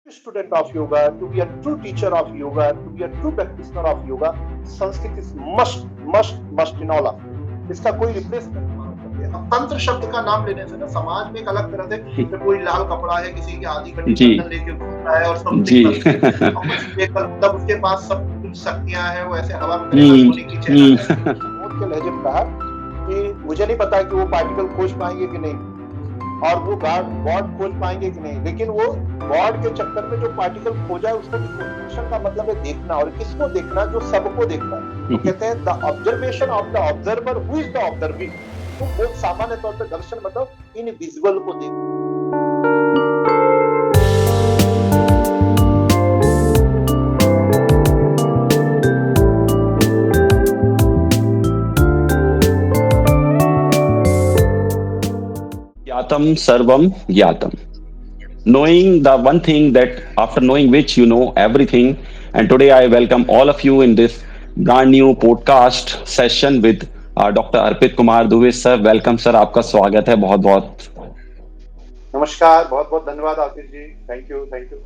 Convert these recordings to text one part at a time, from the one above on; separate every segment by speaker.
Speaker 1: student of yoga, to be a true teacher of yoga, to be a true practitioner of yoga, Sanskrit is must in all of it. इसका कोई replacement नहीं कर सकते। अब तंत्र शब्द का नाम लेने से ना समाज में एक अलग तरह से तो कोई लाल कपड़ा है, किसी के आधी घड़ी
Speaker 2: जी
Speaker 1: गर्दन लेके घूम रहा है और समथिंग
Speaker 2: जी
Speaker 1: समथिंग और कुछ लेकर मतलब उसके पास सब कुछ शक्तियां हैं, वो ऐसे हवा में उड़ेगा, सोने की चेहरा है। मोद के लहजे में कहा कि मुझे नहीं पता कि वो पार्टिकल खोज पाएंगे कि नहीं और वो गॉड खोज पाएंगे कि नहीं, लेकिन वो गॉड के चक्कर में जो पार्टिकल खोजा है उसको क्वेश्चन का मतलब है देखना, और किसको देखना? जो सबको देखना है। तो कहते हैं the observation of the observer who is the observing. तो वो सामान्य तौर पे दर्शन मतलब इनविजिबल को देखना।
Speaker 2: Yatam Sarvam Yatam. Knowing the one thing that after knowing which you know everything. And today I welcome all of you in this brand new podcast session with Dr. Arpit Kumar Dubey sir. Welcome sir, आपका स्वागत है बहुत बहुत।
Speaker 1: नमस्कार, बहुत बहुत धन्यवाद Ashish ji, thank you thank you.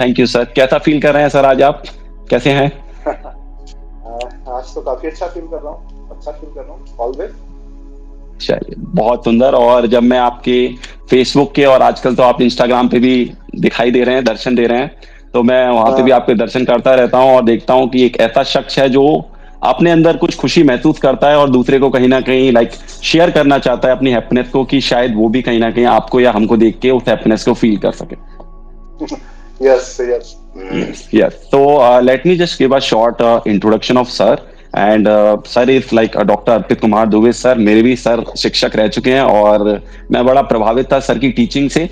Speaker 2: Thank you sir. कैसा फील कर रहे हैं सर आज आप, कैसे हैं?
Speaker 1: आज तो काफी अच्छा फील कर रहा हूँ, ऑलवेज।
Speaker 2: चलिए बहुत सुंदर। और जब मैं आपके फेसबुक के और आजकल तो आप इंस्टाग्राम पे भी दिखाई दे रहे हैं, दर्शन दे रहे हैं, तो मैं वहां पे भी आपके दर्शन करता रहता हूँ और देखता हूँ कि एक ऐसा शख्स है जो अपने अंदर कुछ खुशी महसूस करता है और दूसरे को कहीं ना कहीं शेयर करना चाहता है अपनी हैप्पीनेस को, कि शायद वो भी कहीं ना कहीं आपको या हमको देख के उस हैप्पीनेस को फील कर सके।
Speaker 1: yes
Speaker 2: so let me just give a short introduction of sir. And sir is like doctor Arpit Kumar Dubey sir. मेरे भी सर शिक्षक रह चुके हैं और मैं बड़ा प्रभावित था सर की टीचिंग से।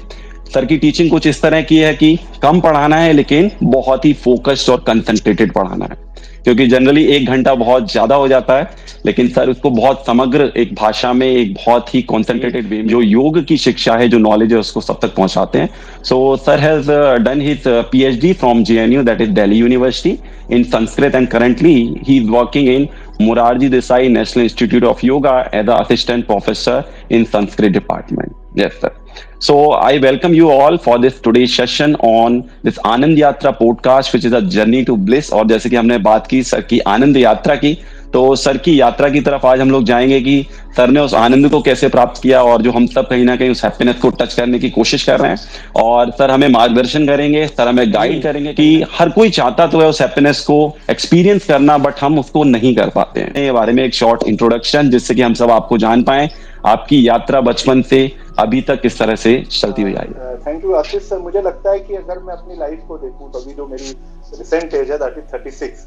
Speaker 2: सर की टीचिंग कुछ इस तरह की है कि कम पढ़ाना है लेकिन बहुत ही फोकस्ड और कंसंट्रेटेड पढ़ाना है, क्योंकि जनरली 1 घंटा बहुत ज्यादा हो जाता है, लेकिन सर उसको बहुत समग्र एक भाषा में एक बहुत ही कॉन्सेंट्रेटेड वे में जो योग की शिक्षा है, जो नॉलेज है, उसको सब तक पहुंचाते हैं। So sir has done his PhD from JNU, that is Delhi university, in Sanskrit, and currently he is working in Morarji Desai National Institute of Yoga as an assistant professor in Sanskrit department. Yes, sir. So I welcome you all for this today's session on this Anand Yatra podcast, which is a journey to bliss. और जैसे कि हमने बात की sir की आनंद यात्रा की, तो सर की यात्रा की तरफ आज हम लोग जाएंगे कि सर ने उस आनंद को कैसे प्राप्त किया और जो हम सब कहीं ना कहीं उस हैप्पीनेस को टच करने की कोशिश कर रहे हैं। और सर हमें मार्गदर्शन करेंगे, सर हमें गाइड करेंगे कि हर कोई चाहता तो है उस हैप्पीनेस को एक्सपीरियंस करना, बट हम उसको नहीं कर पाते हैं। ये बारे में एक शॉर्ट इंट्रोडक्शन जिससे कि हम सब आपको जान पाए, आपकी यात्रा बचपन से अभी तक किस तरह से चलती हुई आई।
Speaker 1: Thank you Ashish sir. मुझे लगता है कि अगर मैं अपनी लाइफ को देखूं तो अभी जो मेरी रिसेंट एज है दैट इज 36,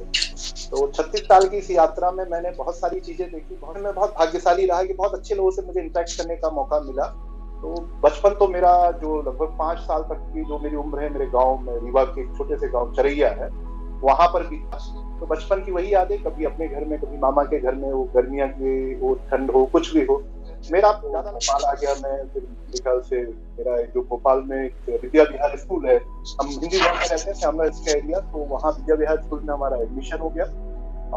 Speaker 1: तो 36 साल की इस यात्रा में मैंने बहुत सारी चीजें देखी। मैं बहुत भाग्यशाली रहा कि बहुत अच्छे लोगों से मुझे इंटरेक्ट करने का मौका मिला। तो बचपन तो मेरा जो लगभग 5 साल तक की जो मेरी उम्र है, मेरे गाँव में रीवा के एक छोटे से गाँव चरैया है, वहां पर भी तो बचपन की वही यादें, कभी अपने घर में, कभी मामा के घर में, वो गर्मियां की हो, ठंड हो, कुछ भी हो। मेरा ज्यादा भोपाल आ गया मैं, फिर मेरे ख्याल से मेरा जो भोपाल में विद्या विहार स्कूल है, हम हिंदी में रहते हैं श्यामला इसका एरिया, तो वहाँ विद्या विहार स्कूल में हमारा एडमिशन हो गया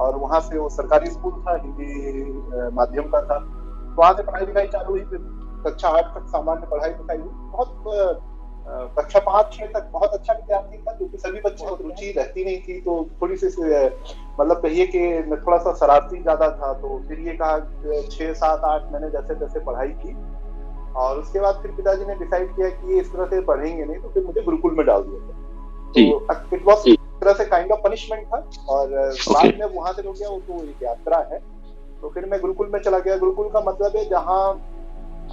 Speaker 1: और वहाँ से वो सरकारी स्कूल था, हिंदी माध्यम का था। वहाँ से पढ़ाई लिखाई चालू हुई, फिर कक्षा 8 तक सामान्य पढ़ाई लिखाई हुई। बहुत कक्षा 5-6 तक बहुत अच्छा विद्यार्थी था, क्योंकि सभी बच्चों को रुचि रहती नहीं थी, तो थोड़ी सी मतलब कहिए कि मैं थोड़ा सा शरारती ज्यादा था। तो फिर ये कहा 6, 7, 8 मैंने जैसे तैसे पढ़ाई की और उसके बाद फिर पिताजी ने डिसाइड किया कि ये इस तरह से पढ़ेंगे नहीं, तो फिर मुझे गुरुकुल में डाल दिया। तो इट वाज एक तरह से काइंड ऑफ पनिशमेंट था और बाद में वहां से हो गया, वो तो एक यात्रा है। तो फिर मैं गुरुकुल में चला गया। गुरुकुल का मतलब है जहाँ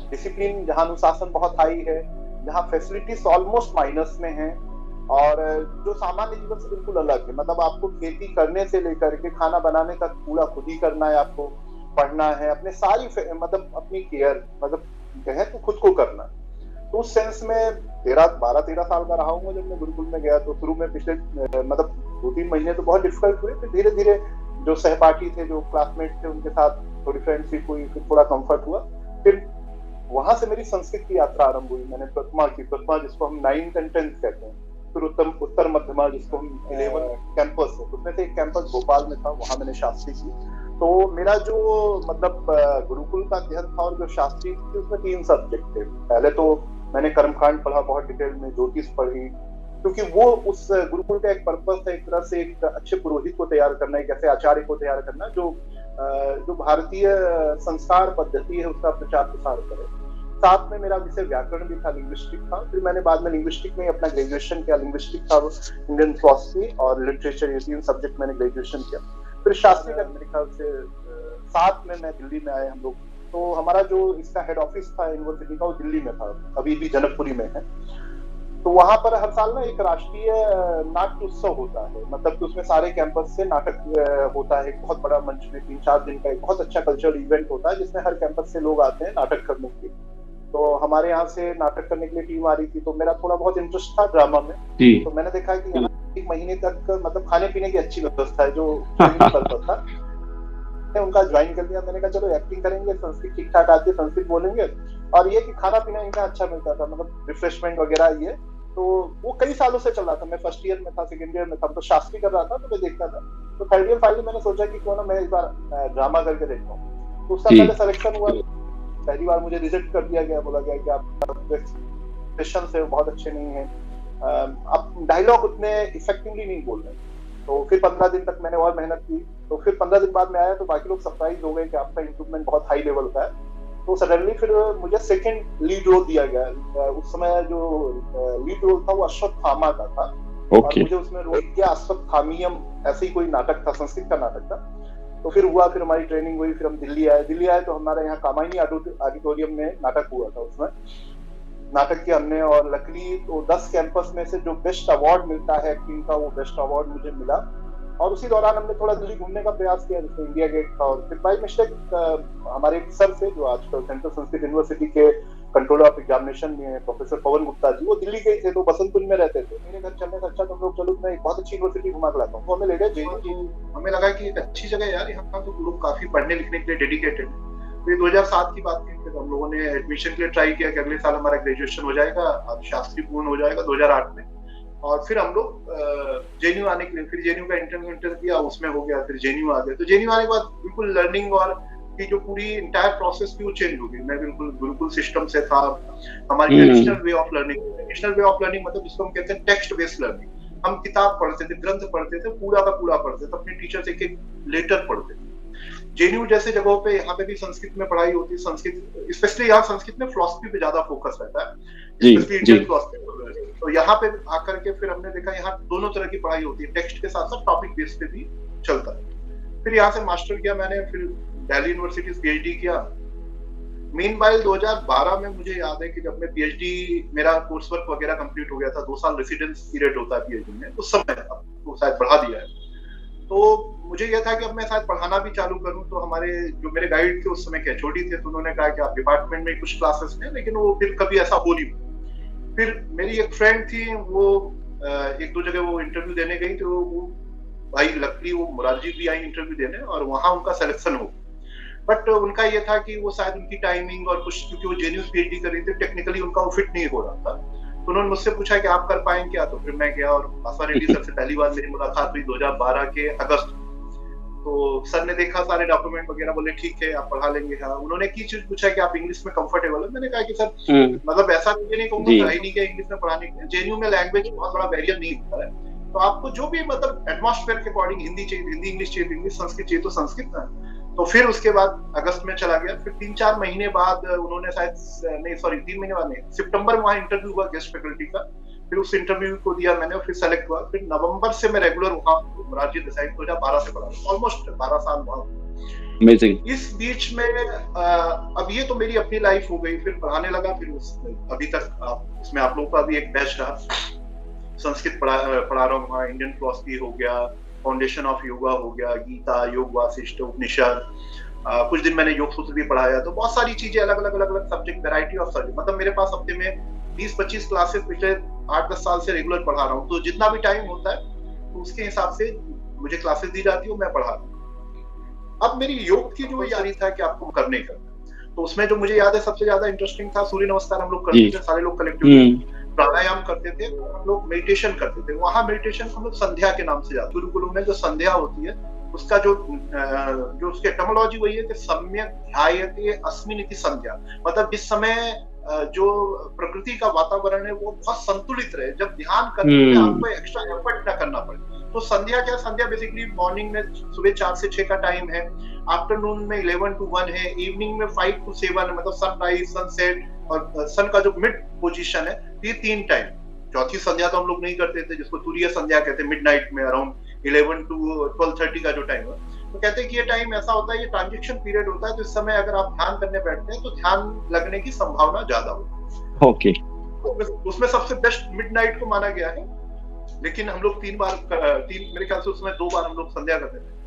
Speaker 1: डिसिप्लिन, जहाँ अनुशासन बहुत हाई है, जहाँ फैसिलिटीज ऑलमोस्ट माइनस में है और जो सामान्य जीवन से बिल्कुल अलग है। मतलब आपको खेती करने से लेकर के खाना बनाने तक पूरा खुद ही करना है, आपको पढ़ना है, अपने सारी मतलब अपनी केयर, मतलब कहे तो खुद को करना। तो उस सेंस में 12-13 साल का रहा हूँ जब मैं गुरुकुल में गया। तो शुरू में पिछले मतलब 2-3 महीने तो बहुत डिफिकल्ट हुए, फिर धीरे धीरे जो सहपाठी थे, जो क्लासमेट थे, उनके साथ थोड़ी फ्रेंडशिप हुई, फिर थोड़ा कंफर्ट हुआ। फिर वहां से मेरी संस्कृत की यात्रा आरंभ हुई। मैंने प्रथमा की, प्रथमा जिसको हम 9th and 10th कहते हैं, फिर उत्तर मध्यमा जिसको हम 11 कैंपस है, उसमें से एक कैंपस भोपाल में था, वहां मैंने शास्त्री की। तो मेरा जो मतलब गुरुकुल का अध्ययन था और जो शास्त्री थी, उसमें 3 सब्जेक्ट थे। पहले तो मैंने कर्मकांड पढ़ा बहुत डिटेल में, ज्योतिष पढ़ी, क्योंकि वो उस गुरुकुल का एक पर्पस है, एक तरह से एक अच्छे पुरोहित को तैयार करना, एक ऐसे आचार्य को तैयार करना जो भारतीय संस्कार पद्धति है उसका प्रचार प्रसार करे। साथ में मेरा विषय व्याकरण भी था, लिंग्विस्टिक था। फिर मैंने बाद में लिंग्विस्टिक में अपना ग्रेजुएशन किया। लिंग्विस्टिक था, इंडियन फिलॉसफी और लिटरेचर, ये 3 सब्जेक्ट मैंने ग्रेजुएशन किया। फिर शास्त्री का मेरे ख्याल से 7 में मैं दिल्ली में आए हम लोग। तो हमारा जो इसका हेड ऑफिस था यूनिवर्सिटी का वो दिल्ली में था, अभी भी जनकपुरी में है। तो वहां पर हर साल ना एक राष्ट्रीय नाट्य उत्सव होता है, मतलब कि उसमें सारे कैंपस से नाटक होता है, एक बहुत बड़ा मंच में 3-4 दिन का एक बहुत अच्छा कल्चरल इवेंट होता है जिसमें हर कैंपस से लोग आते हैं नाटक करने के लिए। तो हमारे यहाँ से नाटक करने के लिए टीम आ रही थी, तो मेरा थोड़ा बहुत इंटरेस्ट था ड्रामा में। तो मैंने देखा कि यहाँ 1 महीने तक मतलब खाने पीने की अच्छी व्यवस्था है जो करता था, उनका ज्वाइन कर दिया। मैंने कहा चलो एक्टिंग करेंगे, संस्कृत ठीक ठाक आती है, संस्कृत बोलेंगे, और ये कि खाना पीना इनका अच्छा मिलता था, मतलब रिफ्रेशमेंट वगैरह ये। तो वो कई सालों से चल रहा था। मैं फर्स्ट ईयर में था, सेकंड ईयर में था, तो शास्त्री कर रहा था, तो मैं देखता था। तो थर्ड ईयर फाइनली मैंने सोचा कि क्यों ना मैं इस बार ड्रामा करके देखता हूँ। तो उसका पहले सिलेक्शन हुआ, पहली बार मुझे रिजेक्ट कर दिया गया, बोला गया कि आपके एक्सप्रेशन से बहुत अच्छे नहीं है, आप डायलॉग उतने इफेक्टिवली नहीं बोल रहे। तो फिर 15 दिन तक मैंने और मेहनत की। तो फिर 15 दिन बाद में आया तो बाकी लोग सरप्राइज हो गए कि आपका इम्प्रूवमेंट बहुत हाई लेवल का है। तो सडनली फिर मुझे सेकंड लीड रोल दिया गया। उस समय जो लीड रोल था वो अश्वत्थामा का था। और मुझे उसमें रोल किया अश्वत्थामियम, ऐसे ही कोई नाटक था, संस्कृत का नाटक था। तो फिर हुआ, फिर हमारी ट्रेनिंग हुई, फिर हम दिल्ली आए तो हमारे यहाँ कामायनी ऑडिटोरियम में नाटक हुआ था। उसमें नाटक किया हमने, और लकीली तो 10 कैंपस में से जो बेस्ट अवार्ड मिलता है एक्टिंग का, वो बेस्ट अवार्ड मुझे मिला। और उसी दौरान हमने थोड़ा दिल्ली घूमने का प्रयास किया, जैसे इंडिया गेट था। और फिर बाई मिस्टेक हमारे एक सर थे जो आजकल सेंट्रल संस्कृत यूनिवर्सिटी के कंट्रोलर ऑफ एग्जामिनेशन में प्रोफेसर पवन गुप्ता जी, वो दिल्ली के थे, तो बसंतपुर में रहते थे। मेरे घर चलने से अच्छा तुम लोग चलो, मैं एक बहुत अच्छी यूनिवर्सिटी घुमा के लाता हूँ। तो हमें ले गए जेएनयू। हमें लगा कि एक अच्छी जगह है यार, यहाँ तो लोग काफी पढ़ने लिखने के लिए डेडिकेटेड है। तो ये 2007 की बात थी। फिर हम लोगों ने एडमिशन के लिए ट्राई किया कि अगले साल हमारा ग्रेजुएशन हो जाएगा, अब शास्त्री पूर्ण हो जाएगा 2008 में। और फिर हम लोग जेएनयू आने के लिए, फिर जेएनयू का इंटरव्यू दिया, उसमें हो गया, फिर जेएनयू आ गया। तो जेएनयू आने के बाद बिल्कुल लर्निंग और की जो पूरी इंटायर प्रोसेस थी वो चेंज हो गई। मैं बिल्कुल गुरुकुल सिस्टम से था। हमारी ट्रेडिशनल वे ऑफ लर्निंग मतलब जिसको हम कहते हैं टेक्स्ट बेस्ड लर्निंग। हम किताब पढ़ते थे, ग्रंथ पढ़ते थे, पूरा का पूरा पढ़ते थे, अपने टीचर से एक लेटर पढ़ते थे। जेएनयू जैसे जगहों पे यहाँ पे भी संस्कृत में पढ़ाई होती है। संस्कृत स्पेशली यहाँ संस्कृत में फिलॉसफी पे ज्यादा फोकस रहता है, स्पेशली इंडियन फिलॉसफी। तो यहाँ पे आकर के फिर हमने देखा यहाँ दोनों तरह की पढ़ाई होती है, टेक्स्ट के साथ साथ टॉपिक बेस पे भी चलता है। फिर यहाँ से मास्टर किया मैंने, फिर दिल्ली यूनिवर्सिटी से पीएचडी किया। मीनवाइल 2012 में मुझे याद है कि जब मैं पीएचडी, मेरा कोर्स वर्क वगैरह कंप्लीट हो गया था, 2 साल रेसिडेंस पीरियड होता है पीएचडी में, उस समय तो शायद बढ़ा दिया है। तो मुझे यह था कि अब मैं शायद पढ़ाना भी चालू करूं। तो हमारे जो मेरे गाइड थे उस समय के एचओडी थे, तो उन्होंने कहा कि आप डिपार्टमेंट में कुछ क्लासेस लें, लेकिन वो फिर कभी ऐसा हो नहीं। फिर मेरी एक फ्रेंड थी, वो 1-2 जगह वो इंटरव्यू देने गई, तो वो भाई लकली वो मुरारजी भी आई इंटरव्यू देने, और वहां उनका सिलेक्शन हो। बट उनका ये था कि वो शायद उनकी टाइमिंग और कुछ, क्योंकि वो जेएनयू पीएचडी कर रही थी, टेक्निकली उनका वो फिट नहीं हो रहा था। तो उन्होंने मुझसे पूछा कि आप कर पाएंगे क्या? तो फिर मैं गया, और आशा रेड्डी सर से पहली बार मेरी मुलाकात हुई 2012 के अगस्त। तो सर ने देखा सारे डॉक्यूमेंट वगैरह, बोले ठीक है आप पढ़ा लेंगे। हाँ, उन्होंने की चीज पूछा कि आप इंग्लिश में कंफर्टेबल है? मैंने कहा कि सर मतलब ऐसा मुझे नहीं कहूंगा ट्राई नहीं किया इंग्लिश में पढ़ाने के लिए। जेएनयू में लैंग्वेज बहुत बड़ा बैरियर नहीं होता है, तो आपको जो भी मतलब एटमॉस्फेयर के अकॉर्डिंग हिंदी चाहिए हिंदी, इंग्लिश चाहिए इंग्लिश, संस्कृत चाहिए तो संस्कृत है। तो फिर उसके बाद अगस्त में चला गया। फिर 3-4 महीने बाद उन्होंने शायद 3 महीने बाद नहीं, सितंबर में वहाँ इंटरव्यू हुआ गेस्ट फैकल्टी का। फिर उस इंटरव्यू को दिया मैंने, फिर सेलेक्ट हुआ। फिर नवंबर से मैं रेगुलर वहाँ मोरारजी देसाई 2012 से पढ़ा, ऑलमोस्ट 12 साल वहाँ।
Speaker 2: अमेजिंग।
Speaker 1: इस बीच में अब ये तो मेरी अपनी लाइफ हो गई, फिर पढ़ाने लगा। फिर अभी तक इसमें आप लोगों का भी एक बैच रहा, संस्कृत पढ़ा रहा हूँ वहाँ। इंडियन फिलॉसफी हो गया, फाउंडेशन ऑफ योगा हो गया, गीता, योग वासिष्ठ, उपनिषद, कुछ दिन मैंने योग सूत्र भी पढ़ाया। तो बहुत सारी चीजें अलग अलग सब्जेक्ट, वैरायटी ऑफ सब्जेक्ट, मतलब मेरे पास हफ्ते में 20-25 क्लासेस पिछले 8-10 साल से रेगुलर पढ़ा रहा हूँ। तो जितना भी टाइम होता है तो उसके हिसाब से मुझे क्लासेस दी जाती है, मैं पढ़ा रहा हूँ। अब मेरी योग की जो यारी था कि आपको करने का, तो उसमें जो मुझे याद है सबसे ज्यादा इंटरेस्टिंग था सूर्य नमस्कार हम लोग करते थे, सारे लोग कलेक्टिव प्राणायाम करते थे, हम लोग मेडिटेशन करते थे। वहां मेडिटेशन हम लोग संध्या के नाम से जाते, गुरुकुलों में जो संध्या होती है उसका जो उसकी एटमोलॉजी वही है कि सम्यक ध्यायते अस्मिन् इति संध्या, मतलब जिस समय जो प्रकृति का वातावरण है वो बहुत संतुलित रहे, जब ध्यान करने में आपको एक्स्ट्रा एफर्ट ना करना पड़े। तो संध्या क्या, संध्या बेसिकली मॉर्निंग में सुबह 4 से 6 का टाइम है, आफ्टरनून में 11 to 1 है, इवनिंग में 5 to 7, मतलब सनराइज, सनसेट और सन का जो मिड पोजीशन है, ये 3 टाइम। चौथी संध्या तो हम लोग नहीं करते थे, जिसको तुरीय संध्या कहते हैं, मिडनाइट में अराउंड 11 to 12:30 का जो टाइम है। तो कहते हैं कि ये टाइम ऐसा होता है, ये ट्रांजिशन पीरियड होता है, तो इस समय अगर आप ध्यान करने बैठते हैं तो ध्यान लगने की संभावना ज्यादा होती है।
Speaker 2: ओके।
Speaker 1: उसमें सबसे बेस्ट मिडनाइट को माना गया है, लेकिन हम लोग 3 मेरे ख्याल से उसमें 2 बार हम लोग संध्या करते थे।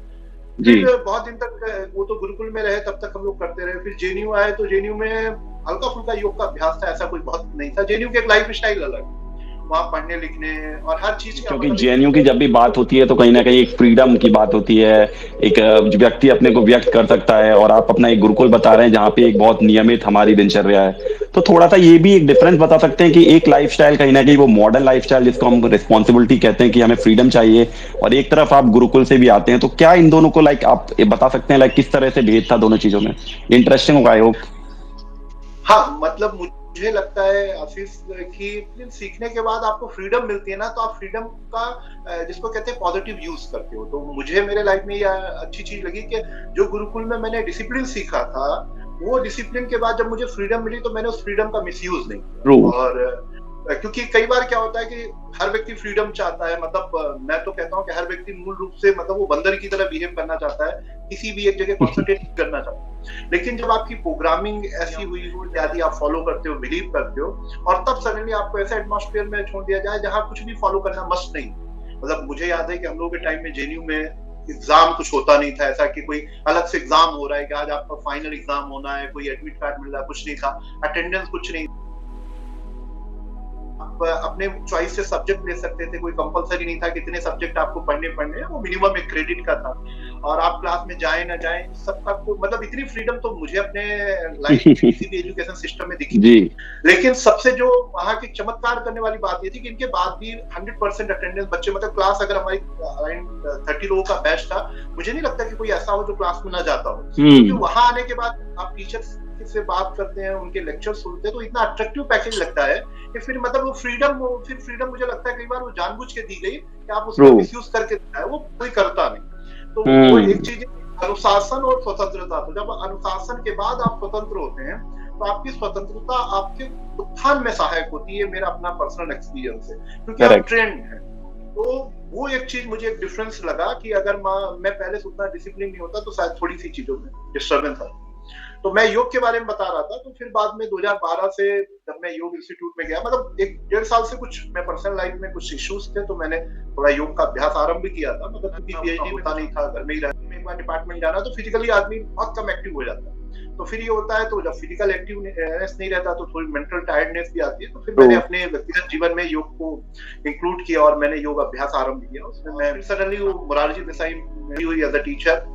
Speaker 1: फिर बहुत दिन तक वो तो गुरुकुल में रहे, तब तक हम लोग करते रहे। फिर जेएनयू आए, तो जेएनयू में हल्का फुल्का योग का अभ्यास था, ऐसा कोई बहुत नहीं था। जेएनयू की एक लाइफ स्टाइल अलग, वहाँ पढ़ने लिखने और हर चीज का,
Speaker 2: क्योंकि जेएनयू की जब भी बात होती है तो कहीं ना कहीं एक फ्रीडम की बात होती है, एक व्यक्ति अपने को व्यक्त कर सकता है, और आप अपना एक गुरुकुल बता रहे हैं जहाँ पे एक बहुत नियमित हमारी दिनचर्या है। तो थोड़ा सा ये भी एक डिफरेंस बता सकते हैं कि एक लाइफस्टाइल कहीं ना कहीं वो मॉडर्न लाइफस्टाइल जिसको हम रिस्पॉन्सिबिलिटी कहते हैं कि हमें फ्रीडम चाहिए, और एक तरफ आप गुरुकुल से भी आते हैं, तो क्या इन दोनों को लाइक आप बता सकते हैं लाइक किस तरह से भेद था दोनों चीजों में? इंटरेस्टिंग होगा आई होप।
Speaker 1: हाँ, मतलब मुझे लगता है आशीष कि सीखने के बाद आपको फ्रीडम मिलती है ना, तो आप फ्रीडम का जिसको कहते हैं पॉजिटिव यूज करते हो। तो मुझे मेरे लाइफ में ये अच्छी चीज लगी कि जो गुरुकुल में मैंने डिसिप्लिन सीखा था, वो डिसिप्लिन के बाद जब मुझे फ्रीडम मिली तो मैंने उस फ्रीडम का मिसयूज नहीं किया। और क्योंकि कई बार क्या होता है कि हर व्यक्ति फ्रीडम चाहता है, मतलब मैं तो कहता हूँ कि हर व्यक्ति मूल रूप से मतलब वो बंदर की तरह बिहेव करना चाहता है, किसी भी एक जगह कॉन्सेंट्रेट करना चाहता है। लेकिन जब आपकी प्रोग्रामिंग ऐसी हुई हो, इत्यादि आप फॉलो करते हो, बिलीव करते हो, और तब सडनली आपको ऐसे एटमॉस्फेयर में छोड़ दिया जाए जहाँ कुछ भी फॉलो करना मस्ट नहीं। मतलब मुझे याद है कि हम लोग के टाइम में जेएनयू में एग्जाम कुछ होता नहीं था, ऐसा कि कोई अलग से एग्जाम हो रहा है कि आज आपका फाइनल एग्जाम होना है, कोई एडमिट कार्ड मिल रहा है, कुछ नहीं था, अटेंडेंस कुछ नहीं। अपने चॉइस से सब्जेक्ट ले सकते थे, कोई कंपलसरी नहीं था कितने सब्जेक्ट आपको पढ़ने हैं, वो मिनिमम एक क्रेडिट का था। और आप क्लास में जाए ना जाए, सबका मतलब इतनी फ्रीडम तो मुझे अपने लाइफ में किसी भी एजुकेशन सिस्टम में दिखी थी। लेकिन सबसे जो वहाँ की चमत्कार करने वाली बात ये थी कि इनके बाद भी 100% अटेंडेंस बच्चे, मतलब क्लास अगर हमारी 30 लोगों का बैच था, मुझे नहीं लगता कि कोई ऐसा हो जो क्लास में ना जाता हो। क्योंकि वहां आने के बाद आप टीचर्स से बात करते हैं, उनके लेक्चर सुनते हैं, तो इतना अट्रैक्टिव पैकेज लगता है कि फिर मतलब वो फ्रीडम मुझे लगता है कई बार वो जानबूझ के दी गई कि आप उसका मिसयूज करके दिखाए, वो कोई करता नहीं। तो वो एक चीज अनुशासन और स्वतंत्रता। तो जब अनुशासन के बाद आप स्वतंत्र होते हैं तो आपकी स्वतंत्रता आपके उत्थान में सहायक होती है, मेरा अपना पर्सनल एक्सपीरियंस है, क्योंकि आप ट्रेंड है। तो वो एक चीज मुझे एक डिफरेंस लगा कि अगर मैं पहले से उतना डिसिप्लिन नहीं होता तो शायद थोड़ी सी चीजों में डिस्टर्बेंस था। तो मैं योग के बारे में बता रहा था, तो फिर बाद में 2012 से जब मैं योग इंस्टीट्यूट में गया, मतलब 1-1.5 साल से कुछ मैं पर्सनल लाइफ में कुछ इश्यूज थे, तो मैंने थोड़ा योग का अभ्यास आरंभ भी किया था। मतलब क्योंकि पीएचडी होता नहीं था, घर में ही रहने में, एक बार डिपार्टमेंट जाना तो फिजिकली आदमी बहुत कम एक्टिव हो जाता है। तो फिर ये होता है, तो जब फिजिकल एक्टिवनेस नहीं रहता तो थोड़ी मेंटल टायर्डनेस भी आती है। तो फिर मैंने अपने व्यक्तिगत जीवन में योग को इंक्लूड किया और मैंने योग अभ्यास आरंभ किया। उसमें मैं सडनली मोरारजी देसाई में हुई एज अ टीचर।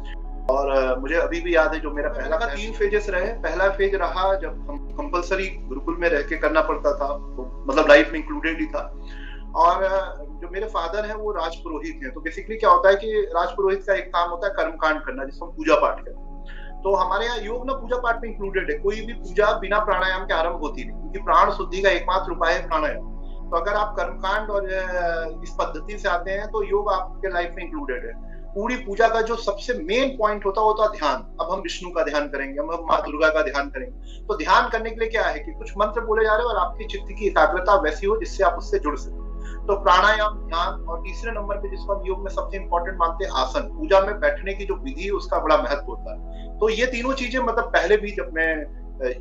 Speaker 1: और मुझे अभी भी याद है जो मेरा पहला 3 फेजेस रहे। पहला फेज रहा जब हम कंपलसरी गुरुकुल में रह के करना पड़ता था, तो मतलब लाइफ में इंक्लूडेड ही था। और जो मेरे फादर हैं वो राजपुरोहित हैं। तो बेसिकली क्या होता है कि राजपुरोहित का एक काम होता है कर्मकांड करना, जिसको हम पूजा पाठ करते हैं। तो हमारे यहाँ योग ना पूजा पाठ में इंक्लूडेड है। कोई भी पूजा बिना प्राणायाम के आरंभ होती नहीं, क्योंकि प्राण शुद्धि का एकमात्र उपाय है प्राणायाम। तो अगर आप कर्मकांड और इस पद्धति से आते हैं तो योग आपके लाइफ में इंक्लूडेड है। पूरी पूजा का जो सबसे मेन पॉइंट होता है ध्यान। अब हम विष्णु का ध्यान करेंगे, हम माँ दुर्गा का ध्यान करेंगे। तो ध्यान करने के लिए क्या है कि कुछ मंत्र बोले जा रहे हैं और आपकी चित्त की एकाग्रता वैसी हो जिससे आप उससे जुड़ सके। तो प्राणायाम, ध्यान, और तीसरे नंबर पे जिसको हम योग में सबसे इंपॉर्टेंट मानते हैं आसन। पूजा में बैठने की जो विधि है उसका बड़ा महत्व होता है। तो ये तीनों चीजें मतलब पहले भी जब मैं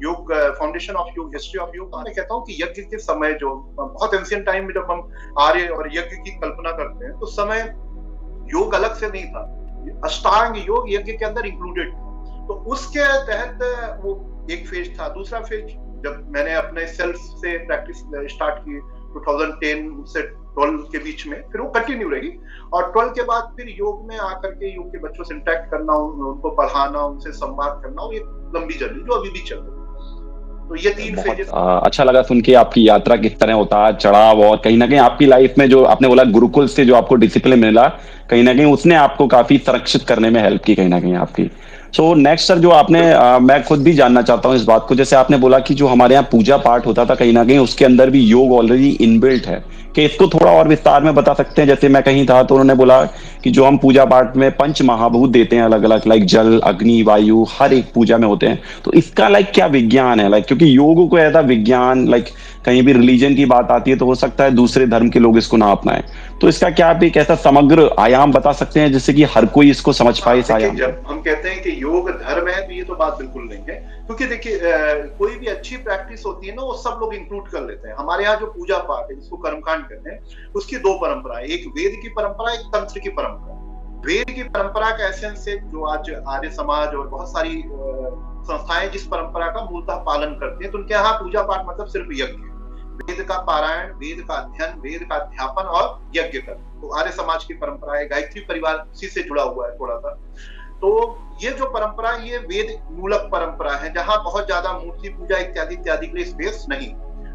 Speaker 1: योग फाउंडेशन ऑफ योग, हिस्ट्री ऑफ योग, मैं कहता हूँ कि यज्ञ के समय जो बहुत एंशिएंट टाइम में जब हम आर्य और यज्ञ की कल्पना करते हैं, तो समय योग अलग से नहीं था, अष्टांग योग यज्ञ के अंदर इंक्लूडेड। तो उसके तहत वो एक फेज था। दूसरा फेज जब मैंने अपने सेल्फ से प्रैक्टिस स्टार्ट की 2010 से 12 के बीच में, फिर वो कंटिन्यू रही। और 12 के बाद फिर योग में आकर के योग के बच्चों से इंटरेक्ट करना, उनको पढ़ाना, उनसे संवाद करना, वो एक लंबी जर्नी जो अभी भी चल रही है। तो ये 3 फेजेस।
Speaker 2: अच्छा लगा सुन के आपकी यात्रा किस तरह होता है, चढ़ाव, और कहीं ना कहीं आपकी लाइफ में जो आपने बोला गुरुकुल से जो आपको डिसिप्लिन मिला, कहीं ना कहीं उसने आपको काफी संरक्षित करने में हेल्प की कहीं ना कहीं आपकी। सो नेक्स्ट सर, जो आपने मैं खुद भी जानना चाहता हूँ इस बात को, जैसे आपने बोला कि जो हमारे यहाँ पूजा पाठ होता था कहीं ना कहीं उसके अंदर भी योग ऑलरेडी इनबिल्ट है, कि इसको थोड़ा और विस्तार में बता सकते हैं? जैसे मैं कहीं था तो उन्होंने बोला कि जो हम पूजा पाठ में पंच महाभूत देते हैं अलग अलग, लाइक जल अग्नि वायु, हर एक पूजा में होते हैं, तो इसका लाइक क्या विज्ञान है? लाइक क्योंकि योग को ऐसा विज्ञान, लाइक कहीं भी रिलीजन की बात आती है तो हो सकता है दूसरे धर्म के लोग इसको ना अपनाएं, तो इसका क्या आप एक ऐसा समग्र आयाम बता सकते हैं जिससे कि हर कोई इसको समझ पाए इस
Speaker 1: देखिए,
Speaker 2: आयाम को?
Speaker 1: जब हम कहते हैं कि योग धर्म है तो ये तो बात बिल्कुल नहीं है, क्योंकि देखिए कोई भी अच्छी प्रैक्टिस होती है ना वो सब लोग इंक्लूड कर लेते हैं। हमारे यहाँ जो पूजा पाठ है जिसको कर्मकांड कहते हैं, उसकी दो परंपराएं, एक वेद की परंपरा, एक तंत्र की परंपरा। वेद की परंपरा का एसेंस है जो आज आर्य समाज और बहुत सारी संस्थाएं जिस परंपरा का मूलतः पालन करते हैं, तो उनके यहाँ पूजा पाठ मतलब सिर्फ यज्ञ, वेद का पारायण, वेद का अध्ययन, वेद का अध्यापन और यज्ञ करना। तो आर्य समाज की परंपरा है, गायत्री परिवार उसी से जुड़ा हुआ है थोड़ा सा। तो ये जो परंपरा, ये वेद मूलक परंपरा है जहां बहुत ज्यादा मूर्ति पूजा इत्यादि इत्यादि के लिए स्पेस नहीं।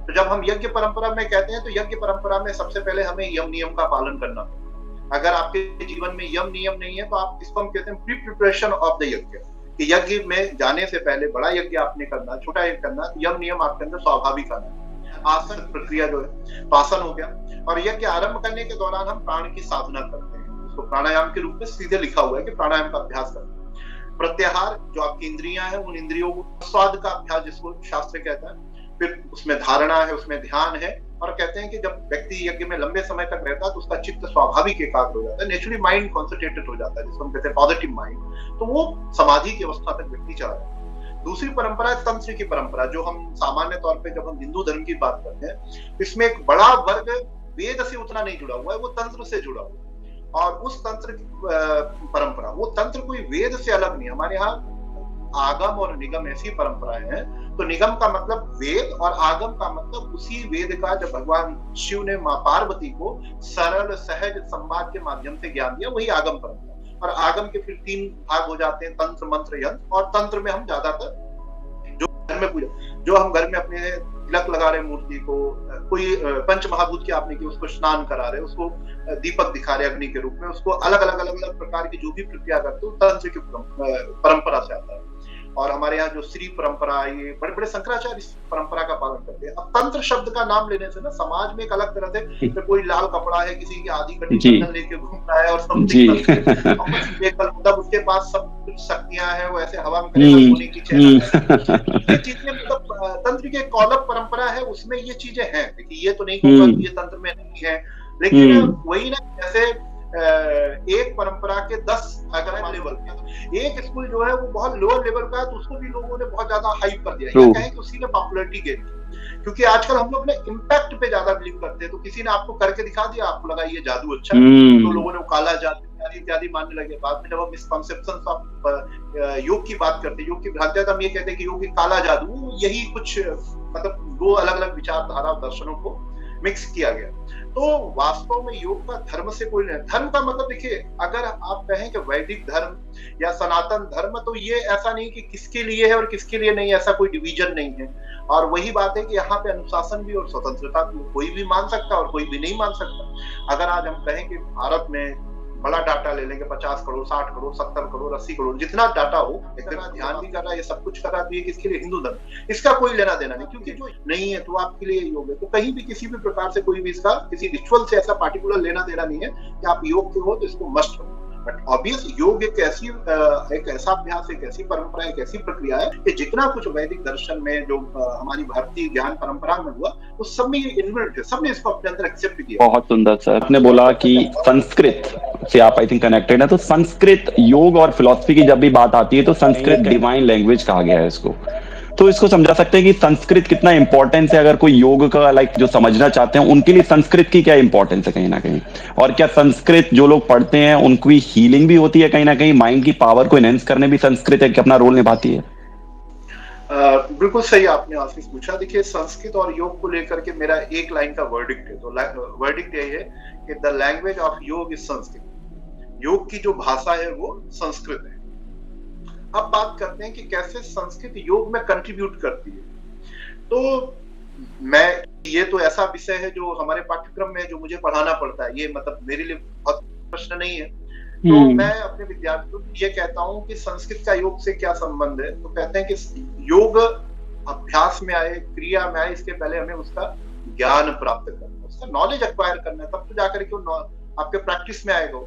Speaker 1: तो जब हम यज्ञ परंपरा में कहते हैं तो यज्ञ परंपरा में सबसे पहले हमें यम नियम का पालन करना है। अगर आपके जीवन में यम नियम नहीं है तो आप इसको हम कहते हैं प्री प्रिपरेशन ऑफ द यज्ञ, कि यज्ञ में जाने से पहले बड़ा यज्ञ आपने करना, छोटा यज्ञ करना, यम नियम आपके अंदर स्वाभाविक आना है। आसन प्रक्रिया जो है, तो आसन हो गया, और यज्ञ आरंभ करने के दौरान हम प्राण की साधना करते हैं, उसको प्राणायाम के रूप में सीधे लिखा हुआ है कि प्राणायाम का अभ्यास करते हैं। प्रत्याहार, जो आपकी इंद्रियां हैं, उन इंद्रियों को स्वाद का अभ्यास जिसको शास्त्र कहता है, फिर उसमें धारणा है, उसमें ध्यान है, और कहते हैं कि जब व्यक्ति यज्ञ में लंबे समय तक रहता है तो उसका चित्त स्वाभाविक एकाग्र हो जाता है, नेचुरली माइंड कॉन्सेंट्रेटेड हो जाता है, जिसको हम कहते हैं पॉजिटिव माइंड, तो वो समाधि की अवस्था तक व्यक्ति चला जाता है। दूसरी परंपरा है तंत्र की परंपरा, जो हम सामान्य तौर पे जब हम हिंदू धर्म की बात करते हैं, इसमें एक बड़ा वर्ग वेद से उतना नहीं जुड़ा हुआ है, वो तंत्र से जुड़ा हुआ है। और उस तंत्र की परंपरा, वो तंत्र कोई वेद से अलग नहीं। हमारे यहाँ आगम और निगम ऐसी परंपराएं हैं, तो निगम का मतलब वेद और आगम का मतलब उसी वेद का जब भगवान शिव ने माँ पार्वती को सरल सहज संवाद के माध्यम से ज्ञान दिया, वही आगम परंपरा। और आगम के फिर 3 भाग हो जाते हैं, तंत्र मंत्र यंत्र। और तंत्र में हम ज्यादातर जो घर में पूजा, जो हम घर में अपने तिलक लगा रहे मूर्ति को, कोई पंच महाभूत की आपने की, उसको स्नान करा रहे, उसको दीपक दिखा रहे अग्नि के रूप में, उसको अलग अलग प्रकार की जो भी प्रक्रिया करते हो तंत्र की परंपरा से आता है। और हमारे यहाँ जो श्री परंपरा, ये बड़े बड़े शंकराचार्य इस परंपरा का पालन करते हैं। अब तंत्र शब्द का नाम लेने से ना समाज में एक अलग तरह से, तो कोई लाल कपड़ा है, किसी की आधी कटी चंदन लेके घूम रहा है और मतलब उसके पास सब कुछ शक्तियां हैं, वो ऐसे हवा में सोने की ये चीजें, मतलब तंत्र की एक अलग परंपरा है, उसमें ये चीजें हैं। देखिए ये तो नहीं कहूंगा कि ये तंत्र में नहीं है, लेकिन वही ना, जैसे एक परंपरा के 10 अगर लेवल के, एक स्कूल जो है वो बहुत लोअर लेवल का है, तो उसको भी लोगों ने बहुत ज्यादा हाइप कर दिया, या कहें कि उसी ने पॉपुलैरिटी गेन की। क्योंकि आजकल हम लोग ने इम्पैक्ट पे ज्यादा बिलीव करते हैं, तो किसी ने आपको करके दिखा दिया, आपको लगा ये जादू अच्छा है, तो लोगों ने काला जादू इत्यादि मानने लगे। बाद में जब हम मिसकॉन्सेप्शंस ऑफ योग की बात करते हैं, योग की भ्रांतियां, हम ये कहते हैं कि योग काला जादू, यही कुछ मतलब 2 अलग अलग विचारधारा दर्शनों को मिक्स किया गया। तो वास्तव में योग का धर्म से कोई नहीं। धर्म का मतलब देखिए, अगर आप कहें कि वैदिक धर्म या सनातन धर्म, तो ये ऐसा नहीं कि किसके लिए है और किसके लिए नहीं, ऐसा कोई डिवीजन नहीं है। और वही बात है कि यहाँ पे अनुशासन भी और स्वतंत्रता कोई भी मान सकता और कोई भी नहीं मान सकता। अगर आज हम कहें कि भारत में बड़ा डाटा ले लेंगे, 50 करोड़ 60 करोड़ 70 करोड़ 80 करोड़ जितना डाटा हो, इतना ध्यान भी कर रहा है, ये सब कुछ कर रहा है, किसके लिए? हिंदू धर्म। इसका कोई लेना देना नहीं, क्योंकि जो नहीं है तो आपके लिए योग है। तो कहीं भी किसी भी प्रकार से कोई भी इसका किसी रिचुअल से ऐसा पार्टिकुलर लेना देना नहीं है कि आप योग के हो तो इसको मस्ट हो। बट ऑब्वियस योग एक ऐसा अभ्यास, एक ऐसी परंपरा, एक ऐसी प्रक्रिया है कि जितना कुछ वैदिक दर्शन में जो हमारी भारतीय ज्ञान परंपरा में हुआ, वो सब में इन्वॉल्व है, सबने इसको अपने अंदर एक्सेप्ट किया।
Speaker 2: बहुत सुंदर सर, आपने बोला कि संस्कृत से आप आई थिंक कनेक्टेड है, तो संस्कृत योग और फिलॉसफी की जब भी बात आती है तो संस्कृत डिवाइन लैंग्वेज कहा गया है इसको। तो इसको समझा सकते हैं कि संस्कृत कितना इंपॉर्टेंस है, अगर कोई योग का लाइक जो समझना चाहते हैं उनके लिए संस्कृत की क्या इंपॉर्टेंस है कहीं ना कहीं, और क्या संस्कृत जो लोग पढ़ते हैं उनकी हीलिंग भी होती है कहीं ना कहीं, माइंड की पावर को एनहेंस करने भी संस्कृत एक अपना रोल निभाती है?
Speaker 1: बिल्कुल सही आपने आशीष पूछा। देखिए, संस्कृत और योग को लेकर के मेरा एक लाइन का वर्डिक्ट है, तो वर्डिक्ट यही है कि द लैंग्वेज ऑफ योग इज संस्कृत। योग की जो भाषा है वो संस्कृत है। अब बात करते हैं कि कैसे संस्कृत योग में कंट्रीब्यूट करती है। तो ये तो ऐसा विषय है जो हमारे पाठ्यक्रम में जो मुझे पढ़ाना पड़ता है, ये मतलब मेरे लिए बहुत प्रश्न नहीं है। तो मैं अपने विद्यार्थियों को ये कहता हूँ कि संस्कृत का योग से क्या संबंध है, तो कहते हैं कि योग अभ्यास में आए, क्रिया में आए, इसके पहले हमें उसका ज्ञान प्राप्त करना है, उसका नॉलेज एक्वायर करना है, तब तो जाकर के आपके प्रैक्टिस में आएगा।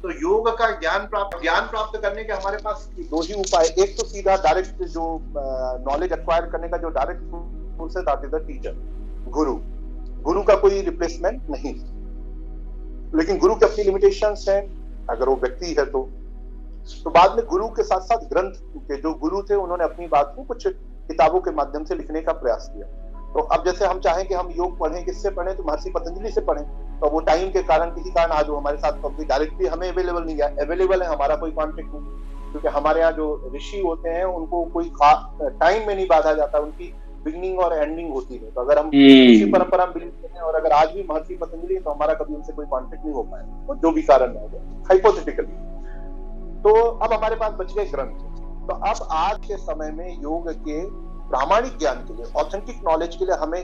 Speaker 1: तो योग का ज्ञान प्राप्त करने के हमारे पास दो ही उपाय, एक तो सीधा डायरेक्ट जो नॉलेज एक्वायर करने का जो डायरेक्ट सोर्स है, दैट इज द टीचर, गुरु का कोई रिप्लेसमेंट नहीं, लेकिन गुरु की अपनी लिमिटेशंस हैं अगर वो व्यक्ति है तो बाद में गुरु के साथ साथ ग्रंथ के जो गुरु थे उन्होंने अपनी बात को कुछ किताबों के माध्यम से लिखने का प्रयास किया। तो अब जैसे हम चाहें कि हम योग पढ़ें, किससे पढ़ें, तो महर्षि पतंजलि से पढ़ें, तो वो टाइम के कारण किसी कारण आज वो हमारे साथ डायरेक्टली हमें अवेलेबल नहीं है, अवेलेबल है, हमारा कोई कॉन्टेक्ट नहीं, क्योंकि हमारे यहाँ जो ऋषि होते हैं उनको कोई टाइम में नहीं बांधा जाता, उनकी बिगिनिंग और एंडिंग होती है। तो अगर हम इसी परंपरा में बिलीव करते हैं और अगर आज भी महर्षि पतंजलि है तो हमारा कभी उनसे कोई कॉन्टेक्ट नहीं हो पाया, तो जो भी कारण है हाइपोथेटिकली। तो अब हमारे पास बच गए ग्रंथ। तो अब आज के समय में योग के प्रामाणिक ज्ञान के लिए, ऑथेंटिक नॉलेज के लिए हमें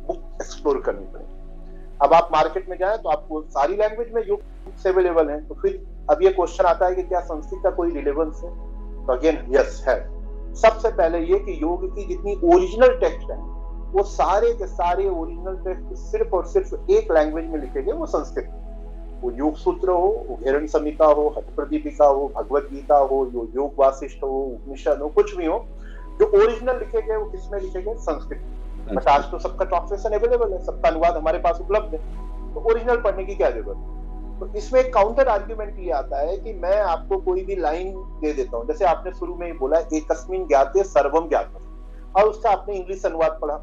Speaker 1: बुक एक्सप्लोर करनी पड़ेगी। अब आप मार्केट में जाएं तो आपको सारी लैंग्वेज में योग बुक्स अवेलेबल हैं। तो फिर अब ये क्वेश्चन आता है कि क्या संस्कृत का कोई रिलेवेंस है? तो अगेन यस है। सबसे पहले ये कि योग की जितनी ओरिजिनल टेक्स्ट है वो सारे के सारे ओरिजिनल टेक्स्ट सिर्फ और सिर्फ एक लैंग्वेज में लिखे गए, वो संस्कृत। वो योग सूत्र हो, वो घेरण संहिता हो, हठ प्रदीपिका हो, भगवत गीता हो, योग वासिष्ठ हो, उपनिषद हो, कुछ भी हो, जो ओरिजिनल लिखे गए वो किसमें लिखे गए? संस्कृत। बट आज तो सबका ट्रांसलेशन अवेलेबल है, सबका अनुवाद हमारे पास उपलब्ध है, तो ओरिजिनल पढ़ने की क्या जरूरत है? तो इसमें एक काउंटर आर्ग्यूमेंट ये आता है कि मैं आपको कोई भी लाइन दे देता हूँ, जैसे आपने शुरू में ही बोला एकस्मिन् ज्ञाते सर्वम ज्ञातम्, और उसका आपने इंग्लिश अनुवाद पढ़ा।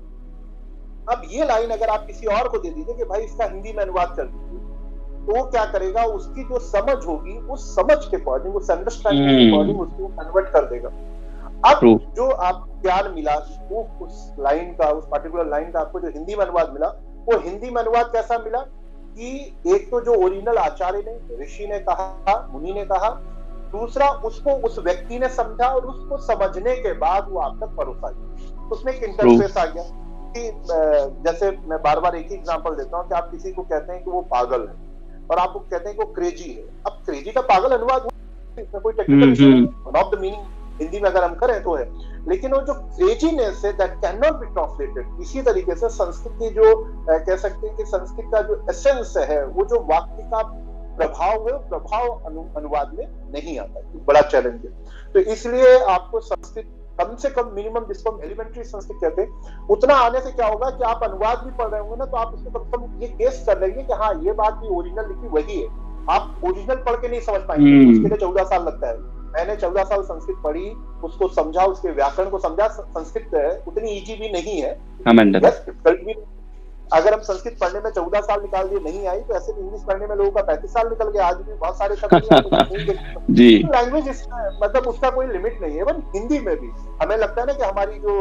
Speaker 1: अब ये लाइन अगर आप किसी और को दे दीजिए कि भाई इसका हिंदी में अनुवाद कर दीजिए, तो वो क्या करेगा? उसकी जो समझ होगी उस समझ के अकॉर्डिंग, उस अंडरस्टैंडिंग के अकॉर्डिंग उसको कन्वर्ट कर देगा। अब जो आप ज्ञान मिला वो उस लाइन का, उस पर्टिकुलर लाइन का आपको जो हिंदी में अनुवाद मिला, वो हिंदी में अनुवाद कैसा मिला कि एक तो जो ओरिजिनल आचार्य ने, ऋषि ने कहा, मुनि ने कहा, दूसरा उसको उस व्यक्ति ने समझा और उसको समझने के बाद वो आप तक परोसा गया। उसमें एक इंटरफेस आ गया कि जैसे मैं बार बार एक ही एग्जांपल देता हूँ कि आप किसी को कहते हैं कि वो पागल है और आपको कहते हैं कि वो क्रेजी है। अब क्रेजी का पागल अनुवाद, इसमें कोई टेक्निकल इशू नहीं, one of the meaning Hindi में अगर हम करें तो है, लेकिन वो जो क्रेजीनेस है that can not be translated. इसी तरीके से संस्कृत की जो कह सकते हैं कि संस्कृत का जो एसेंस है, वो जो वाक्य का प्रभाव है, प्रभाव अनुवाद में नहीं आता, बड़ा चैलेंज है। तो इसलिए आपको संस्कृत कम से कम मिनिमम, जिसको हम एलिमेंट्री संस्कृत कहते हैं, उतना आने से क्या होगा कि आप अनुवाद भी पढ़ रहे होंगे ना, तो आप उसको कम से कम ये गेस कर लेंगे कि हाँ ये बात भी ओरिजिनल लिखी वही है। आप ओरिजिनल पढ़ के नहीं समझ पाएंगे, उसके लिए 14 साल लगता है। मैंने 14 साल संस्कृत पढ़ी, उसको समझा, उसके व्याकरण को समझा। संस्कृत उतनी इजी भी नहीं है, डिफिकल्ट भी। अगर हम संस्कृत पढ़ने में 14 साल निकाल दिए नहीं आई, तो ऐसे इंग्लिश पढ़ने में लोगों का 35 साल निकल गया। आज भी बहुत सारे शब्द जी, लैंग्वेज मतलब उसका कोई लिमिट नहीं है। बट हिंदी में भी हमें लगता है ना कि हमारी जो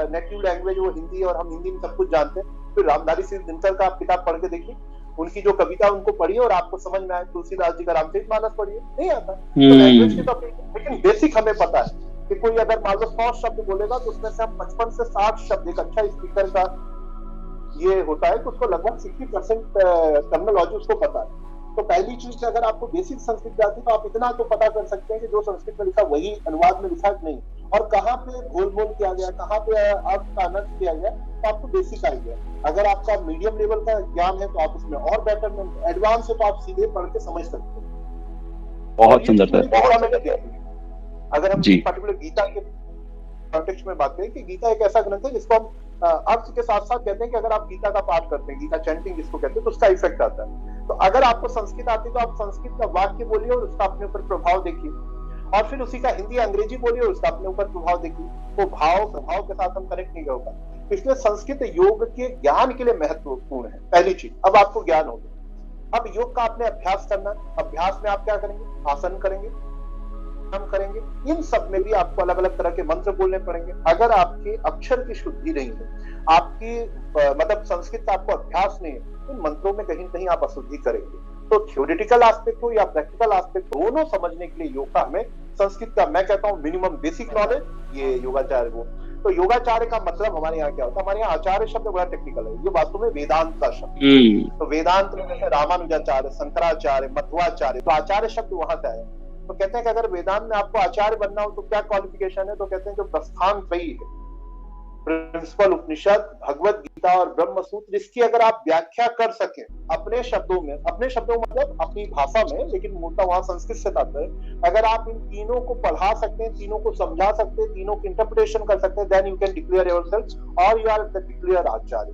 Speaker 1: नेटिव लैंग्वेज वो हिंदी, और हम हिंदी में सब कुछ जानते हैं। फिर रामधारी सिंह दिनकर का आप किताब पढ़ के देखिए, उनकी जो कविता उनको पढ़िए और आपको समझ में आए। तुलसीदास जी का रामचरितमानस पढ़िए, नहीं आता। तो लैंग्वेज की तो लेकिन बेसिक हमें पता है कि कोई अगर मान लो 100 शब्द बोलेगा तो उसमें से हम 55 से 60 शब्द, एक अच्छा स्पीकर का ये होता है कि उसको लगभग 60% टर्मिनोलॉजी उसको पता है। तो पहली चीज, अगर आपको बेसिक संस्कृत आती है तो आप इतना तो पता कर सकते हैं कि जो संस्कृत में लिखा वही अनुवाद में लिखा नहीं, और कहाँ पे गोलमोल किया गया, कहाँ पे अर्थ का अनर्थ किया गया, तो आपको बेसिक आइडिया। अगर आपका मीडियम लेवल का ज्ञान है तो आप उसमें और बेटर, एडवांस है तो आप सीधे पढ़ के समझ सकते हैं।
Speaker 2: बहुत सुंदर सर।
Speaker 1: अगर हम पर्टिकुलर गीता के कॉन्टेक्स्ट में बात करें कि गीता एक ऐसा ग्रंथ है जिसको हम अर्थ के साथ साथ कहते हैं कि अगर आप गीता का पाठ करते हैं, गीता चैंटिंग जिसको कहते हैं, तो उसका इफेक्ट आता है। तो अगर आपको संस्कृत आती है तो आप संस्कृत का वाक्य बोलिए और उसका अपने ऊपर प्रभाव देखिए, और फिर उसी का हिंदी अंग्रेजी बोलिए और उसका अपने ऊपर प्रभाव देखिए। वो भाव प्रभाव के साथ हम कनेक्ट नहीं होगा। इसलिए संस्कृत योग के ज्ञान के लिए महत्वपूर्ण है, पहली चीज। अब आपको ज्ञान हो गया, अब योग का आपने अभ्यास करना। अभ्यास में आप क्या करेंगे? आसन करेंगे, हम करेंगे। इन सब में भी आपको अलग अलग तरह के मंत्र बोलने पड़ेंगे। अगर आपके अक्षर की शुद्धि नहीं है, आपकी मतलब संस्कृत का आपको अभ्यास नहीं है, इन मंत्रों में कहीं कहीं आप अशुद्धि करेंगे। तो थ्योरेटिकल एस्पेक्ट हो या प्रैक्टिकल एस्पेक्ट, दोनों समझने के लिए योग का हमें संस्कृत का, मैं कहता हूँ मिनिमम बेसिक नॉलेज, ये योगाचार्य वो तो योगाचार्य का मतलब हमारे यहाँ क्या होता है? हमारे यहाँ आचार्य शब्द बड़ा टेक्निकल है, ये वास्तव में वेदांत का शब्द। तो वेदांत में जैसे रामानुजाचार्य, शंकराचार्य, मध्वाचार्य, तो आचार्य शब्द वहां से आया। तो कहते हैं कि अगर वेदांत में आपको आचार्य बनना हो तो क्या क्वालिफिकेशन है? तो कहते हैं जो प्रस्थान त्रयी है, प्रिंसिपल उपनिषद, भगवत गीता और ब्रह्म सूत्र, इसकी अगर आप व्याख्या कर सकें अपने शब्दों में मतलब अपनी भाषा में, लेकिन मूलतः वहां संस्कृत से तात्पर्य, अगर आप इन तीनों को पढ़ा सकते हैं, तीनों को समझा सकते हैं, तीनों की इंटरप्रिटेशन कर सकते हैं, then you can declare yourself और you are the declare acharya.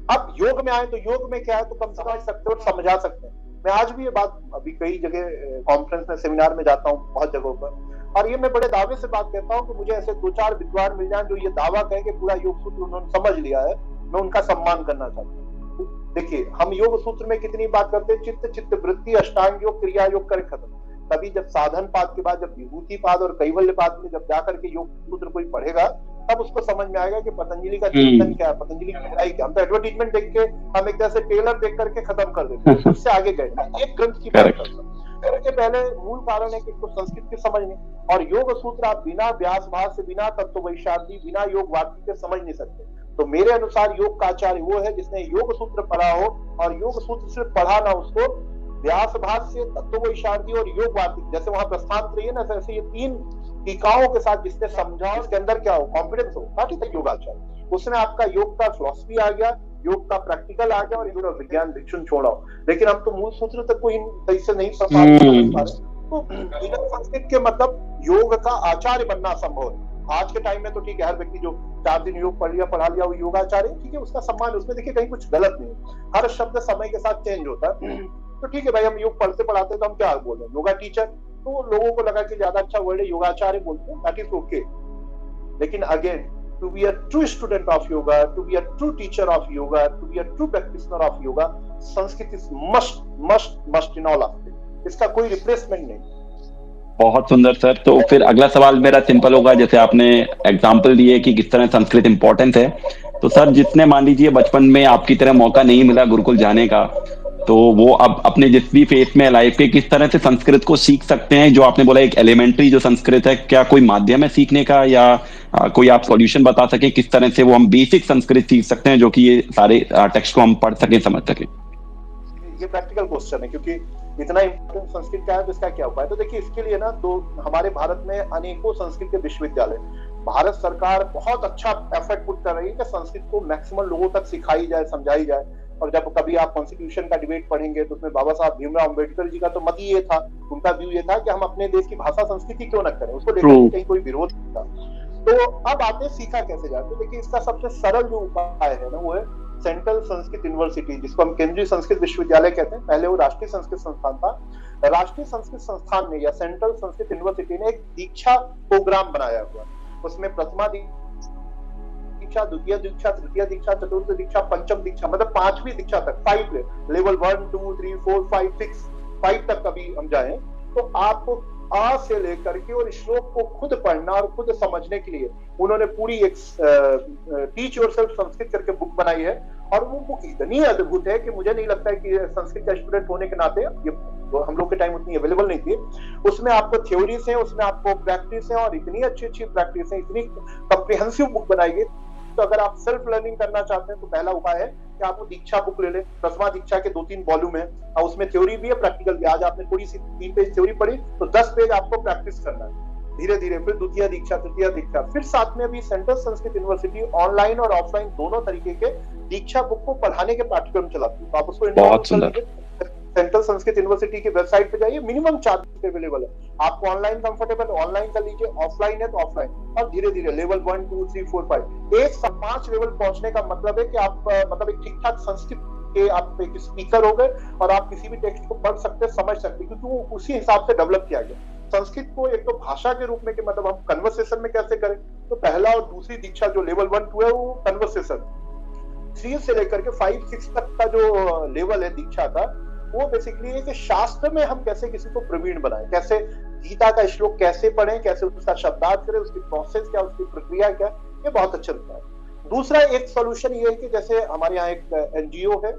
Speaker 1: अब योग में आए तो योग में क्या है? तो कम समझ सकते हो और समझा सकते हैं। मैं आज भी ये बात अभी कई जगह कॉन्फ्रेंस में, सेमिनार में जाता हूँ बहुत जगहों पर, और ये मैं बड़े दावे से बात कहता हूँ कि मुझे ऐसे 2-4 विद्वान मिल जाएं जो ये दावा कहें कि पूरा योग सूत्र उन्होंने समझ लिया है, मैं उनका सम्मान करना चाहता हूँ। देखिए, हम योग सूत्र में कितनी बात करते हैं, चित्त वृत्ति, अष्टांग योग, क्रिया योग कर खत्म। तभी जब साधन पाद के बाद, जब विभूति पाद और कैवल्य पाद में जब जाकर के योग सूत्र कोई पढ़ेगा, तब उसको समझ में आएगा कि पतंजलि का चिंतन क्या है, पतंजलि की पढ़ाई क्या। हम तो एडवर्टीजमेंट देख के, हम एक तरह से ट्रेलर देख करके खत्म कर देते हैं, उससे आगे गए एक ग्रंथ की बात करते हैं। इसके पहले मूल कारण है कि इसको संस्कृत की समझ नहीं, और योग सूत्र आप बिना व्यास भाष से, बिना तत्व वैशाली, बिना योग वाक्य के समझ नहीं सकते। तो मेरे अनुसार योग का आचार्य वो है जिसने योग सूत्र पढ़ा हो, और योग सूत्र सिर्फ पढ़ा ना, उसको व्यास भाष्य, तत्व वैशाली और योग वार्तिक, जैसे वहां प्रस्थान त्रयी ना, ऐसे ये 3 टीकाओं के साथ जिसने समझा, इसके अंदर क्या हो, कॉन्फिडेंस हो, बाकी तक योगाचार्य। उसमें आपका योग का फिलॉसफी आ गया, योग का प्रैक्टिकल आ गया, और योग विज्ञान भिक्षुन छोड़ा। लेकिन हम तो मूल सूत्र तक कोई सही से नहीं समझ पा रहे। तो बिना संस्कृत के मतलब योग का आचार्य बनना असंभव है। आज के टाइम में तो ठीक है, हर व्यक्ति जो 4 दिन योग पढ़ लिया, पढ़ा लिया, वो योगाचार्य, ठीक है, उसका सम्मान, उसमें देखिए कहीं कुछ गलत नहीं है। हर शब्द समय के साथ चेंज होता है। तो ठीक है भाई, हम योग पढ़ते पढ़ाते तो हम क्या बोल रहे हैं, योगा टीचर, तो लोगों को लगा कि ज्यादा अच्छा वर्ड है योगाचार्य बोलते हैं, दैट इज ओके। लेकिन again, to be a true student of yoga, to be a true teacher of yoga, to be a true practitioner of yoga, Sanskrit is must in all aspects. इसका कोई replacement नहीं।
Speaker 2: बहुत सुंदर sir. तो फिर अगला सवाल मेरा सिंपल होगा, जैसे आपने एग्जाम्पल दिए कि किस तरह संस्कृत इंपॉर्टेंस है, तो सर जिसने मान लीजिए बचपन में आपकी तरह मौका नहीं मिला गुरुकुल जाने का, तो वो अब अपने जिस भी फेस में लाइफ के किस तरह से संस्कृत को सीख सकते हैं? जो आपने बोला एक एलिमेंट्री जो संस्कृत है, क्या कोई माध्यम है सीखने का, या कोई आप सॉल्यूशन बता सके किस तरह से वो हम बेसिक संस्कृत सीख सकते हैं, जो कि ये सारे टेक्स्ट को हम पढ़ सकें, समझ सकें?
Speaker 1: ये प्रैक्टिकल क्वेश्चन है, क्योंकि इतना इम्पोर्टेंट संस्कृत का है, तो इसका क्या उपाय? तो देखिए, इसके लिए ना, तो हमारे भारत में अनेकों संस्कृत के विश्वविद्यालय, भारत सरकार बहुत अच्छा एफर्ट पुट कर रही है कि संस्कृत को मैक्सिमम लोगों तक सिखाई जाए, समझाई जाए। और जब कभी आप कॉन्स्टिट्यूशन का डिबेट पढ़ेंगे तो उसमें बाबा साहब भीमराव अम्बेडकर जी का तो मत ये था, उनका व्यू ये था कि हम अपने देश की भाषा संस्कृति क्यों न करें, उसको लेकर कहीं कोई विरोध नहीं था। तो अब आते सीखा कैसे जाए? तो देखिए, इसका सबसे सरल जो उपाय है ना, वो है सेंट्रल संस्कृत यूनिवर्सिटी, जिसको हम केंद्रीय संस्कृत विश्वविद्यालय कहते हैं। पहले वो राष्ट्रीय संस्कृत संस्थान था। राष्ट्रीय संस्कृत संस्थान ने या सेंट्रल संस्कृत यूनिवर्सिटी ने एक दीक्षा प्रोग्राम बनाया हुआ। उसमें प्रथमा दीक्षा, द्वितीय दीक्षा, तृतीय दीक्षा, चतुर्थ दीक्षा, पंचम दीक्षा, मतलब 5वीं दीक्षा तक, 5 लेवल 1 2 3 4 5 6 5 तक कभी हम जाएं, तो आपको आ से लेकर के और श्लोक को खुद पढ़ना और खुद समझने के लिए उन्होंने पूरी एक टीच योरसेल्फ संस्कृत करके बुक बनाई है। और वो बुक इतनी अद्भुत है कि मुझे नहीं लगता है कि संस्कृत का स्टूडेंट होने के नाते, ये हम लोग के टाइम उतनी अवेलेबल नहीं थी। उसमें आपको थ्योरीज है, उसमें आपको प्रैक्टिस है, और इतनी अच्छी अच्छी प्रैक्टिस है, इतनी कॉम्प्रिहेंसिव बुक बनाई गई। तो अगर आप सेल्फ लर्निंग करना चाहते हैं तो पहला उपाय है कि आप वो दीक्षा बुक ले लें। प्रथमा दीक्षा के 2-3 वॉल्यूम है, और उसमें थ्योरी भी है, प्रैक्टिकल भी। आज आपने थोड़ी सी 3 पेज थ्योरी पढ़ी, तो 10 पेज आपको प्रैक्टिस करना है धीरे धीरे। फिर द्वितीय दीक्षा, तृतीय दीक्षा, फिर साथ में अभी सेंट्रल संस्कृत यूनिवर्सिटी ऑनलाइन और ऑफलाइन दोनों तरीके के दीक्षा बुक को पढ़ाने के पाठ्यक्रम चलाती है। तो आप उसको
Speaker 2: बहुत सुंदर।
Speaker 1: सेंट्रल संस्कृत यूनिवर्सिटी की वेबसाइट पे जाइए, मिनिमम चार्ज अवेलेबल है। आपको ऑनलाइन कंफर्टेबल, ऑनलाइन कर लीजिए, ऑफलाइन है तो ऑफलाइन, और धीरे धीरे लेवल 1 2 3 4 5 1 से 5 लेवल पहुंचने का मतलब है कि आप मतलब एक ठीक ठाक संस्कृत के आप एक स्पीकर हो गए, और आप किसी भी टेक्स्ट को पढ़ सकते, समझ सकते, क्योंकि वो उसी हिसाब से डेवलप किया गया। संस्कृत को एक तो भाषा के रूप में कि मतलब हम कन्वर्सेशन में कैसे करें, तो पहला और दूसरी दीक्षा जो लेवल 1 2 है वो कन्वर्सेशन, 3 से लेकर के 5 6 तक का जो लेवल है दीक्षा का, वो बेसिकली है कि शास्त्र में हम कैसे किसी को प्रवीण बनाएं, कैसे गीता का श्लोक कैसे पढ़ें, कैसे उसका शब्दार्थ करें, उसकी प्रोसेस क्या, उसकी प्रक्रिया क्या, ये बहुत अच्छा लगता है। दूसरा एक सोल्यूशन ये है कि जैसे हमारे यहाँ एक एनजीओ है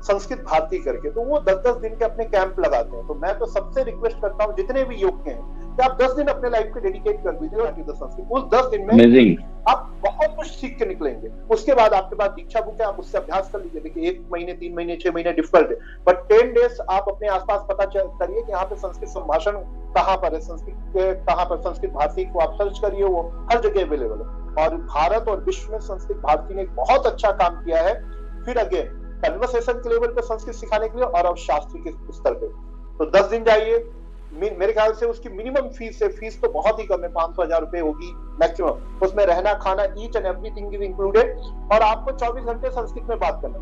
Speaker 1: संस्कृत भारती करके, तो वो 10-10 दिन के अपने कैंप लगाते हैं। तो मैं तो सबसे रिक्वेस्ट करता हूँ जितने भी योग के हैं कि कि आप 10 दिन अपने लाइफ को डेडिकेट कर दीजिए संस्कृत। उस 10 दिन में
Speaker 2: अमेजिंग।
Speaker 1: आप बहुत कुछ सीख के निकलेंगे। उसके बाद आपके पास दीक्षा बुक है, आप उससे अभ्यास कर लीजिए। देखिए 1 महीने 3 महीने 6 महीने डिफिकल्ट है, बट 10 डेज आप अपने आसपास पता करिए कि यहाँ पे संस्कृत संभाषण कहाँ पर है, संस्कृत कहाँ पर, संस्कृत भारती को आप सर्च करिए, वो हर जगह अवेलेबल है। और भारत और विश्व में संस्कृत भारती ने एक बहुत अच्छा काम किया है। फिर अगेन कन्वर्सेशन के लेवल पे संस्कृत सिखाने के लिए और अब शास्त्री के स्तर पे। तो 10 दिन जाइए, मेरे ख्याल से उसकी मिनिमम फीस है, फीस तो बहुत ही कम है, 500,000 रुपए होगी मैक्सिमम। उसमें रहना खाना each and everything is included, और आपको 24 घंटे संस्कृत में बात करना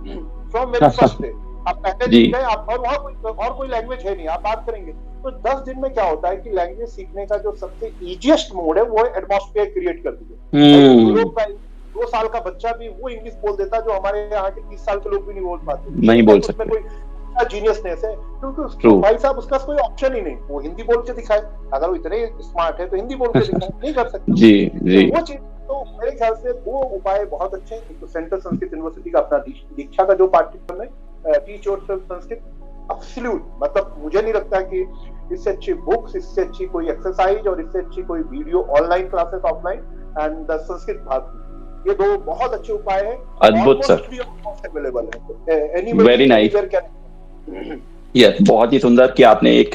Speaker 1: फ्रॉम वेरी फर्स्ट डे। आप पहले दिन गए, आप और वहाँ कोई लैंग्वेज है नहीं, आप बात करेंगे। तो 10 दिन में क्या होता है कि लैंग्वेज सीखने का जो सबसे इजीएस्ट मोड है वो एटमॉस्फेयर क्रिएट कर दीजिए। यूरोप का 2 साल का बच्चा भी वो इंग्लिश बोल देता है जो हमारे यहाँ के 30 साल के लोग भी नहीं बोल पाते,
Speaker 2: नहीं बोल सकते।
Speaker 1: कोई जीनियसनेस है, क्योंकि भाई साहब उसका कोई ऑप्शन ही नहीं, वो हिंदी बोल के दिखाए। अगर वो इतने स्मार्ट है तो हिंदी बोल के दिखाए, नहीं कर सकते
Speaker 2: जी जी।
Speaker 1: वो चीज तो मेरे ख्याल से वो उपाय बहुत अच्छे हैं। एक तो सेंट्रल संस्कृत यूनिवर्सिटी का अपना दीक्षा का जो पाठ्यक्रम है, टीच योरसेल्फ संस्कृत, एब्सोल्यूट, मतलब मुझे नहीं लगता कि इससे अच्छी बुक्स, इससे अच्छी कोई एक्सरसाइज और इससे अच्छी कोई video online classes offline and the Sanskrit Bharati, ये 2 बहुत अच्छे उपाय हैं।
Speaker 2: अद्भुत सर,
Speaker 1: अवेलेबल है,
Speaker 2: वेरी नाइस। यस, बहुत ही सुंदर कि आपने एक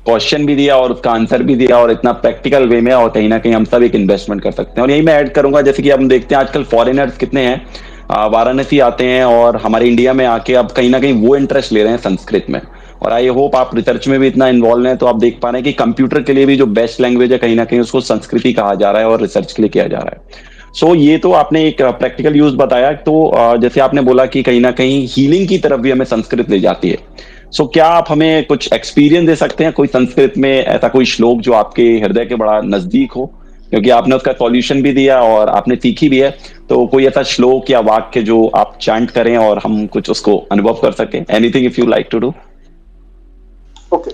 Speaker 2: क्वेश्चन भी दिया और उसका आंसर भी दिया, और इतना प्रैक्टिकल वे में, और कहीं ना कहीं हम सब एक इन्वेस्टमेंट कर सकते हैं। और यही मैं ऐड करूंगा, जैसे कि हम देखते हैं आजकल फॉरेनर्स कितने हैं, वाराणसी आते हैं और हमारे इंडिया में आके अब कहीं ना कहीं वो इंटरेस्ट ले रहे हैं संस्कृत में। और आई होप आप रिसर्च में भी इतना इन्वॉल्व हैं, तो आप देख पा रहे हैं कि कंप्यूटर के लिए भी जो बेस्ट लैंग्वेज है, कहीं ना कहीं उसको संस्कृत ही कहा जा रहा है और रिसर्च के लिए किया जा रहा है। सो ये तो आपने एक प्रैक्टिकल यूज बताया। तो जैसे आपने बोला कि कहीं ना कहीं हीलिंग की तरफ भी हमें संस्कृत ले जाती है। सो क्या आप हमें कुछ एक्सपीरियंस दे सकते हैं, कोई संस्कृत में ऐसा कोई श्लोक जो आपके हृदय के बड़ा नजदीक हो, क्योंकि आपने उसका सॉल्यूशन भी दिया और आपने सीखी भी है। तो कोई ऐसा श्लोक या वाक्य जो आप चैंट करें और हम कुछ उसको अनुभव कर सकें, anything if you like to do.
Speaker 1: Okay,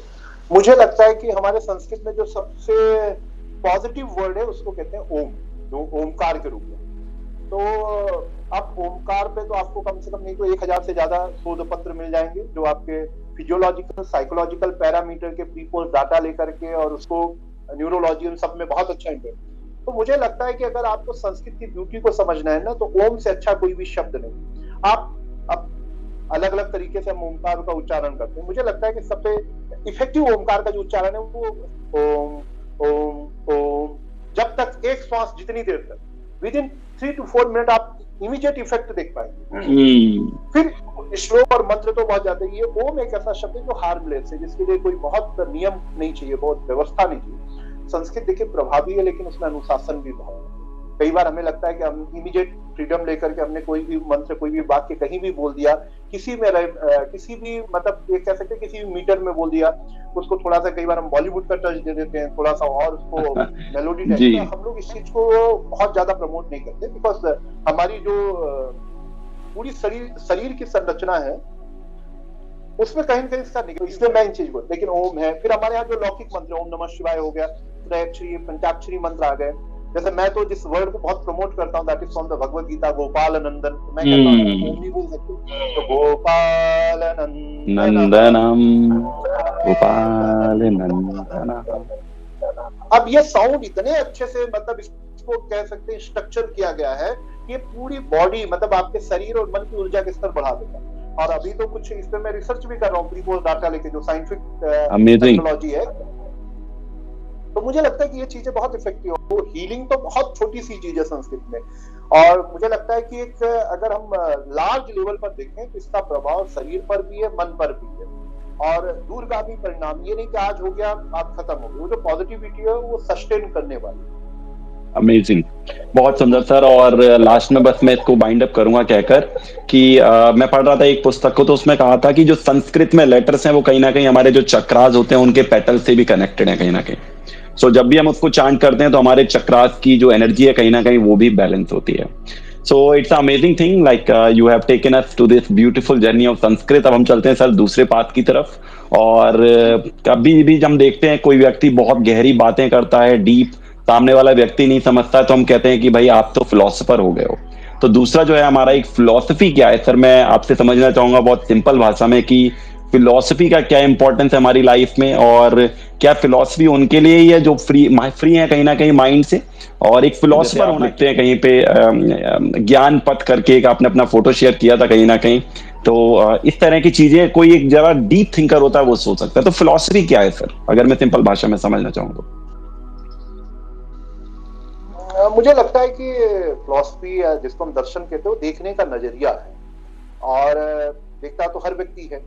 Speaker 1: मुझे लगता है कि हमारे संस्कृत में जो सबसे पॉजिटिव वर्ड है उसको कहते हैं ओम, जो ओमकार के रूप में। तो अब ओमकार पे तो आपको कम से कम नहीं तो 1000 से ज्यादा शोध पत्र मिल जाएंगे, जो आपके फिजियोलॉजिकल साइकोलॉजिकल पैरामीटर के प्रीपोज डाटा लेकर के और उसको न्यूरोलॉजी उन सब में बहुत अच्छा इंटरेस्ट। तो मुझे लगता है कि अगर आपको संस्कृत की ब्यूटी को समझना है ना, तो ओम से अच्छा कोई भी शब्द नहीं। आप अब अलग अलग तरीके से हम ओमकार का उच्चारण करते हैं। मुझे लगता है कि सबसे इफेक्टिव ओमकार का जो उच्चारण है वो ओम ओम ओम, जब तक एक श्वास जितनी देर तक, विद इन 3 to 4 मिनट आप इमीडिएट इफेक्ट देख पाएंगे। फिर श्लोक और मंत्र तो बहुत जाते हैं। ये ओम एक ऐसा शब्द है जो हार्मलेस है, जिसके लिए कोई बहुत नियम नहीं चाहिए, बहुत व्यवस्था नहीं चाहिए। संस्कृत देखिए प्रभावी है, लेकिन उसमें अनुशासन भी बहुत है। कई बार हमें लगता है कि हम इमीडिएट फ्रीडम लेकर के हमने कोई भी मंत्र, कोई भी वाक्य कहीं भी बोल दिया, किसी भी मतलब ये कह सकते हैं किसी भी मीटर में बोल दिया, उसको थोड़ा सा कई बार हम बॉलीवुड का टच दे देते हैं, थोड़ा सा और उसको मेलोडी टाइप का। हम लोग इस चीज को बहुत ज्यादा प्रमोट नहीं करते, बिकॉज हमारी जो पूरी शरीर की संरचना है उसमें कहीं ना कहीं इसका निकल, इसलिए मैं इन चीज को, लेकिन ओम है। फिर हमारे यहाँ जो लौकिक मंत्र, ओम नमः शिवाय हो गया, त्रयाक्षरी पंचाक्षरी मंत्र आ गए। जैसे मैं तो जिस वर्ड को बहुत प्रमोट करता हूँ, that is from the Bhagavad Gita, Gopal Nandan. तो मैं कहता हूँ ओम नहीं बोल सकते, तो गोपाल नंदनम, गोपाल नंदनम। अब ये साउंड इतने अच्छे से, मतलब इसको कह सकते हैं स्ट्रक्चर किया गया है, ये पूरी बॉडी, मतलब आपके शरीर और मन की ऊर्जा के स्तर बढ़ा देता है। और अभी तो कुछ इस पे मैं रिसर्च भी कर रहा हूँ, प्रीपोज डाटा लेके, जो साइंटिफिक टेक्नोलॉजी है। तो मुझे लगता है कि ये चीजें बहुत इफेक्टिव है। तो हीलिंग तो बहुत छोटी सी चीज है संस्कृत में, और मुझे लगता है कि एक अगर हम लार्ज लेवल पर देखें तो इसका प्रभाव शरीर पर भी है, मन पर भी है, और दूरगामी परिणाम। ये नहीं कि आज हो गया आज खत्म हो गया, वो जो पॉजिटिविटी है वो सस्टेन करने वाली।
Speaker 2: अमेजिंग, बहुत सुंदर सर। और लास्ट में बस मैं इसको बाइंड अप करूंगा कहकर कि मैं पढ़ रहा था एक पुस्तक को, तो उसमें कहा था कि जो संस्कृत में लेटर्स हैं वो कहीं ना कहीं हमारे जो चक्रास होते हैं उनके पेटल से भी कनेक्टेड है कहीं ना कहीं। सो जब भी हम उसको चांट करते हैं तो हमारे चक्रास की जो एनर्जी है कहीं ना कहीं वो भी बैलेंस होती है। So it's amazing thing, like you have taken us to this beautiful journey of Sanskrit. अब हम चलते हैं सर दूसरे पाथ की तरफ। और कभी भी हम देखते हैं कोई व्यक्ति बहुत गहरी बातें करता है, डीप, सामने वाला व्यक्ति नहीं समझता है, तो हम कहते हैं कि भाई आप तो फिलोसोफर हो गए हो। तो दूसरा जो है हमारा एक फिलोसफी क्या है सर, मैं आपसे समझना चाहूंगा बहुत सिंपल भाषा में कि फिलॉसफी का क्या इंपॉर्टेंस है हमारी लाइफ में, और क्या फिलॉसफी उनके लिए ही है जो फ्री है कहीं ना कहीं माइंड से, और एक फिलोसफर होना लिखते हैं कहीं पे ज्ञान पथ करके एक आपने अपना फोटो शेयर किया था कहीं ना कहीं, तो इस तरह की चीजें कोई एक जरा डीप थिंकर होता है वो सोच सकता है। तो फिलॉसफी क्या है सर, अगर मैं सिंपल भाषा में समझना चाहूँ तो?
Speaker 1: मुझे लगता है कि फिलॉसफी जिसको हम दर्शन कहते हैं वो देखने का नजरिया है, और देखता तो हर व्यक्ति है,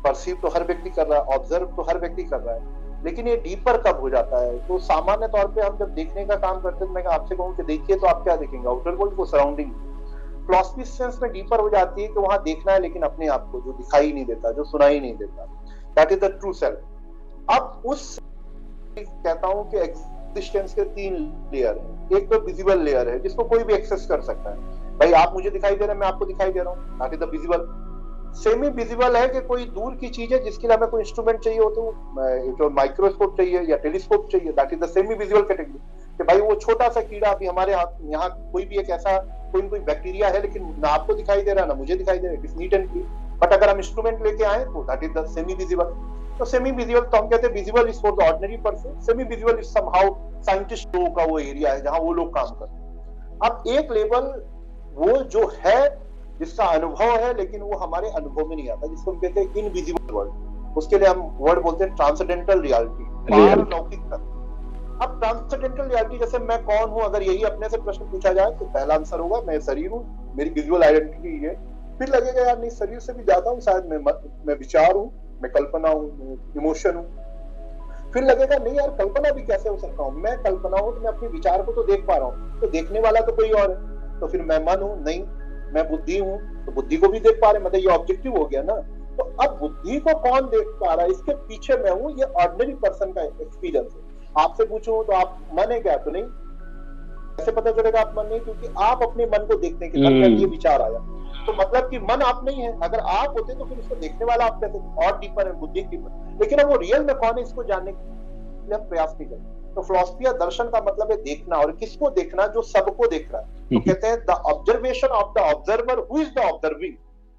Speaker 1: परसीव तो हर व्यक्ति कर रहा है, ऑब्जर्व तो हर व्यक्ति कर रहा है, लेकिन ये डीपर कब हो जाता है? तो सामान्य तौर पे हम जब देखने का काम करते हैं, मैं आपसे कहूँ कि देखिए तो आप क्या देखेंगे? आउटर वर्ल्ड को, सराउंडिंग। फिलॉसफी सेंस में डीपर हो जाती है कि वहां देखना है, लेकिन अपने आप को जो दिखाई नहीं देता, जो सुनाई नहीं देता, that is the true self. अब उस कहता हूं कि एग्जिस्टेंस के 3 लेयर है। एक तो विजिबल लेयर है जिसको कोई भी एक्सेस कर सकता है, भाई आप मुझे दिखाई दे रहे हैं, मैं आपको दिखाई दे रहा हूँ, that is the visible. Semi visible है कि कोई दूर की चीज है जिसके लिए हमें कोई इंस्ट्रूमेंट चाहिए हो, तो जो माइक्रोस्कोप चाहिए या टेलीस्कोप चाहिए, that is the semi visible category. कि भाई वो छोटा सा कीड़ा अभी हमारे यहाँ कोई भी एक ऐसा कोई बैक्टीरिया है, लेकिन ना आपको दिखाई दे रहा है ना मुझे दिखाई दे रहा है, it is neat and clean, but अगर हम इंस्ट्रूमेंट लेके आए तो that is the semi visible. तो सेमी विजिबल तो हम कहते हैं visible is for the ordinary person, semi visible is somehow scientist लोगों का वो एरिया है जहां वो लोग काम करते हैं। अब एक लेवल वो जो है जिसका अनुभव है, लेकिन वो हमारे अनुभव में नहीं आता, जिसको हम कहते हैं इनविजिबल वर्ल्ड। उसके लिए हम वर्ड बोलते हैं ट्रांसेंडेंटल रियलिटी, पारलौकिकता। अब ट्रांसेंडेंटल रियलिटी, जैसे मैं कौन हूं, अगर यही अपने से प्रश्न पूछा जाए तो पहला आंसर होगा मैं शरीर हूं, मेरी विजुअल आइडेंटिटी है। फिर लगेगा यार नहीं, शरीर से भी ज्यादा हूं, शायद मैं विचार हूं, मैं कल्पना हूं, मैं इमोशन हूं। फिर लगेगा नहीं यार, कल्पना भी कैसे हो सकता हूं, मैं कल्पना हूं तो मैं अपने विचार को तो देख पा रहा हूं, तो देखने वाला तो कोई और है। तो फिर मैं मन हूं, नहीं मैं बुद्धि हूं, तो बुद्धि को भी देख पा रहे, मतलब ये ऑब्जेक्टिव हो गया ना। तो अब बुद्धि को कौन देख पा रहा है, इसके पीछे मैं हूं, ये ऑर्डिनरी पर्सन का एक्सपीरियंस है। आपसे पूछूं तो आप मन है क्या, तो नहीं, कैसे पता चलेगा आप मन नहीं? क्योंकि आप अपने मन को देखते हैं कि मन में ये विचार आया, तो मतलब कि मन आप नहीं है। अगर आप होते तो फिर उसको देखने वाला आप कहते, और डीपर है, बुद्धि डीपर। लेकिन अब वो रियल में कौन है, इसको जानने के लिए प्रयास नहीं करते। तो फिलॉसफी या दर्शन का मतलब है देखना, और किसको देखना? जो सबको देख रहा है। तो कहते हैं the observation of the observer who is the observing.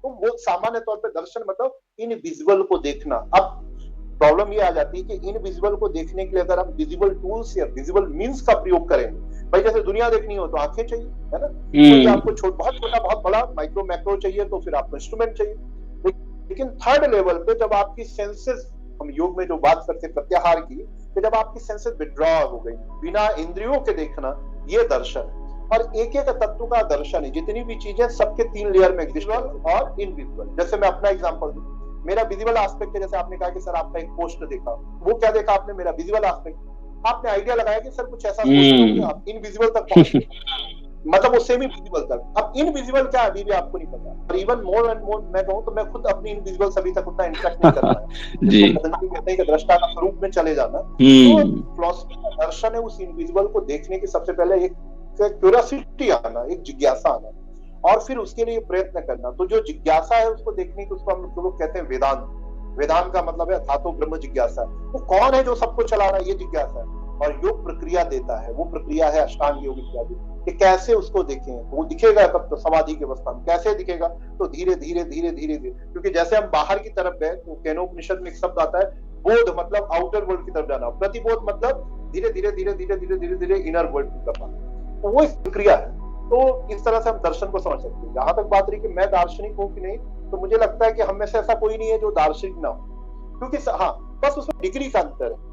Speaker 1: तो वो सामान्य तौर पे दर्शन मतलब इनविजिबल को देखना। अब प्रॉब्लम ये आ जाती है कि इनविजिबल को देखने के लिए अगर हम विजिबल टूल्स या विजिबल मींस का प्रयोग करेंगे, भाई जैसे दुनिया देखनी हो तो आंखें चाहिए, है ना? तो आपको बहुत छोटा बहुत बड़ा माइक्रो मैक्रो चाहिए, तो फिर आपको इंस्ट्रूमेंट चाहिए। लेकिन थर्ड लेवल पे जब आपकी सेंसेस, हम योग में जो बात करते हैं प्रत्याहार की, कि जब आपकी सेंसेस विड्रॉ हो गई, बिना इंद्रियों के देखना, ये दर्शन है। और एक एक तत्व का दर्शन है, जितनी भी चीजें सबके 3 लेयर में विजुअल और इनविजिबल। जैसे मैं अपना एग्जांपल दूं, मेरा विजिबल एस्पेक्ट है, जैसे आपने कहा कि सर आपका एक पोस्ट देखा, वो क्या देखा आपने? मेरा विजिबल एस्पेक्ट। आपने आइडिया लगाया कि सर कुछ ऐसा सोच, आप इनविजिबल तक पहुंचे, मतलब वो सेमी विजिबल तक। अब इनविजिबल क्या अभी भी आपको नहीं पता। और इवन मोर एंड मोर मैं कहूं तो मैं खुद अपनी इनविजिबल सभी तक उतना इंटरेक्ट नहीं कर रहा है। जी, कहते हैं कि दृष्टा का स्वरूप में चले जाना। तो फिलॉसफी का दर्शन है उस इनविजिबल को देखने की सबसे पहले एक क्यूरियोसिटी आना, एक जिज्ञासा आना, और फिर उसके लिए प्रयत्न करना। तो जो जिज्ञासा है उसको देखने की, उसको हम लोग कहते हैं वेदांत। वेदांत का मतलब है अथातो ब्रह्म जिज्ञासा। वो कौन है जो सबको चला रहा है, ये जिज्ञासा है। और योग प्रक्रिया देता है, वो प्रक्रिया है अष्टांग योग इत्यादि, कि कैसे उसको देखें। वो दिखेगा कब? तो समाधि की अवस्था में। कैसे दिखेगा? तो धीरे धीरे धीरे धीरे धीरे, क्योंकि जैसे हम बाहर की तरफ गए तो केनोपनिषद में एक शब्द आता है बोध, मतलब आउटर वर्ल्ड की तरफ जाना, प्रतिबोध मतलब धीरे धीरे धीरे धीरे धीरे धीरे धीरे इनर वर्ल्ड की तरफ आना। तो वो इस प्रक्रिया है। तो इस तरह से हम दर्शन को समझ सकते हैं। जहां तक बात रही कि मैं दार्शनिक हूं कि नहीं, तो मुझे लगता है कि हम में से ऐसा कोई नहीं है जो दार्शनिक ना हो, क्योंकि हाँ, बस उसमें डिग्री का अंतर है।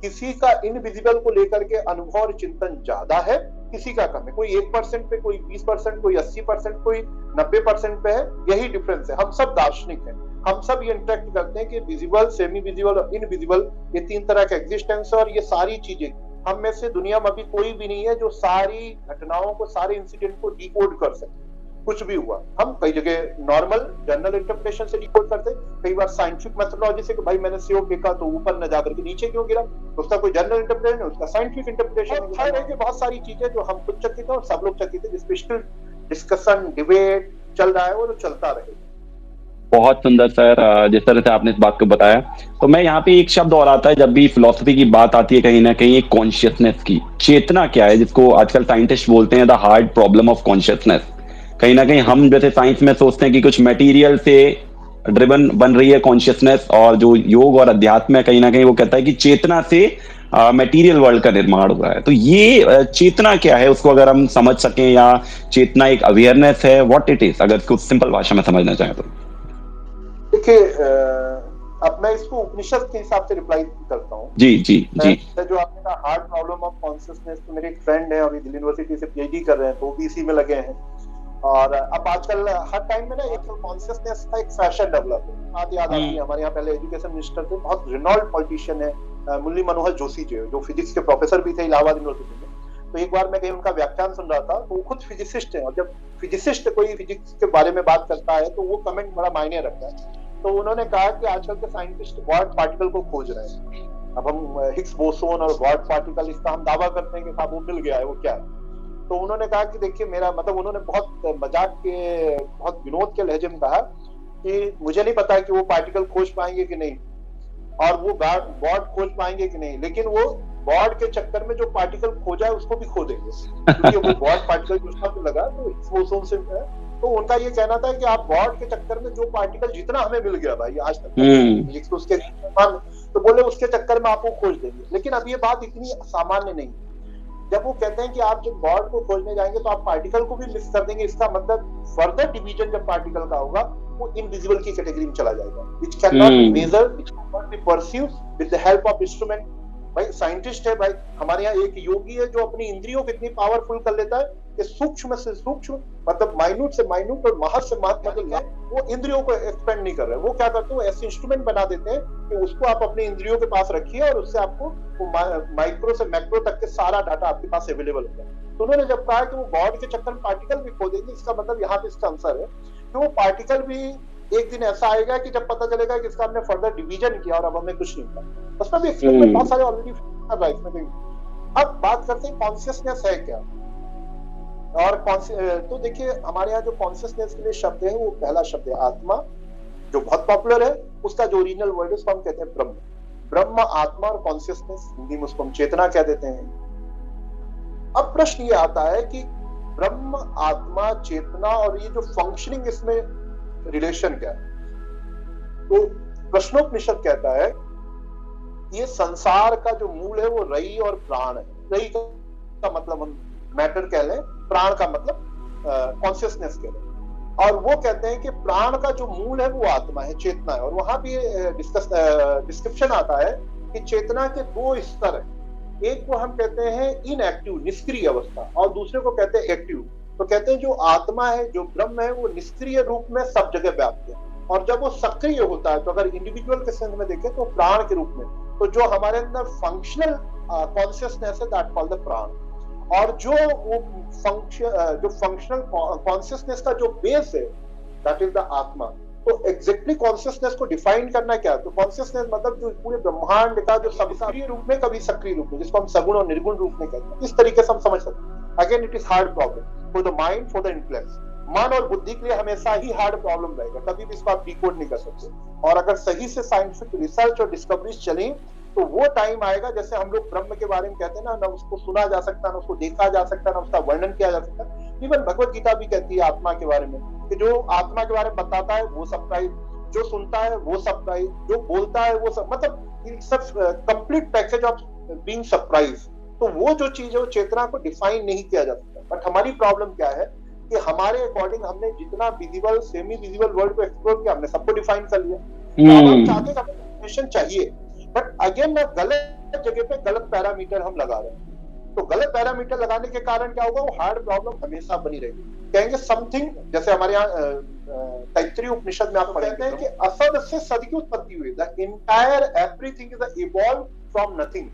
Speaker 1: किसी का इनविजिबल को लेकर के अनुभव और चिंतन ज्यादा है, किसी का कम है। कोई 1% पे, कोई 20%, कोई 80%, कोई 90% पे है। यही डिफरेंस है। हम सब दार्शनिक हैं। हम सब ये इंटरेक्ट करते हैं कि विजिबल, सेमी विजिबल और इनविजिबल, ये 3 तरह का एग्जिस्टेंस है। और ये सारी चीजें हम में से दुनिया में अभी कोई भी नहीं है जो सारी घटनाओं को, सारे इंसिडेंट को डिकोड कर सके। कुछ भी हुआ, हम कई जगह नॉर्मल जनरल इंटरप्रिटेशन से डिकोड करते, कई बार साइंटिफिक मेथोडोलॉजी से कि भाई मैंने सेव फेंका तो ऊपर न जाकर के नीचे क्यों गिरा, तो उसका कोई जनरल इंटरप्रिटेशन है, उसका साइंटिफिक इंटरप्रिटेशन है। कि बहुत सारी चीजें जो हम खुद चकित हैं और सब लोग चकित हैं, जिस पे स्टिल डिस्कशन, डिबेट चल रहा है, वो तो चलता रहेगा।
Speaker 2: बहुत सुंदर सर, जिस तरह से आपने इस बात को बताया। तो मैं यहाँ पे एक शब्द और आता है जब भी फिलॉसफी की बात आती है, कहीं ना कहीं एक कॉन्शियसनेस की। चेतना क्या है, जिसको आजकल साइंटिस्ट बोलते हैं the hard problem of consciousness. कहीं ना कहीं हम जैसे साइंस में सोचते हैं कि कुछ मटेरियल से ड्रिवन बन रही है कॉन्शियसनेस, और जो योग और अध्यात्म है कहीं ना कहीं वो कहता है कि चेतना से मटेरियल वर्ल्ड का निर्माण हुआ है। तो ये चेतना क्या है, उसको अगर हम समझ सकें, या चेतना एक अवेयरनेस है, व्हाट इट इज, अगर कुछ सिंपल भाषा में समझना चाहें तो।
Speaker 1: देखिए, अब मैं इसको उपनिषद के हिसाब से रिप्लाई करता हूँ।
Speaker 2: जी जी जी।
Speaker 1: जो आपने कहा हार्ड प्रॉब्लम ऑफ कॉन्शियसनेस, तो मेरे एक फ्रेंड है अभी दिल्ली यूनिवर्सिटी से पीएचडी कर रहे हैं, तो वो भी इसी में लगे हैं। और अब आजकल हर टाइम में ना एक कॉन्शियसनेस का एक फैशन डेवलप है। बात याद आती है, हमारे यहाँ पहले एजुकेशन मिनिस्टर थे, बहुत रिनॉल्ड पॉलिटिशियन है, मुरली मनोहर जोशी जो फिजिक्स के प्रोफेसर भी थे इलाहाबाद यूनिवर्सिटी में। तो एक बार मैं कहीं उनका व्याख्यान सुन रहा था, तो वो खुद फिजिसिस्ट है, और जब फिजिसिस्ट कोई फिजिक्स के बारे में बात करता है तो वो कमेंट बड़ा मायने रखता है। तो उन्होंने कहा कि आजकल के साइंटिस्ट गॉड पार्टिकल को खोज रहे हैं। अब हम हिग्स बोसोन और गॉड पार्टिकल, इसका हम दावा करते हैं कि साहब वो मिल गया है, वो क्या है। तो उन्होंने कहा कि देखिए, मेरा मतलब उन्होंने बहुत मजाक के, बहुत विनोद के लहजे में कहा कि मुझे नहीं पता कि वो पार्टिकल खोज पाएंगे कि नहीं, और वो गॉड खोज पाएंगे कि नहीं, लेकिन वो गॉड के चक्कर में जो पार्टिकल खोजा है उसको भी खो देंगे, क्योंकि वो गॉड पार्टिकल जो शब्द लगा तो हिग्स बोसोन से है। तो उनका ये कहना था कि आप गॉड के चक्कर में जो पार्टिकल जितना हमें मिल गया भाई आज तक, उसके तो बोले उसके चक्कर में आपको खोज देंगे। लेकिन अब ये बात इतनी सामान्य नहीं। जब वो कहते हैं कि आप जब गॉड को खोजने जाएंगे तो आप पार्टिकल को भी मिस कर देंगे, इसका मतलब फर्दर डिवीजन जब पार्टिकल का होगा वो इनविजिबल की कैटेगरी में चला जाएगा, which cannot be measured, which cannot be perceived with the help of instrument। भाई साइंटिस्ट है भाई, हमारे यहाँ एक योगी है जो अपनी इंद्रियों को इतनी पावरफुल कर लेता है कि सूक्ष्म से सूक्ष्म, मतलब माइन्यूट से माइन्यूट और महत से महत, मतलब वो इंद्रियों को एक्सपेंड नहीं कर रहे। वो क्या करते हैं, वो ऐसे इंस्ट्रूमेंट बना देते हैं कि उसको आप अपने इंद्रियों के पास रखिए और उससे आपको माइक्रो से मैक्रो तक के सारा डाटा आपके पास अवेलेबल होता है। तो उन्होंने जब कहा कि वो गॉड के चक्कर में पार्टिकल भी खो देंगे, इसका मतलब यहाँ पे इसका आंसर है कि वो पार्टिकल भी एक दिन ऐसा आएगा कि जब पता चलेगा कि इसका हमने फर्दर डिवीजन किया और अब हमें कुछ नहीं मिला। उसमें भी एक्सपेरिमेंट बहुत सारे ऑलरेडी कर रहा है इसमें भी। अब बात करते हैं कॉन्शियसनेस है क्या, और तो देखिए हमारे यहाँ जो कॉन्शियसनेस के लिए शब्द है वो पहला शब्द है आत्मा, जो बहुत पॉपुलर है। उसका जो ओरिजिनल वर्ड है उसको हम कहते हैं ब्रह्म। ब्रह्म, आत्मा और कॉन्शियसनेस, हिंदी में उसको हम चेतना कह देते हैं। अब प्रश्न ये आता है कि ब्रह्म, आत्मा, चेतना और ये जो फंक्शनिंग, इसमें रिलेशन क्या है। तो प्रश्नोपनिषद कहता है ये संसार का जो मूल है वो रई और प्राण है। रई का मतलब हम मैटर कह लें, प्राण का मतलब कॉन्शियसनेस कह लें। और वो कहते हैं कि प्राण का जो मूल है वो आत्मा है, चेतना है। और वहां भी डिस्क्रिप्शन आता है कि चेतना के दो स्तर है, एक को हम कहते हैं इनएक्टिव, निष्क्रिय अवस्था, और दूसरे को कहते हैं एक्टिव। तो कहते हैं जो आत्मा है, जो ब्रह्म है, वो निष्क्रिय रूप में सब जगह व्याप्त है, और जब वो सक्रिय होता है तो अगर इंडिविजुअल के सेंस में देखें तो प्राण के रूप में। तो जो हमारे अंदर फंक्शनल कॉन्शियसनेस है दैट कॉल्ड द प्राण। और जो वो फंक्शनल कॉन्शियसनेस का जो बेस है दैट इज द आत्मा। तो एग्जैक्टली कॉन्शियसनेस को डिफाइन करना क्या है, तो कॉन्शियसनेस मतलब जो पूरे ब्रह्मांड का जो सक्रिय रूप में, कभी सक्रिय रूप में, जिसको हम सगुण और निर्गुण रूप में कहते हैं, इस तरीके से हम समझ सकते हैं। Again it is hard problem for the mind, for the intellect. मन और बुद्धि के लिए हमेशा ही हार्ड प्रॉब्लम रहेगा, कभी भी इसको आप डिकोड नहीं कर सकते। और अगर सही से साइंटिफिक रिसर्च और डिस्कवरीज चली तो वो टाइम आएगा, जैसे हम लोग ब्रह्म के बारे में कहते हैं ना उसको सुना जा सकता, ना उसको देखा जा सकता, ना उसका वर्णन किया जा सकता। इवन भगवत गीता भी कहती है आत्मा के बारे में कि जो आत्मा के बारे में बताता है वो सरप्राइज, जो सुनता है वो सरप्राइज, जो बोलता है वो सब, मतलब it's a complete package of being surprise. तो वो जो चीज है वो चेतना को डिफाइन नहीं किया जा सकता। बट हमारी प्रॉब्लम क्या है कि हमारे अकॉर्डिंग हमने जितना विजिबल, सेमी विजिबल वर्ल्ड को एक्सप्लोर किया, हमने सबको डिफाइन कर लिया। अब हम चाहते हैं हमें डेफिनेशन चाहिए, बट अगेन ना गलत जगह पे गलत पैरामीटर हम लगा रहे हैं। तो गलत पैरामीटर लगाने के कारण क्या होगा, वो हार्ड प्रॉब्लम हमेशा बनी रहेगी। कहेंगे समथिंग, जैसे हमारे यहाँ तैत्तिरीय उपनिषद में आप कहते हैं कि असद से सद की उत्पत्ति हुई। The entire everything is evolve from nothing.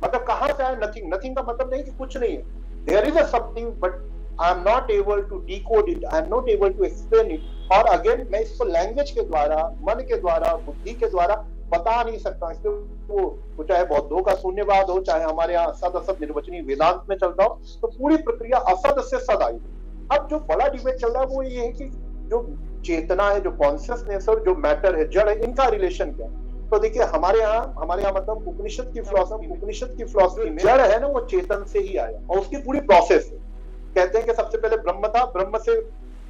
Speaker 1: मतलब कहां से आया नथिंग? नथिंग का मतलब नहीं कि कुछ नहीं है, there is a something but I am not able to decode it, I am not able to explain it. और अगेन मैं इसको लैंग्वेज के द्वारा, मन के द्वारा, बुद्धि के द्वारा बता नहीं सकता। इसलिए वो चाहे बौद्धों का शून्यवाद हो, चाहे हमारे यहाँ असद असद निर्वचनीय वेदांत में चलता हो, तो पूरी प्रक्रिया असद से सद आई। अब जो बड़ा डिबेट चल रहा है वो ये है कि जो चेतना है, जो कॉन्शियसनेस और जो मैटर है, जड़ है, इनका रिलेशन क्या है। तो देखिए हमारे यहाँ मतलब उपनिषद की फिलॉसफी में जड़ है ना वो चेतन से ही आया, और उसकी पूरी प्रोसेस है। कहते हैं कि सबसे पहले ब्रह्म था, ब्रह्म से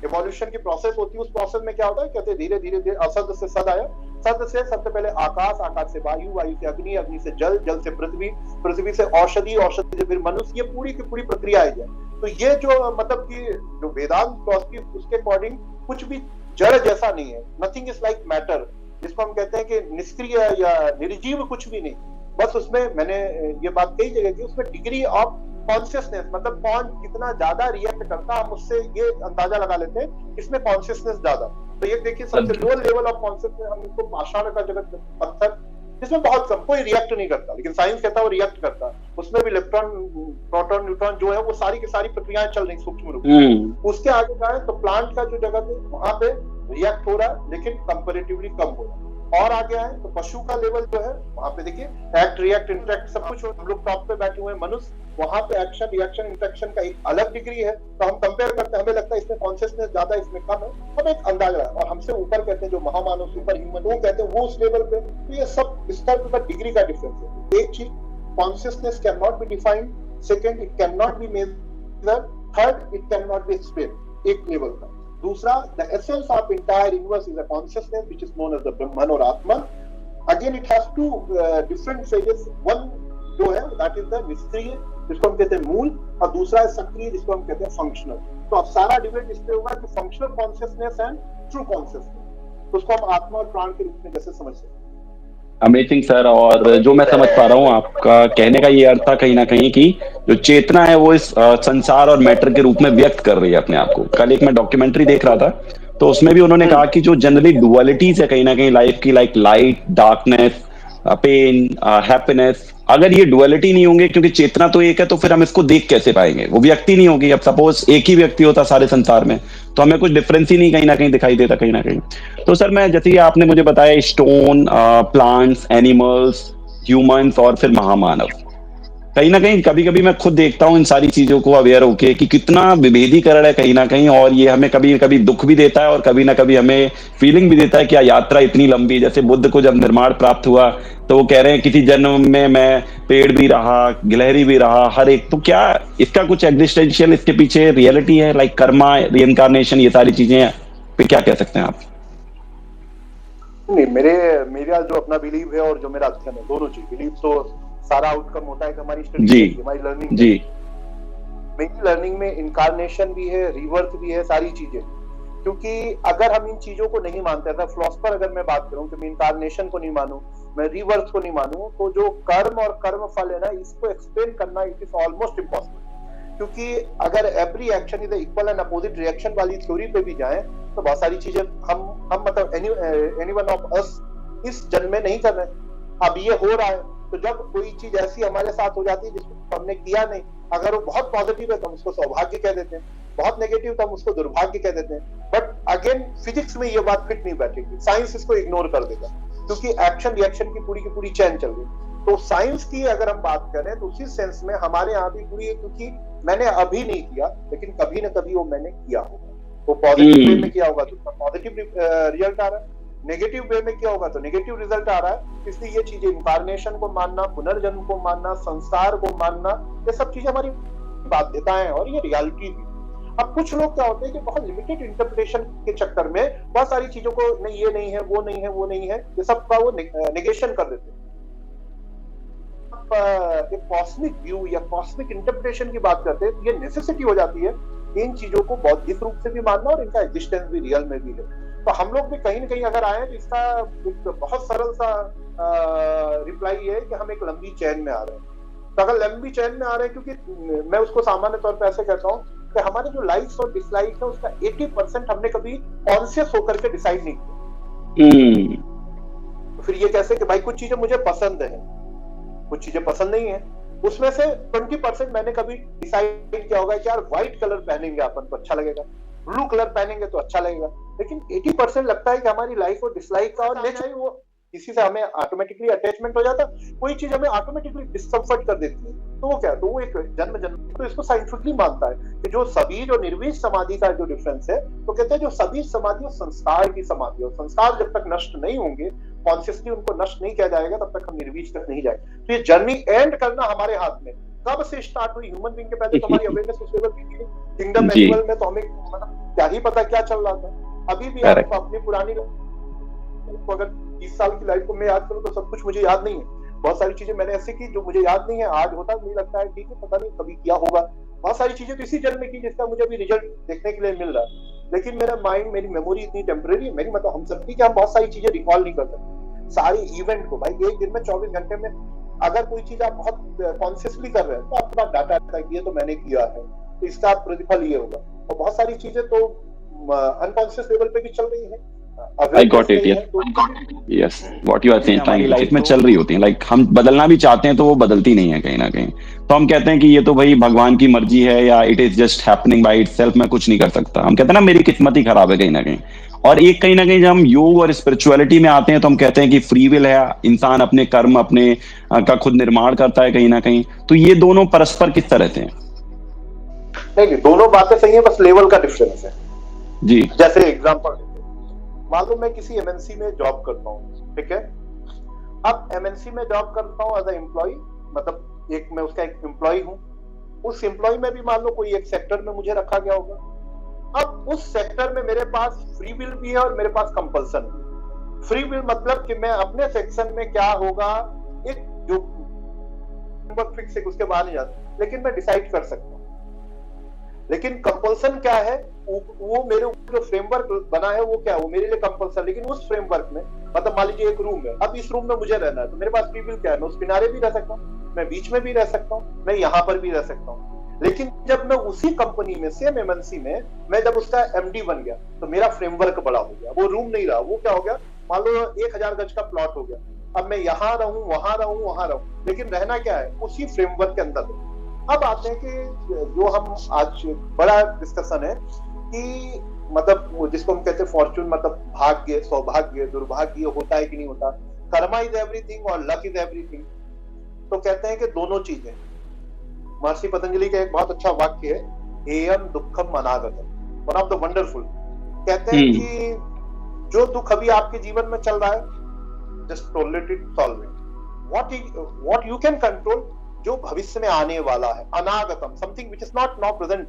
Speaker 1: इवोल्यूशन की प्रोसेस होती है, उस प्रोसेस में क्या होता है, कहते हैं धीरे धीरे धीरे असद से सद आया, सद से सबसे पहले आकाश, आकाश से वायु, वायु से अग्नि, अग्नि से जल, जल से पृथ्वी, पृथ्वी से औषधि, औषधि से फिर मनुष्य, ये पूरी की पूरी प्रक्रिया है। तो ये जो मतलब कि जो वेदांत फिलॉसफी, उसके अकॉर्डिंग कुछ भी जड़ जैसा नहीं है, नथिंग इज लाइक मैटर, जिसको हम कहते हैं कि निष्क्रिय या निर्जीव कुछ भी नहीं। बस उसमें मैंने ये बात कई जगह की, उसमें डिग्री ऑफ कॉन्शियसनेस, मतलब कौन कितना ज्यादा रिएक्ट करता है, हम उससे ये अंदाजा लगा लेते हैं इसमें कॉन्शियसनेस ज्यादा। तो ये देखिए सबसे लोअर लेवल ऑफ कॉन्शियसनेस, हम इसको पाषाण का जगत, पत्थर, जिसमें बहुत कम, कोई रिएक्ट नहीं करता, लेकिन साइंस कहता है वो रिएक्ट करता है। उसमें भी इलेक्ट्रॉन, प्रोटॉन, न्यूट्रॉन जो है वो सारी की सारी प्रक्रियाएं चल रही सूक्ष्म रूप से। उसके आगे जाए तो प्लांट का जो जगत है वहां पे रिएक्ट हो रहा है, लेकिन कंपैरेटिवली कम हो रहा है। और आगे आए तो पशु का लेवल जो है वहां पे देखिए एक्ट, रिएक्ट, इंटरेक्ट सब कुछ। हम लोग टॉप पे बैठे हुए हैं, मनुष्य, वहां पे एक्शन, रिएक्शन, इंटरेक्शन का एक अलग डिग्री है। तो हम कंपेयर करते हैं, हमें लगता है इसमें कॉन्शियसनेस ज्यादा, इसमें कम है, हम एक अंदाजा है। और हमसे ऊपर कहते हैं जो महामानव, सुपर ह्यूमन, वो कहते हैं वो उस लेवल पे। तो ये सब स्तर पर डिग्री का डिफरेंस है। एक चीज, consciousness can not be defined, second it can not be measured, third it can not be explain, एक लेवल का। दूसरा, the essence of entire universe is a consciousness which is known as the Brahman और आत्मन। Again it has two different phases, one जो है that is the निष्क्रिय, जिसको हम कहते हैं मूल, और दूसरा है सक्रिय, जिसको हम कहते हैं फंक्शनल। तो अब सारा डिबेट इस पे होगा कि functional consciousness and true consciousness, तो उसको हम आत्मा और प्राण के रूप में जैसे समझ सकते हैं।
Speaker 2: Amazing sir. और जो मैं समझ पा रहा हूँ आपका कहने का ये अर्थ था कहीं ना कहीं कि जो चेतना है वो इस संसार और मैटर के रूप में व्यक्त कर रही है अपने आप को। कल एक मैं डॉक्यूमेंट्री देख रहा था, तो उसमें भी उन्होंने कहा कि जो जनरली डुअलिटीज है कहीं ना कहीं लाइफ की, like light, darkness, pain, happiness, अगर ये डुअलिटी नहीं होंगे, क्योंकि चेतना तो एक है, तो फिर हम इसको देख कैसे पाएंगे? वो व्यक्ति नहीं होगी। अब सपोज एक ही व्यक्ति होता सारे संसार में, तो हमें कुछ डिफरेंस ही नहीं कहीं ना कहीं दिखाई देता कहीं ना कहीं। तो सर मैं, जैसे आपने मुझे बताया स्टोन, प्लांट्स, एनिमल्स, ह्यूमंस और फिर महामानव, कहीं ना कहीं कभी कभी मैं खुद देखता हूँ इन सारी चीजों को अवेयर होके कि कितना विभेदीकरण है कहीं ना कहीं, और ये हमें कभी कभी दुख भी देता है और कभी ना कभी हमें फीलिंग भी देता है कि यात्रा इतनी लंबी। जैसे बुद्ध को जब निर्माण प्राप्त हुआ तो वो कह रहे हैं किसी जन्म में मैं पेड़ भी रहा, गिलहरी भी रहा, हर एक। तो क्या इसका कुछ एग्जिस्टेंशियल इसके पीछे रियलिटी है, लाइक कर्मा, रीइंकार्नेशन, ये सारी चीजें पे क्या कह सकते हैं आप?
Speaker 1: नहीं, मेरा जो अपना बिलीव है और जो मेरा अध्ययन है, दोनों चीज, बिलीव तो सारा आउटकम होता है कि हमारी स्टडी, हमारी लर्निंग जी, मेरी लर्निंग में इनकारनेशन भी है, रीबर्थ भी है, सारी चीजें। क्योंकि अगर हम इन चीजों को नहीं मानते, अगर फिलोसफर अगर मैं बात करूं कि मैं इनकारनेशन को नहीं मानूं, मैं रीबर्थ को नहीं मानूं, तो जो कर्म और कर्म फल है ना, इसको एक्सप्लेन करना इट इज ऑलमोस्ट इम्पॉसिबल। क्योंकि अगर every action is equal and opposite reaction वाली थ्योरी पे भी जाएं तो बहुत सारी चीजें हम मतलब एनी वन ऑफ अस इस जन्म में नहीं कर रहे। अब ये हो रहा है, तो जब कोई चीज ऐसी हमारे साथ हो जाती है जिसको हमने किया नहीं, अगर वो बहुत पॉजिटिव है तो हम उसको सौभाग्य कह देते हैं, बहुत नेगेटिव तो हम उसको दुर्भाग्य कह देते हैं। बट अगेन फिजिक्स में ये बात फिट नहीं बैठेगी, साइंस इसको इग्नोर कर देगा, क्योंकि एक्शन रिएक्शन की पूरी चैन चल रही। तो साइंस की अगर हम बात करें तो उसी सेंस में हमारे यहाँ भी पूरी है, क्योंकि मैंने अभी नहीं किया, लेकिन कभी ना कभी वो मैंने किया होगा। वो पॉजिटिव वे में किया होगा तो उसका पॉजिटिव रिजल्ट आ रहा है, नेगेटिव वे में किया होगा तो नेगेटिव रिजल्ट आ रहा है। इसलिए ये चीजें, इनकारनेशन को मानना, पुनर्जन्म को मानना, संसार को मानना, ये सब चीजें हमारी बाध्यताएं और ये रियलिटी भी। अब कुछ लोग क्या होते हैं कि बहुत लिमिटेड इंटरप्रिटेशन के चक्कर में बहुत सारी चीजों को, नहीं ये नहीं है, वो नहीं है, वो नहीं है, ये सब का वो नेगेशन कर देते हैं। एक कॉस्मिक व्यू या कॉस्मिक इंटरप्रिटेशन की बात करते हैं तो ये नेसेसिटी हो जाती है इन चीजों को बौद्धिक रूप से भी मानना और इनका एग्जिस्टेंस भी रियल में भी है। तो हम लोग भी कहीं ना कहीं अगर आए तो इसका एक बहुत सरल सा रिप्लाई है कि हम एक लंबी चैन में आ रहे हैं। तो अगर लंबी चैन में आ रहे हैं, क्योंकि मैं उसको सामान्य तौर पर ऐसे कहता हूँ कि हमारे जो लाइक्स और डिसलाइक है उसका 80% हमने कभी कॉन्शियस होकर के डिसाइड नहीं किया। तो फिर ये कैसे कि भाई कुछ चीजें मुझे पसंद है, कुछ चीजें पसंद नहीं है, उसमें से 20% मैंने कभी डिसाइड किया होगा कि यार व्हाइट कलर पहनेंगे अपन तो अच्छा लगेगा, ब्लू कलर पहनेंगे तो अच्छा लगेगा। लेकिन 80% लगता है कि हमारी लाइफ और डिसलाइक का, और नेक्स्ट वो किसी से हमें ऑटोमेटिकली अटैचमेंट हो जाता, कोई चीज हमें ऑटोमेटिकली डिस्कम्फर्ट कर देती है, तो वो क्या, तो वो एक जन्म तो इसको साइंटिफिकली मानता है कि जो सभी, जो निर्विश समाधि का जो डिफरेंस है, तो कहते हैं जो सभी समाधि और संस्कार की समाधि, और संस्कार जब तक नष्ट नहीं होंगे, कॉन्शियसली उनको नष्ट नहीं किया जाएगा, तब तक हम निर्वीज तक नहीं जाएंगे। तो ये जर्नी एंड करना हमारे हाथ में कब से स्टार्ट हुई, ह्यूमन बीइंग के पहले तो हमारी अवेयरनेस उस लेवल की थी, किंगडम एनिमल में तो हमें क्या ही पता क्या चल रहा था। अभी भी आप अपनी पुरानी अगर 30 साल की लाइफ को मैं याद करूं तो सब कुछ मुझे याद नहीं है। बहुत सारी चीजें मैंने ऐसी की जो मुझे याद नहीं है, आज होता मुझे लगता है ठीक है, पता नहीं कभी क्या होगा। बहुत सारी चीजें तो इसी जन्म में की जिसका मुझे अभी रिजल्ट देखने के लिए मिल रहा है, लेकिन मेरा माइंड, मेरी मेमोरी इतनी टेम्परेरी है, मेरी मतलब हम सबकी, कि हम बहुत सारी चीजें रिकॉल नहीं कर सकते सारी इवेंट को। भाई एक दिन में 24 घंटे में अगर कोई चीज आप बहुत कॉन्शियसली कर रहे हैं तो आपके पास डाटा आता है कि ये तो मैंने किया है, तो इसका प्रतिफल ये होगा। और बहुत सारी चीजें तो अनकॉन्शियस लेवल पे भी चल रही है।
Speaker 2: I got it, yes. Yes, what you are saying हमारी लाइफ में चल रही होती है, लाइक हम बदलना भी चाहते हैं तो वो बदलती नहीं है कहीं ना कहीं। तो हम कहते हैं कि ये तो भाई भगवान की मर्जी है, या it is just happening by itself, मैं कुछ नहीं कर सकता। हम कहते हैं ना मेरी किस्मत ही खराब है कहीं ना कहीं। और एक कहीं ना कहीं जब हम योग और स्पिरिचुअलिटी में आते हैं तो हम कहते हैं कि फ्री विल है, इंसान अपने कर्म अपने का खुद निर्माण करता है कहीं ना कहीं। तो ये दोनों परस्पर किस तरह से हैं?
Speaker 1: नहीं, दोनों बातें सही है, बस लेवल का डिफरेंस है
Speaker 2: जी।
Speaker 1: जैसे एग्जांपल, मान लो मैं किसी एमएनसी में जॉब करता हूँ, ठीक है। अब एमएनसी में जॉब करता हूँ एज ए एम्प्लॉय, मतलब मैं उसका एक एम्प्लॉय हूँ। उस एम्प्लॉय में भी मान लो कोई एक सेक्टर में मुझे रखा गया होगा। अब उस सेक्टर में मेरे पास फ्री विल भी है और मेरे पास कंपल्सन भी। फ्री विल मतलब कि मैं अपने सेक्शन में क्या होगा, एक जो फिक्स है उसके बाहर नहीं जाता, लेकिन मैं डिसाइड कर सकता हूँ। लेकिन कंपल्सन क्या है, वो मेरे जो फ्रेमवर्क बना है वो क्या है, वो मेरे लिए कंपल्सन। लेकिन उस फ्रेमवर्क में, मतलब मान लीजिए एक रूम है, अब इस रूम में मुझे रहना है तो मेरे पास फ्री विल क्या है, मैं उस किनारे भी रह सकता हूँ, मैं बीच में भी रह सकता हूँ, मैं यहाँ पर भी रह सकता हूँ। लेकिन जब मैं उसी कंपनी में, सेम एमएनसी में, मैं जब उसका एमडी बन गया तो मेरा फ्रेमवर्क बड़ा हो गया। वो रूम नहीं रहा, वो क्या हो गया, मान लो 1000 गज का प्लॉट हो गया। अब मैं यहाँ रहूं, वहां रहूं, वहां रहूं, लेकिन रहना क्या है, उसी फ्रेमवर्क के अंदर। अब आते हैं कि जो हम आज बड़ा डिस्कशन है कि मतलब जिसको हम कहते हैं फॉर्चून, मतलब भाग्य, सौभाग्य, दुर्भाग्य होता है कि नहीं होता, कर्मा इज एवरीथिंग और लक इज एवरीथिंग। तो कहते हैं कि दोनों चीजें। महर्षि पतंजलि का एक बहुत अच्छा वाक्य है, हेयम दुखम अनागतम, वन ऑफ द वंडरफुल। कहते हैं कि जो दुख अभी आपके जीवन में चल रहा है, just tolerate it, solve it. What you can control, जो भविष्य में आने वाला है, अनागतम, something which is not now present,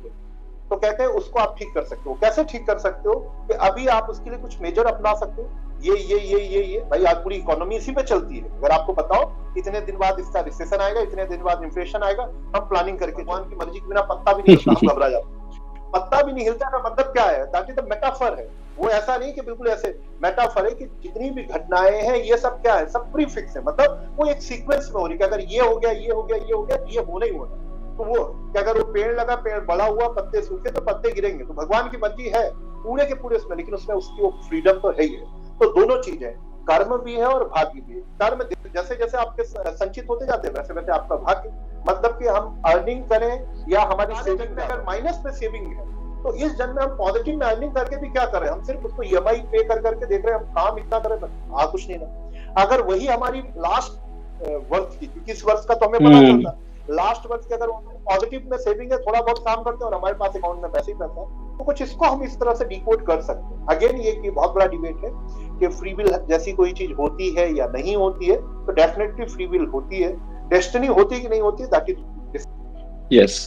Speaker 1: तो कहते हैं उसको आप ठीक कर सकते हो। कैसे ठीक कर सकते हो, कि अभी आप उसके लिए कुछ मेजर अपना सकते हो। ये भाई आज पूरी इकोनॉमी इसी पे चलती है। अगर आपको बताओ इतने दिन बाद इसका रिसेशन आएगा, इतने दिन बाद इन्फ्लेशन आएगा, हम प्लानिंग करके, भगवान की मर्जी के बिना पत्ता भी नहीं हिलता, हम घबरा जाते हैं। पत्ता भी नहीं हिलता का मतलब क्या है, ताकि तो मेटाफर है, वो ऐसा नहीं कि बिल्कुल ऐसे मेटाफर है कि जितनी भी घटनाएं हैं ये सब क्या है, सब प्रीफिक्स है, मतलब वो एक सीक्वेंस में हो रही है। अगर ये हो गया, ये हो गया, ये हो गया, ये होना ही होना। तो वो क्या, अगर वो पेड़ लगा, पेड़ बड़ा हुआ, पत्ते सूखे तो पत्ते गिरेंगे, तो भगवान की मर्जी है पूरे के पूरे उसमें, लेकिन उसमें उसकी वो फ्रीडम तो है ही है। तो दोनों चीजें, कर्म भी है और भाग्य भी है। कर्म जैसे जैसे आपके संचित होते जाते हैं वैसे वैसे आपका भाग्य, मतलब कि हम अर्निंग करें या हमारी सेविंग में अगर माइनस में सेविंग है, तो इस जन्म में हम पॉजिटिव में अर्निंग करके भी क्या कर रहे हैं, हम सिर्फ उसको ईएमआई पे कर करके देख रहे हैं, हम काम इतना करें बस कुछ नहीं ना। अगर वही हमारी लास्ट वर्ष की, क्योंकि इस वर्ष का तो हमें पता चलता, लास्ट वर्ष के अगर पॉजिटिव में सेविंग है, थोड़ा बहुत काम करते हैं और हमारे पास अकाउंट में पैसे ही पैसा है, तो कुछ इसको हम इस तरह से डिकोड कर सकते हैं। अगेन ये बहुत बड़ा डिबेट है कि फ्री विल जैसी कोई चीज होती है या नहीं होती है, तो डेफिनेटली फ्री विल होती है। डेस्टिनी होती है कि नहीं होती है, दैट इज यस,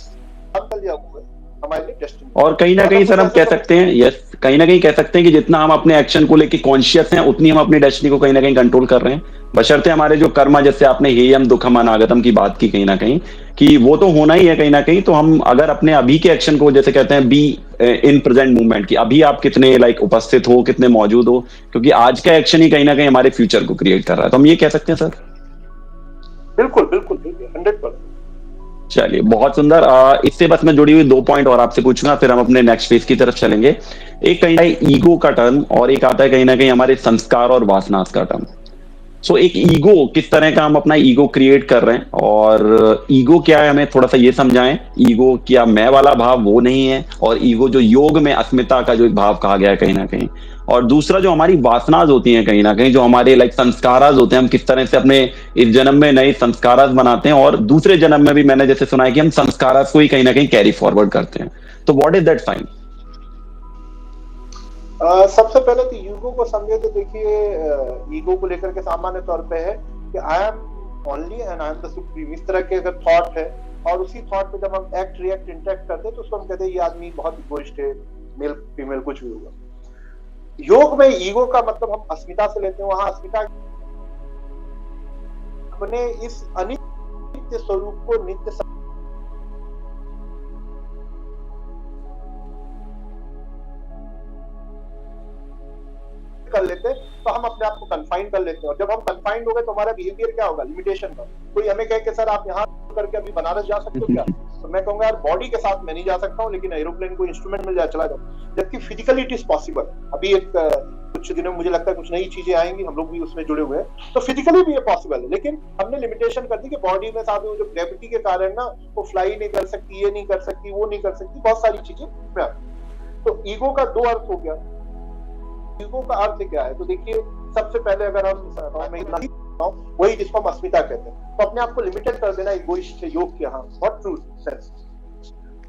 Speaker 1: हमारे लिए डेस्टिनी।
Speaker 2: और कहीं ना कहीं सर हम कह सकते हैं, यस, कहीं ना कहीं कह सकते हैं कि जितना हम अपने एक्शन को लेके कॉन्शियस हैं, उतनी हम अपनी डेस्टिनी को कहीं ना कहीं कंट्रोल कर रहे हैं, बशर्ते हमारे जो कर्म, जैसे आपने हेयम दुखम अनागतम की बात की कहीं ना कहीं, कि वो तो होना ही है कहीं ना कहीं। तो हम अगर अपने अभी के एक्शन को, जैसे कहते हैं बी इन प्रेजेंट मूवमेंट, की अभी आप कितने उपस्थित हो, कितने मौजूद हो, क्योंकि आज का एक्शन ही कहीं ना कहीं हमारे फ्यूचर को क्रिएट कर रहा है। तो हम ये कह सकते हैं सर।
Speaker 1: बिल्कुल बिल्कुल 100%।
Speaker 2: चलिए, बहुत सुंदर। इससे बस मैं जुड़ी हुई 2 पॉइंट और आपसे पूछूंगा, फिर हम अपने नेक्स्ट फेज की तरफ चलेंगे। एक कहीं ना ईगो का टर्म, और एक आता है कहीं ना कहीं हमारे संस्कार और वासना का टर्म। सो एक ईगो, किस तरह का हम अपना ईगो क्रिएट कर रहे हैं, और ईगो क्या है हमें थोड़ा सा ये समझाएं। ईगो क्या मैं वाला भाव वो नहीं है, और ईगो जो योग में अस्मिता का जो एक भाव कहा गया है कहीं ना कहीं, और दूसरा जो हमारी वासनाज होती हैं कहीं ना कहीं, जो हमारे संस्काराज होते हैं, हम किस तरह से अपने इस जन्म में नए संस्काराज बनाते हैं, और दूसरे जन्म में भी मैंने जैसे सुना है कि हम संस्काराज को ही कहीं ना कहीं कैरी फॉरवर्ड करते हैं। तो व्हाट इज दैट साइन?
Speaker 1: सबसे पहले तो ईगो को समझे तो देखिए, ईगो को लेकर के सामान्य तौर पे है कि I am only and I am the supreme, इस तरह के अगर थॉट है, और उसी थॉट पे जब हम एक्ट रिएक्ट इंटरेक्ट करते हैं तो उसको हम कहते हैं ये आदमी बहुत इगोइस्ट है, मेल फीमेल कुछ भी होगा। योग में ईगो का मतलब हम अस्मिता से लेते हैं, वहां अस्मिता अपने इस अनित्य स्वरूप को नित्य कर लेते हैं, तो हम अपने आप को कन्फाइन कर लेते हैं। और जब हम कन्फाइंड हो गए तो हमारा बिहेवियर क्या होगा, लिमिटेशन का। कोई हमें कहे कि सर आप यहाँ करके अभी बनारस जा सकते हो क्या, तो मैं कहूंगा यार बॉडी के साथ मैं नहीं जा सकता हूँ, लेकिन एरोप्लेन को इंस्ट्रूमेंट मिल जाए चला जाऊँ। जबकि फिजिकली इट इज पॉसिबल। अभी एक कुछ दिनों में मुझे लगता है कुछ नई चीजें आएंगी, हम लोग भी उसमें जुड़े हुए हैं, तो फिजिकली भी ये पॉसिबल है। लेकिन हमने लिमिटेशन कर दी कि बॉडी में साथ में जो ग्रेविटी के कारण ना वो फ्लाई नहीं कर सकती, ये नहीं कर सकती, वो नहीं कर सकती, बहुत सारी चीजें। तो ईगो का दो अर्थ हो गया। ईगो का अर्थ क्या है, तो देखिए सबसे पहले अगर हम वही जिसको हम अस्मिता कहते हैं, तो अपने आप को लिमिटेड कर देना ईगोइस्ट योग के। हाँ, व्हाट ट्रू सेंस।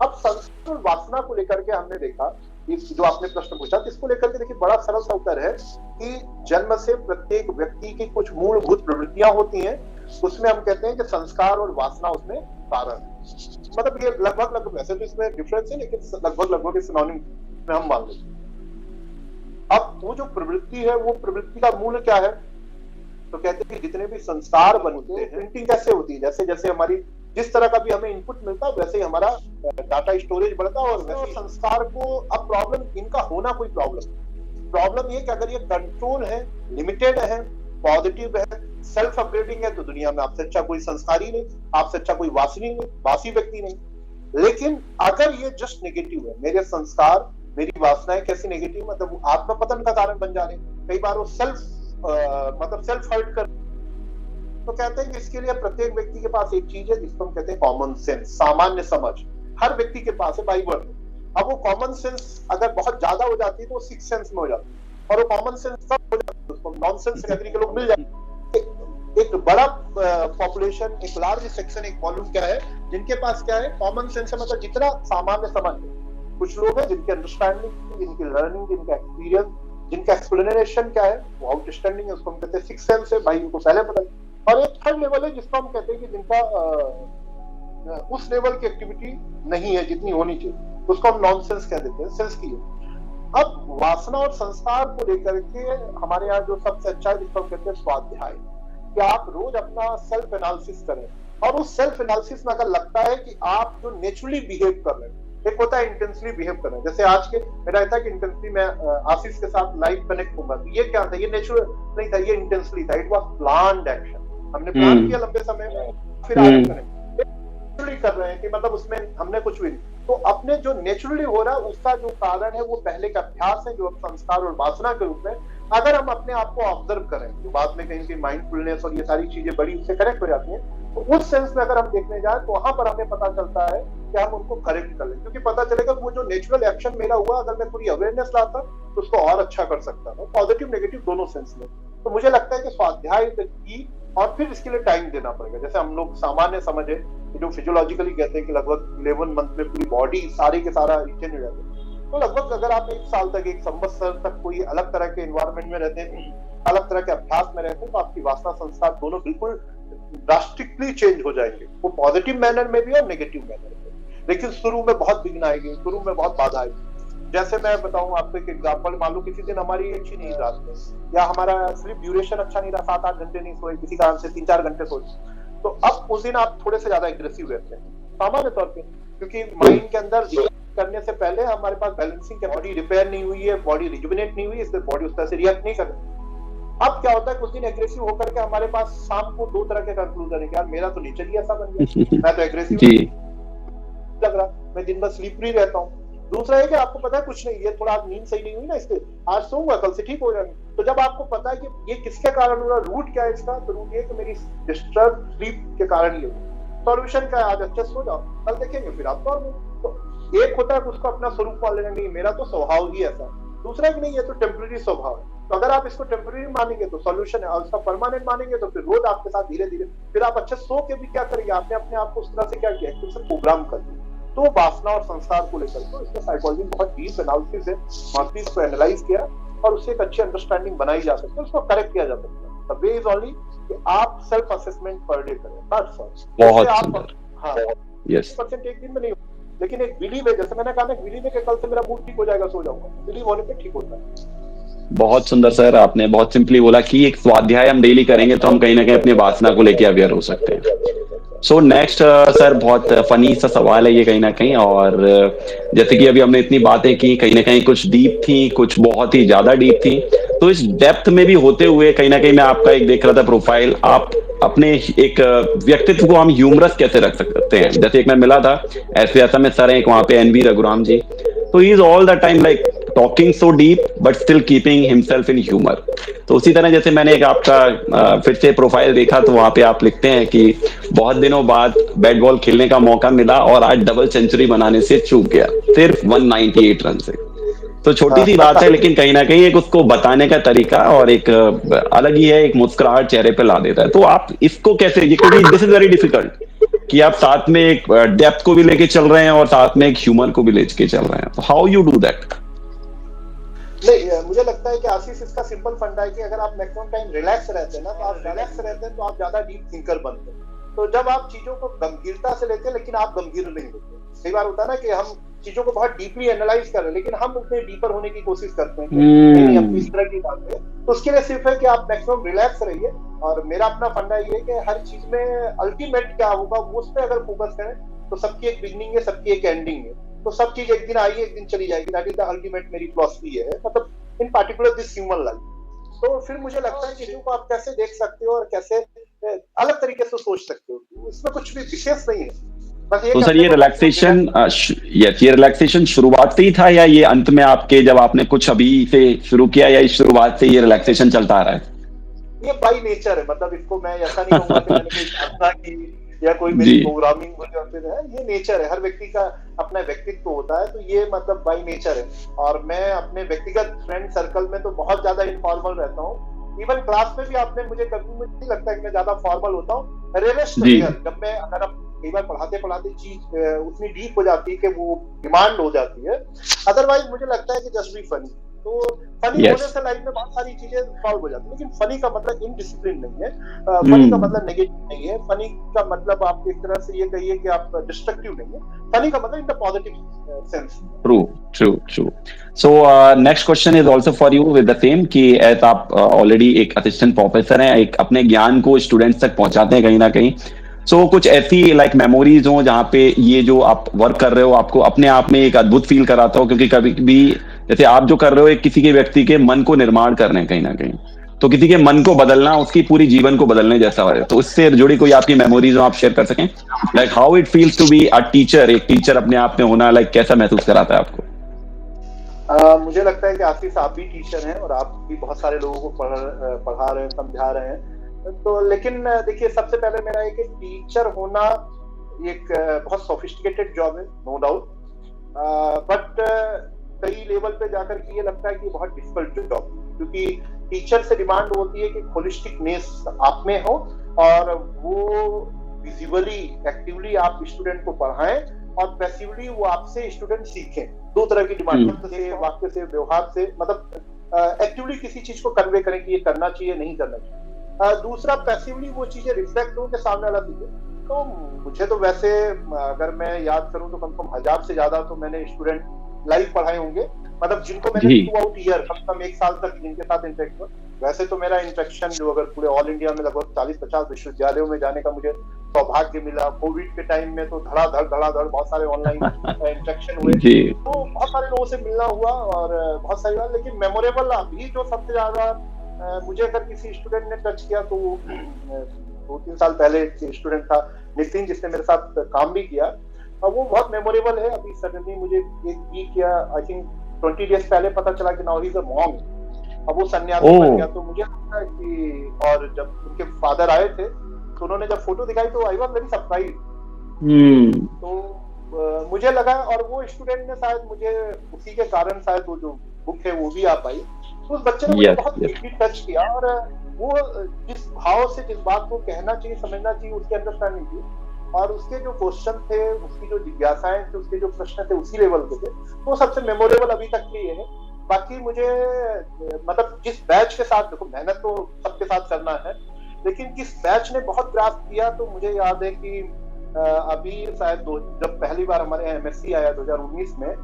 Speaker 1: अब संस्कार वासना को लेकर के हमने देखा, जो आपने प्रश्न पूछा, इसको लेकर के देखिए बड़ा सरल सा उत्तर है कि जन्म से प्रत्येक व्यक्ति की कुछ मूलभूत प्रवृत्तियां होती हैं, उसमें हम कहते हैं कि संस्कार और वासना उसमें कारण। मतलब ये लगभग वैसे तो इसमें डिफरेंस है, लेकिन लगभग सिनोनिम में हम मान लेते हैं। अब वो जो प्रवृत्ति है, वो प्रवृत्ति का मूल क्या है, तो कहते हैं कि जितने भी संस्कार बनते हैं, प्रिंटिंग कैसे होती है, जैसे जैसे हमारी जिस तरह का भी हमें इनपुट मिलता है वैसे ही हमारा डाटा स्टोरेज बढ़ता है। और वैसे संस्कार को अब प्रॉब्लम इनका होना कोई प्रॉब्लम ये कि अगर ये कंट्रोल है, लिमिटेड है, पॉजिटिव है, सेल्फ अपग्रेडिंग है, तो दुनिया में आपसे अच्छा कोई संस्कारी नहीं, आपसे अच्छा कोई वासी व्यक्ति नहीं। लेकिन अगर ये जस्ट नेगेटिव है, मेरे संस्कार मेरी वासनाएं कैसी नेगेटिव, मतलब आत्मपतन का कारण बन जा रहे हैं। कई बार वो सेल्फ हर्ट कर, तो कहते हैं कि इसके लिए प्रत्येक व्यक्ति के पास एक चीज है जिसको हम कहते हैं कॉमन सेंस, सामान्य समझ। हर व्यक्ति के पास है, बाई बर्थ। अब वो कॉमन सेंस अगर बहुत ज्यादा हो जाती है तो वो सिक्स सेंस में हो जाती है, और वो कॉमन सेंस कब हो जाती है, उसको नॉनसेंस कैटेगरी के लोग मिल जाते हैं। एक बड़ा पॉपुलेशन, एक लार्ज सेक्शन, एक वॉल्यूम क्या है जिनके पास क्या है, कॉमन सेंस है, मतलब जितना सामान्य समझ है। कुछ लोग हैं जिनकी अंडरस्टैंडिंग, जिनकी लर्निंग, जिनका एक्सपीरियंस, जिनका एक्सप्लेनेशन क्या है वो आउटस्टैंडिंग है, उसको हम कहते हैं सिक्स सेंस है, भाई उनको पहले पता है। और एक थर्ड लेवल है जिसको हम कहते हैं कि जिनका उस लेवल की एक्टिविटी नहीं है जितनी होनी चाहिए, उसको हम नॉनसेंस कह देते हैं, सेंस की। अब वासना और संस्कार को लेकर के हमारे यहाँ जो सबसे अच्छा है जिसको हम कहते हैं स्वाध्याय, कि आप रोज अपना सेल्फ एनालिसिस करें, और उस सेल्फ एनालिसिस में अगर लगता है कि आप जो नेचुरली बिहेव कर रहे हैं, एक होता है इंटेंसली बिहेव करना, जैसे आज के मेरा था कि इंटेंसली मैं आशीष के साथ लाइव कनेक्ट होगा, तो ये क्या था, ये नेचुरल नहीं था, ये इंटेंसली था, इट वाज प्लान्ड एक्शन। हमने प्लान किया लंबे समय में, फिर आगे नेचुरली कर रहे हैं कि मतलब उसमें हमने कुछ भी नहीं। तो अपने जो नेचुरली हो रहा है उसका जो कारण है वो पहले का अभ्यास है, जो संस्कार और वासना के रूप में अगर हम अपने आप को ऑब्जर्व करें, जो बाद में कहीं माइंडफुलनेस और ये सारी चीजें बड़ी उससे करेक्ट हो जाती हैं, तो उस सेंस में अगर हम देखने जाए तो वहां पर हमें पता चलता है कि हम उनको करेक्ट कर लें, क्योंकि पता चलेगा वो जो नेचुरल एक्शन मेरा हुआ, अगर मैं थोड़ी अवेयरनेस लाता तो उसको और अच्छा कर सकता था, पॉजिटिव नेगेटिव दोनों सेंस में। तो मुझे लगता है कि स्वाध्याय की, और फिर इसके लिए टाइम देना पड़ेगा। जैसे हम लोग सामान्य समझे जो फिजियोलॉजिकली कहते हैं कि लगभग 11 मंथ में पूरी बॉडी सारी के सारा चेंज हो जाती है, तो लगभग अगर आप 1 साल तक, 1 संवत्सर तक कोई अलग तरह के एनवायरनमेंट में रहते हैं, अलग तरह के अभ्यास में रहते हैं, तो आपकी वासना संस्कार दोनों बिल्कुल ड्रास्टिकली चेंज हो जाएंगे, वो पॉजिटिव मैनर में भी और नेगेटिव मैनर में। लेकिन शुरू में बहुत विघ्न आएगी, शुरू में बहुत बाधा आएगी। जैसे मैं बताऊं आपको एक एग्जांपल, मान लो किसी दिन हमारी अच्छी नींद रात में, या हमारा स्लीप ड्यूरेशन अच्छा नहीं रहा, 7-8 घंटे नहीं सोए, किसी कारण से 3-4 घंटे सोए, तो अब उस दिन आप थोड़े से ज्यादा एग्रेसिव रहते हैं सामान्य तौर पे, क्योंकि माइंड के अंदर करने से पहले हमारे पास बैलेंसिंग के, बॉडी रिपेयर नहीं हुई है, बॉडी रिजुविनेट नहीं हुई, इसलिए बॉडी उस तरह से रिएक्ट नहीं कर रही। अब क्या होता है, कुछ दिन एग्रेसिव होकर के हमारे पास शाम को 2 तरह के कंक्लूजन है कि यार मेरा तो नेचर ही ऐसा बन गया, मैं तो एग्रेसिव लग रहा, मैं दिन भर स्लीपरी रहता हूँ। दूसरा है कि आपको पता है कुछ नहीं, ये थोड़ा नींद सही नहीं हुई ना, इसके आज सोऊंगा कल से ठीक हो जाएंगे। तो जब आपको पता है कि ये किसके कारण हो रहा, रूट क्या है इसका, तो रूट ये कि मेरी डिस्टर्ब स्लीप के कारण ही हो। सॉल्यूशन क्या है, आज अच्छे सो जाओ, कल देखेंगे, फिर आप नॉर्मल। तो एक होता है उसको अपना स्वरूप मान लेना, नहीं मेरा तो स्वभाव ही ऐसा। दूसरा कि नहीं, ये तो टेम्परेरी स्वभाव है, तो अगर आप इसको टेम्परेरी मानेंगे तो सॉल्यूशन है, और उसका परमानेंट मानेंगे तो फिर रोज आपके साथ धीरे धीरे फिर आप अच्छे सो के भी क्या करेंगे, आपने अपने आप को उस तरह से क्या किया, तो प्रोग्राम कर दिया। तो वासना और संस्कार को लेकर तो इसमें साइकोलॉजी में बहुत डीप एनालिसिस है, मास्टरी इसको एनालाइज किया और उससे एक अच्छी अंडरस्टैंडिंग बनाई जा सकती है, उसको करेक्ट किया जा सकता है। द वे इज ओनली कि आप सेल्फ असेसमेंट पर डे करें, दैट्स ऑल।
Speaker 2: बहुत सुंदर।
Speaker 1: हाँ,
Speaker 2: यस,
Speaker 1: 1% एक दिन में नहीं, लेकिन एक बिलीव है, जैसे मैंने कहा ना, बिलीव है कि कल से मेरा मूड ठीक हो जाएगा, सो जाऊंगा, बिलीव होने पे ठीक होता है।
Speaker 2: बहुत सुंदर सर, आपने बहुत सिंपली बोला कि एक स्वाध्याय हम डेली करेंगे तो हम कहीं ना कहीं अपनी वासना को लेके अवेयर हो सकते हैं। सो नेक्स्ट सर, बहुत फनी सा सवाल है ये कहीं ना कहीं, और जैसे कि अभी हमने इतनी बातें की, कहीं ना कहीं कुछ डीप थी, कुछ बहुत ही ज्यादा डीप थी। तो इस डेप्थ में भी होते हुए कहीं ना कहीं मैं आपका एक देख रहा था प्रोफाइल, आप अपने एक व्यक्तित्व को हम ह्यूमरस कैसे रख सकते हैं। जैसे एक मैं मिला था ऐसे ऐसा में सर, एक वहां पे एनवी रघुराम जी, तो he is all the time like talking so deep but still keeping himself in humour. तो उसी तरह जैसे मैंने एक आपका फिर से प्रोफाइल देखा, तो वहां पे आप लिखते हैं कि बहुत दिनों बाद बैट बॉल खेलने का मौका मिला और आज डबल सेंचुरी बनाने से चूक गया, सिर्फ 198 रन से। तो छोटी सी बात है, लेकिन कहीं ना कहीं एक उसको बताने का तरीका और एक अलग ही है, एक मुस्कुराहट चेहरे पे ला देता है। तो आप इसको कैसे, ये क्योंकि दिस इज वेरी डिफिकल्ट कि आप साथ में एक डेप्थ को भी लेके चल रहे हैं और साथ में एक ह्यूमर को भी लेके चल रहे हैं, तो हाउ यू डू दैट?
Speaker 1: नहीं, मुझे लगता है कि आशीष, इसका सिंपल फंडा है कि अगर आप मैक्सिमम टाइम रिलैक्स रहते हैं ना, तो आप रिलैक्स रहते हैं तो आप ज्यादा डीप थिंकर बनते हैं। तो जब आप चीजों को गंभीरता से लेते हैं, लेकिन आप गंभीर नहीं होते। कई बार होता है ना कि हम चीजों को बहुत डीपली एनालाइज कर रहे हैं, लेकिन हम उतने डीपर होने की कोशिश करते हैं कि नहीं, अब इस तरह की बात है। तो उसके लिए सिर्फ है कि आप मैक्सिमम रिलैक्स रहिए। और मेरा अपना फंडा ये है कि हर चीज में अल्टीमेट क्या होगा वो उस पर अगर फोकस करें, तो सबकी एक बिगनिंग है, सबकी एक एंडिंग है। तो सब चीज एक दिन आएगी, एक दिन चली जाएगी। दैट इज द अल्टीमेट मेरी फिलॉसफी है, मतलब इन पार्टिकुलर दिस ह्यूमन लाइफ। तो फिर मुझे लगता है कि चीजों को आप कैसे देख सकते हो और कैसे अलग तरीके से सोच सकते हो, तो इसमें कुछ भी विशेष नहीं है। बस
Speaker 2: तो सर ये रिलैक्सेशन, ये रिलैक्सेशन शुरुआत से ही था या ये अंत में आपके, जब आपने कुछ अभी से शुरू किया, या इस शुरुआत से ये रिलैक्सेशन चलता आ रहा है?
Speaker 1: ये बाई नेचर है, मतलब इसको मैं ऐसा नहीं कहूंगा कि मैंने कोई साधना की या कोई मेरी प्रोग्रामिंग है। ये नेचर है, हर व्यक्ति का अपना व्यक्तित्व होता है, तो ये मतलब बाई नेचर है। और मैं अपने व्यक्तिगत फ्रेंड सर्कल में तो बहुत ज्यादा इनफॉर्मल रहता हूँ। इवन क्लास में भी आपने मुझे कभी, मुझे नहीं लगता कि मैं ज्यादा फॉर्मल होता हूँ। जब मैं, अगर आप कई बार पढ़ाते पढ़ाते चीज उतनी डीप हो जाती है कि वो डिमांड हो जाती है, अदरवाइज मुझे लगता है कि जस्ट बी फनी। तो फनी होने से लाइफ में बहुत सारी चीजें सॉल्व हो जाती है। लेकिन फनी का मतलब इनडिसिप्लिन नहीं है, फनी का मतलब नेगेटिव नहीं है, फनी का मतलब आप एक तरह से ये कहिए कि आप डिस्ट्रक्टिव नहीं है। फनी का मतलब in the positive sense.
Speaker 2: True. So next question is also for you with the same, कि एज आप ऑलरेडी एक असिस्टेंट प्रोफेसर हैं, एक अपने ज्ञान को स्टूडेंट्स तक पहुंचाते हैं कहीं ना कहीं। सो कुछ ऐसी लाइक मेमोरीज हो जहाँ पे ये जो आप वर्क कर रहे हो आपको अपने आप में एक अद्भुत फील कराता हो, क्योंकि कभी भी जैसे आप जो कर रहे हो एक किसी के व्यक्ति के मन को निर्माण कर रहे हैं कहीं ना कहीं, तो किसी के मन को बदलना उसकी पूरी जीवन को बदलने जैसा है। तो उससे जुड़ी कोई आपकी मेमोरीज हो आप शेयर कर सकें, like how it feels to be a teacher, एक टीचर अपने आप में होना, लाइक कैसा महसूस कराता है आपको?
Speaker 1: मुझे लगता है कि आशीष, आप भी टीचर हैं और आप भी बहुत सारे लोगों को पढ़ा रहे हैं, समझा रहे हैं। तो लेकिन देखिए, सबसे पहले मेरा एक टीचर होना एक बहुत सोफिस्टिकेटेड जॉब है, नो डाउट। बट कई लेवल पे जाकर के ये लगता है कि बहुत डिफिकल्ट जॉब, क्योंकि टीचर से डिमांड होती है कि होलिस्टिकनेस आप में हो और वो विजिबली एक्टिवली आप स्टूडेंट को पढ़ाएं और पैसिवली वो आपसे स्टूडेंट सीखें। दो तरह की डिमांड, से वाक्य से, व्यवहार से, मतलब एक्टिवली किसी चीज को कन्वे करें कि ये करना चाहिए, नहीं करना चाहिए। दूसरा, पैसिवली वो चीजें रिफ्लेक्ट हो के सामने वाला सीखे। तो मुझे तो वैसे, अगर मैं याद करूं तो कम से कम 1000 से ज्यादा तो मैंने स्टूडेंट लाइव पढ़ाए होंगे, मतलब जिनको मैंने थ्रू आउट ईयर कम से कम 1 साल तक जिनके साथ इंटरेक्ट हुआ। वैसे तो मेरा इंटरेक्शन जो अगर पूरे ऑल इंडिया में लगभग 40-50 विश्वविद्यालयों में जाने का मुझे सौभाग्य मिला। कोविड के टाइम में तो धड़ाधड़ बहुत सारे ऑनलाइन इंटरेक्शन हुए, तो बहुत सारे लोगों से मिलना हुआ और बहुत सारी बात। लेकिन मेमोरेबल अभी जो सबसे ज्यादा मुझे अगर किसी स्टूडेंट ने टच किया तो 2-3 साल पहले एक स्टूडेंट था नितिन, जिसने मेरे साथ काम भी किया, और वो बहुत मेमोरेबल है। अभी सडनली मुझे एक वीक या आई थिंक 20 डेज पहले पता चला कि now he is a monk. अब वो सन्यासी बन गया। तो मुझे लगता है कि, और जब उनके फादर आए थे तो उन्होंने जब फोटो दिखाई तो आई वाज वेरी सरप्राइज। तो मुझे लगा, और वो स्टूडेंट ने शायद मुझे उसी के कारण शायद वो जो बुक है वो भी आ पाई। तो उस बच्चे ने मुझे बहुत डीपली टच किया, और वो जिस भाव से जिस बात को कहना चाहिए, समझना चाहिए, उसकी अंडरस्टैंडिंग थी, और उसके जो क्वेश्चन थे, उसकी जो जिज्ञासाएं थी, उसके जो प्रश्न थे उसी लेवल के थे। तो सबसे मेमोरेबल अभी तक के ये है। बाकी मुझे मतलब जिस बैच के साथ, देखो मेहनत तो सबके साथ करना है, लेकिन किस बैच ने बहुत ग्रास्प किया, तो मुझे याद है कि अभी शायद जब पहली बार हमारे यहाँ एमएससी आया 2019 में,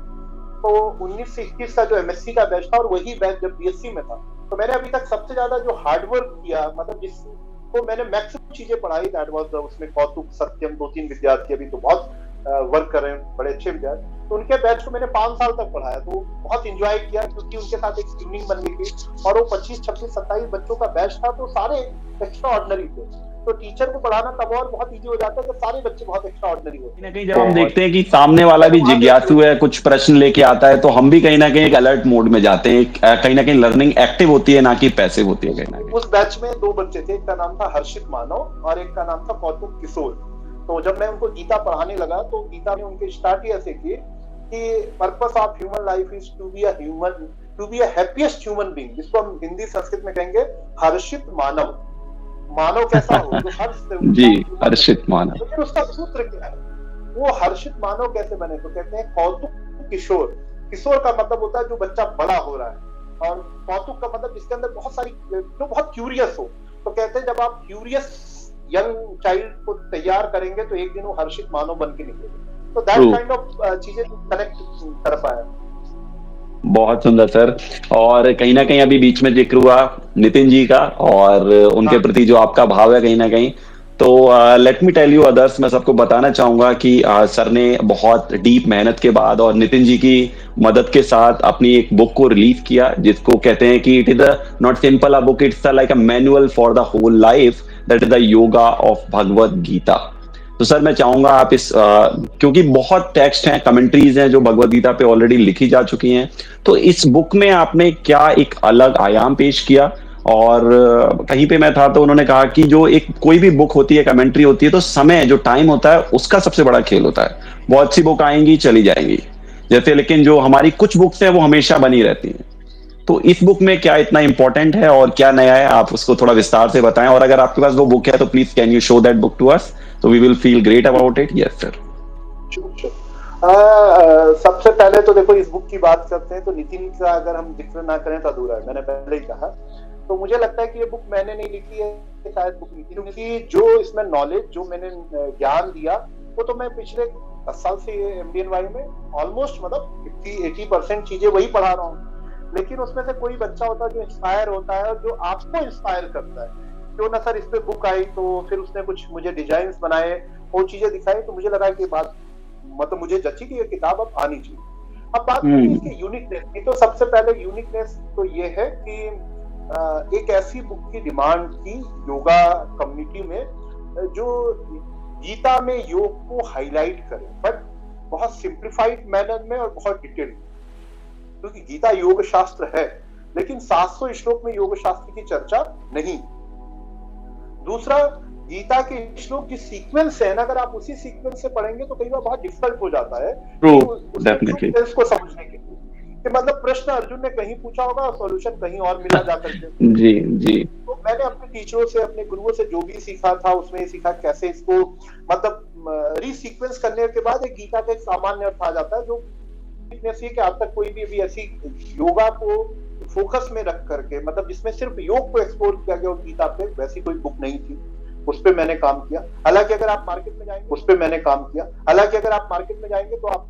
Speaker 1: तो 19 से 21 का जो एमएससी का बैच था और वही बैच जब बीएससी में था, तो मैंने अभी तक सबसे ज्यादा जो हार्डवर्क किया, मतलब जिसको मैंने मैक्सिमम चीजें पढ़ाई, दैट वाज उसमें कौतुक, सत्यम, 2-3 विद्यार्थी अभी तो बहुत वर्क कर रहे हैं, बड़े अच्छे विद्यार्थी, तो उनके बैच को मैंने 5 साल तक पढ़ाया, तो बहुत इंजॉय किया क्योंकि उनके साथ एक ट्यूनिंग बन गई थी, और वो 25, 26, 27 बच्चों का बैच था, तो सारे एक्स्ट्रा ऑर्डिनरी थे। तो टीचर को पढ़ाना तब और बहुत इजी हो जाता है जब सारे बच्चे बहुत एक्स्ट्रा ऑर्डिनरी होते हैं।
Speaker 2: कहीं जब हम देखते हैं कि सामने वाला भी जिज्ञासु है, कुछ प्रश्न लेके आता है, तो हम भी कहीं ना कहीं एक अलर्ट मोड में जाते हैं, कहीं ना कहीं लर्निंग एक्टिव होती है, ना कि पैसिव होती है कहीं ना कहीं।
Speaker 1: उस बैच में 2 बच्चे थे, एक का नाम था हर्षित मानव और एक का नाम था कौतुक किशोर। तो जब मैं उनको गीता पढ़ाने लगा, तो गीता में उनके स्टार्ट ही ऐसे किए कि purpose of human life is to be a happiest human being, जिसको हम हिंदी संस्कृत में कहेंगे हर्षित मानव। मानव कैसा हो, जो हर्ष से
Speaker 2: जी, हर्षित मानव।
Speaker 1: लेकिन उसका सूत्र क्या है, वो हर्षित मानव कैसे बने, तो कहते हैं कौतुक किशोर। किशोर का मतलब होता है जो बच्चा बड़ा हो रहा है, और कौतुक का मतलब जिसके अंदर बहुत सारी, जो बहुत क्यूरियस हो। तो कहते हैं जब आप क्यूरियस यंग चाइल्ड को तैयार करेंगे तो एक दिन वो हर्षित मानव बन के निकलेगा। तो दैट काइंड ऑफ चीजें कनेक्ट कर पाया।
Speaker 2: बहुत सुंदर सर। और कहीं ना कहीं अभी बीच में जिक्र हुआ नितिन जी का, और उनके प्रति जो आपका भाव है कहीं ना कहीं, तो let me tell you others, मैं सबको बताना चाहूंगा कि सर ने बहुत डीप मेहनत के बाद और नितिन जी की मदद के साथ अपनी एक बुक को रिलीज किया, जिसको कहते हैं कि it is not simple a book, it's like a manual for the whole life, that is the yoga of Bhagavad Gita. तो सर मैं चाहूंगा आप इस क्योंकि बहुत टेक्स्ट हैं, कमेंट्रीज हैं जो भगवत गीता पे ऑलरेडी लिखी जा चुकी हैं, तो इस बुक में आपने क्या एक अलग आयाम पेश किया। और कहीं पे मैं था तो उन्होंने कहा कि जो एक कोई भी बुक होती है, कमेंट्री होती है, तो समय जो टाइम होता है उसका सबसे बड़ा खेल होता है। बहुत सी बुक आएंगी चली जाएंगी जैसे, लेकिन जो हमारी कुछ बुक्स हैं वो हमेशा बनी रहती हैं। तो इस बुक में क्या इतना इंपॉर्टेंट है और क्या नया है, आप उसको थोड़ा विस्तार से बताएं। और अगर आपके पास वो बुक है तो please can you show that book to us, so we will feel great about it. Yes sir.
Speaker 1: सबसे पहले तो देखो, इस बुक की बात करते हैं तो नितिन का अगर हम जिक्र ना करें तो अधूरा है, मैंने पहले ही कहा। तो मुझे लगता है कि ये बुक मैंने नहीं लिखी है, शायद बुक नितिन की। जो इसमें नॉलेज, जो मैंने ज्ञान दिया, वो तो मैं पिछले 10 साल से एमडीएनवाई में ऑलमोस्ट मतलब 80% चीजें वही पढ़ा रहा हूँ। लेकिन उसमें से कोई बच्चा होता है जो इंस्पायर होता है और जो आपको इंस्पायर करता है, क्यों ना सर इस पे बुक आई, तो फिर उसने कुछ मुझे डिजाइन बनाए, वो चीजें दिखाई, तो मुझे लगा कि बात मतलब मुझे जची कि ये किताब अब आनी चाहिए। अब बात करते हैं इसकी यूनिकनेस की, तो सबसे पहले यूनिकनेस तो ये है कि एक ऐसी बुक की डिमांड थी योगा कम्युनिटी में जो गीता में योग को हाईलाइट करे, बट बहुत सिंप्लीफाइड मैनर में और बहुत डिटेल्ड, क्योंकि गीता योग शास्त्र है लेकिन 700 श्लोक में योग शास्त्र की चर्चा नहीं। दूसरा, गीता के श्लोक जिस सीक्वेंस है ना, अगर आप उसी सीक्वेंस से पढ़ेंगे तो कई बार बहुत डिफिकल्ट हो जाता है उसको समझने के लिए, कि मतलब प्रश्न अर्जुन ने कहीं पूछा होगा और सॉल्यूशन कहीं और मिला जाकर के।
Speaker 2: जी जी। तो
Speaker 1: मैंने अपने टीचरों से, अपने गुरुओं से जो भी सीखा था, उसमें सीखा कैसे इसको मतलब रीसीक्वेंस करने के बाद एक गीता का एक सामान्य अर्थ आ जाता है। जो कि आज तक कोई भी ऐसी योगा को फोकस में रख करके, मतलब जिसमें सिर्फ योग को एक्सप्लोर किया गया गीता पे, वैसी कोई बुक नहीं थी। उस पे मैंने काम किया। हालांकि अगर आप मार्केट में जाएंगे, उस पे मैंने काम किया। हालांकि अगर आप मार्केट में जाएंगे तो आप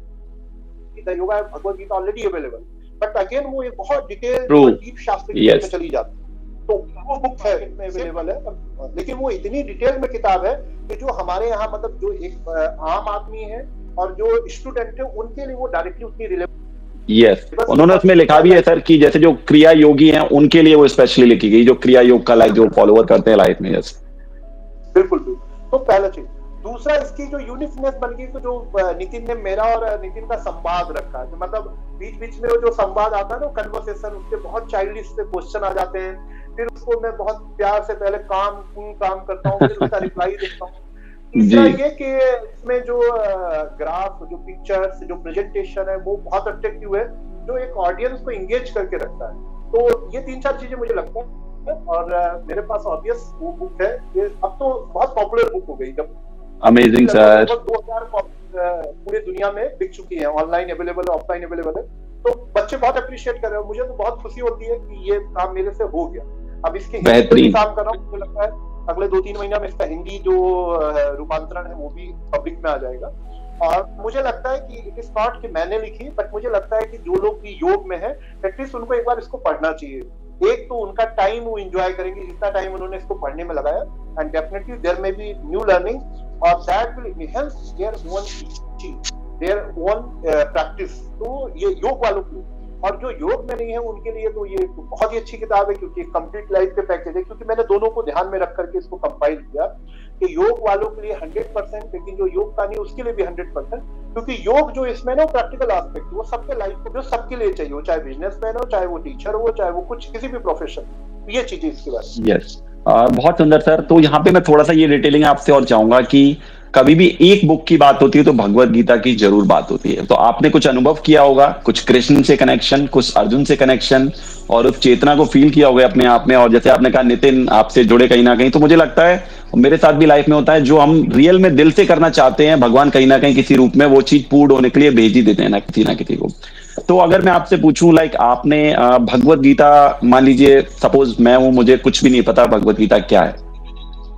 Speaker 1: yoga Bhagavad Gita already available, but again वो एक बहुत डिटेल डीप शास्त्र में चली जाती है, तो वो बुक है में अवेलेबल है। लेकिन वो इतनी डिटेल में किताब है कि जो हमारे यहाँ मतलब जो एक आम आदमी है और जो स्टूडेंट है उनके लिए वो डायरेक्टली उतनी रिलेवेंट।
Speaker 2: यस, उन्होंने उसमें लिखा भी है सर कि जैसे जो क्रिया योगी हैं उनके लिए वो स्पेशली लिखी गई, जो क्रिया योग का लाइक जो फॉलोअर करते हैं लाइफ में। यस
Speaker 1: बिल्कुल। तो पहला चीज। दूसरा, इसकी जो यूनिकनेस बन गई, तो जो नितिन ने मेरा और नितिन का संवाद रखा है, मतलब बीच बीच में वो जो संवाद आता है ना, कन्वर्सेशन, उसके बहुत चाइल्डिश से क्वेश्चन आ जाते हैं, फिर उसको मैं बहुत प्यार से पहले काम करता हूँ, फिर उसका रिप्लाई देता हूँ। तीसरा ये कि इसमें जो ग्राफ, जो पिक्चर्स, जो प्रेजेंटेशन है वो बहुत अट्रैक्टिव है, जो एक ऑडियंस को एंगेज करके रखता है। तो ये 3-4 चीजें मुझे लगता है। और मेरे पास ऑब्वियस वो बुक है, ये अब तो बहुत पॉपुलर बुक हो गई। जब
Speaker 2: अमेजिंग सर,
Speaker 1: 2000 पूरी दुनिया में बिक चुकी है, ऑनलाइन अवेलेबल है, ऑफलाइन अवेलेबल है, तो बच्चे बहुत अप्रिशिएट कर रहे हैं। मुझे तो बहुत खुशी होती है कि ये काम मेरे से हो गया। अब इसके हिंदी काम कर रहा हूँ, मुझे लगता है अगले 2-3 महीना में इसका हिंदी जो रूपांतरण है वो भी पब्लिक में आ जाएगा। और मुझे लगता है कि इट इज नॉट कि मैंने लिखी, बट मुझे लगता है कि जो लोग भी योग में है एटलीस्ट उनको एक बार इसको पढ़ना चाहिए। एक तो उनका टाइम वो एंजॉय करेंगे जितना टाइम उन्होंने इसको पढ़ने में लगाया, and definitely there may be new learning और that will enhance their own teaching, their own practice. तो ये योग वालों को, और जो योग में नहीं है उनके लिए तो ये बहुत ही अच्छी किताब है, क्योंकि कंप्लीट लाइफ के पैकेज है। क्योंकि मैंने दोनों को ध्यान में रख करके इसको कंपाइल किया कि योग वालों के लिए 100%, लेकिन जो योग का नहीं उसके लिए भी 100%, क्योंकि योग जो इसमें ना प्रैक्टिकल एस्पेक्ट वो सबके लाइफ को जो सबके लिए चाहिए, वो चाहे बिजनेसमैन हो, चाहे वो टीचर हो, चाहे वो कुछ किसी भी प्रोफेशन, ये चीजें इसके बारे में।
Speaker 2: यस, बहुत सुंदर सर। तो यहाँ पे मैं थोड़ा सा ये डिटेलिंग आपसे और चाहूंगा कि कभी भी एक बुक की बात होती है तो भगवत गीता की जरूर बात होती है। तो आपने कुछ अनुभव किया होगा, कुछ कृष्ण से कनेक्शन, कुछ अर्जुन से कनेक्शन, और उस चेतना को फील किया होगा अपने आप में। और जैसे आपने कहा नितिन आपसे जुड़े कहीं ना कहीं, तो मुझे लगता है मेरे साथ भी लाइफ में होता है, जो हम रियल में दिल से करना चाहते हैं भगवान कहीं ना कहीं किसी रूप में वो चीज पूर्ण होने के लिए भेज ही देते हैं ना किसी को। तो अगर मैं आपसे पूछूं, लाइक आपने भगवत गीता, मान लीजिए सपोज मैं हूं, मुझे कुछ भी नहीं पता भगवत गीता क्या है,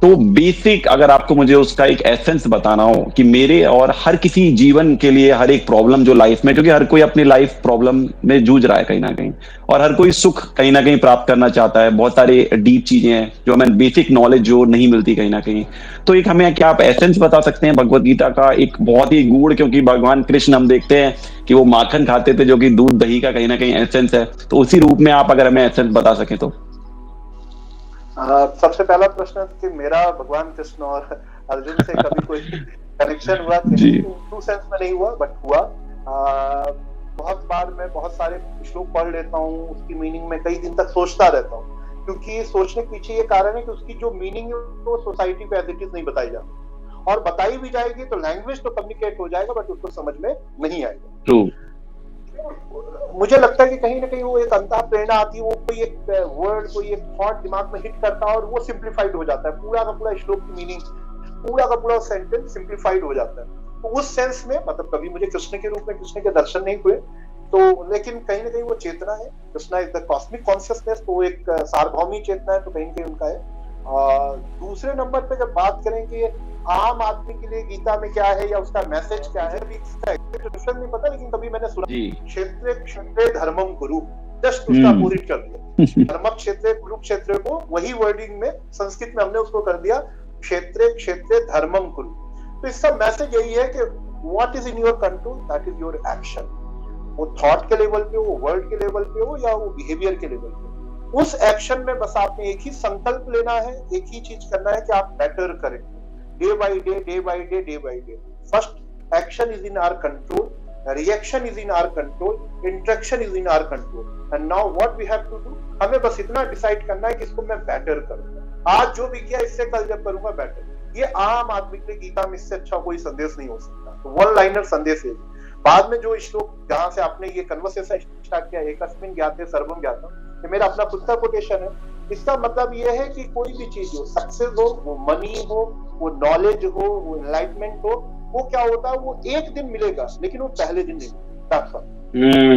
Speaker 2: तो बेसिक अगर आपको मुझे उसका एक एसेंस बताना हो कि मेरे और हर किसी जीवन के लिए हर एक प्रॉब्लम जो लाइफ में, क्योंकि हर कोई अपनी लाइफ प्रॉब्लम में जूझ रहा है कहीं ना कहीं, और हर कोई सुख कहीं ना कहीं प्राप्त करना चाहता है, बहुत सारे डीप चीजें हैं जो हमें बेसिक नॉलेज जो नहीं मिलती कहीं ना कहीं। तो एक हमें क्या आप एसेंस बता सकते हैं भगवत गीता का, एक बहुत ही गूढ़, क्योंकि भगवान कृष्ण हम देखते हैं कि वो माखन खाते थे जो कि दूध दही का कहीं ना कहीं एसेंस है, तो उसी रूप में आप अगर हमें एसेंस बता सकें तो।
Speaker 1: सबसे पहला प्रश्न कि मेरा भगवान कृष्ण और अर्जुन से कभी कोई कनेक्शन हुआ कि नहीं, ट्रू सेंस में नहीं हुआ, बट हुआ। बहुत बार मैं बहुत सारे श्लोक पढ़ लेता हूँ, उसकी मीनिंग में कई दिन तक सोचता रहता हूँ, क्योंकि सोचने के पीछे ये कारण है कि उसकी जो मीनिंग है वो सोसाइटी को एज इट इज नहीं बताई जाती, और बताई भी जाएगी तो लैंग्वेज तो कम्युनिकेट हो जाएगा बट उसको समझ में नहीं आएगा।
Speaker 2: ट्रू।
Speaker 1: मुझे लगता है कि कहीं ना कहीं वो एक अंतः प्रेरणा आती है, वो कोई एक वर्ड, कोई एक थॉट दिमाग में हिट करता है और वो सिंप्लीफाइड हो जाता है, पूरा का पूरा श्लोक की मीनिंग, पूरा का पूरा सेंटेंस सिंप्लीफाइड हो जाता है। तो उस सेंस में मतलब कभी मुझे कृष्ण के रूप में कृष्ण के दर्शन नहीं हुए, तो लेकिन कहीं ना कहीं वो चेतना है, Krishna is the cosmic consciousness, तो एक सार्वभौमिक चेतना है, तो कहीं ना कहीं उनका है। दूसरे नंबर पे जब बात करें कि आम आदमी के लिए गीता में क्या है या उसका मैसेज क्या है, नहीं पता, लेकिन कभी मैंने सुना क्षेत्रे क्षेत्रे धर्मम कुरु, जस्ट उसका अपोजिट कर दिया। धर्म क्षेत्रे कुरुक्षेत्र को वही वर्डिंग में संस्कृत में हमने उसको कर दिया क्षेत्रे क्षेत्रे धर्मम कुरु। तो इसका मैसेज यही है कि what is in your control, that is your action. वो थॉट के लेवल पे हो, वर्ड के लेवल पे हो, या वो बिहेवियर के लेवल पे, उस एक्शन में बस आपने एक ही संकल्प लेना है, एक ही चीज करना है कि आप बेटर करें day by day, day by day, day by day. First action is in our control, reaction is in our control, interaction is in our control, and now what we have to do, हमें बस इतना decide करना है कि इसको मैं better करूंगा। आज जो भी किया इससे कल जब करूंगा बेटर। ये आम आदमी के लिए गीता में इससे अच्छा कोई संदेश नहीं हो सकता। तो वन लाइनर संदेश है। बाद में जो श्लोक जहां से आपने ये कन्वर्सेशन स्टार्ट किया, एकस्मिन् ज्ञाते सर्वम ज्ञातम, ये मेरा अपना खुद का कोटेशन है। इसका मतलब ये है कि कोई भी चीज हो, सक्सेस हो, वो मनी हो, वो नॉलेज हो, वो एनलाइटमेंट हो, वो क्या होता है, वो एक दिन मिलेगा, लेकिन वो पहले दिन नहीं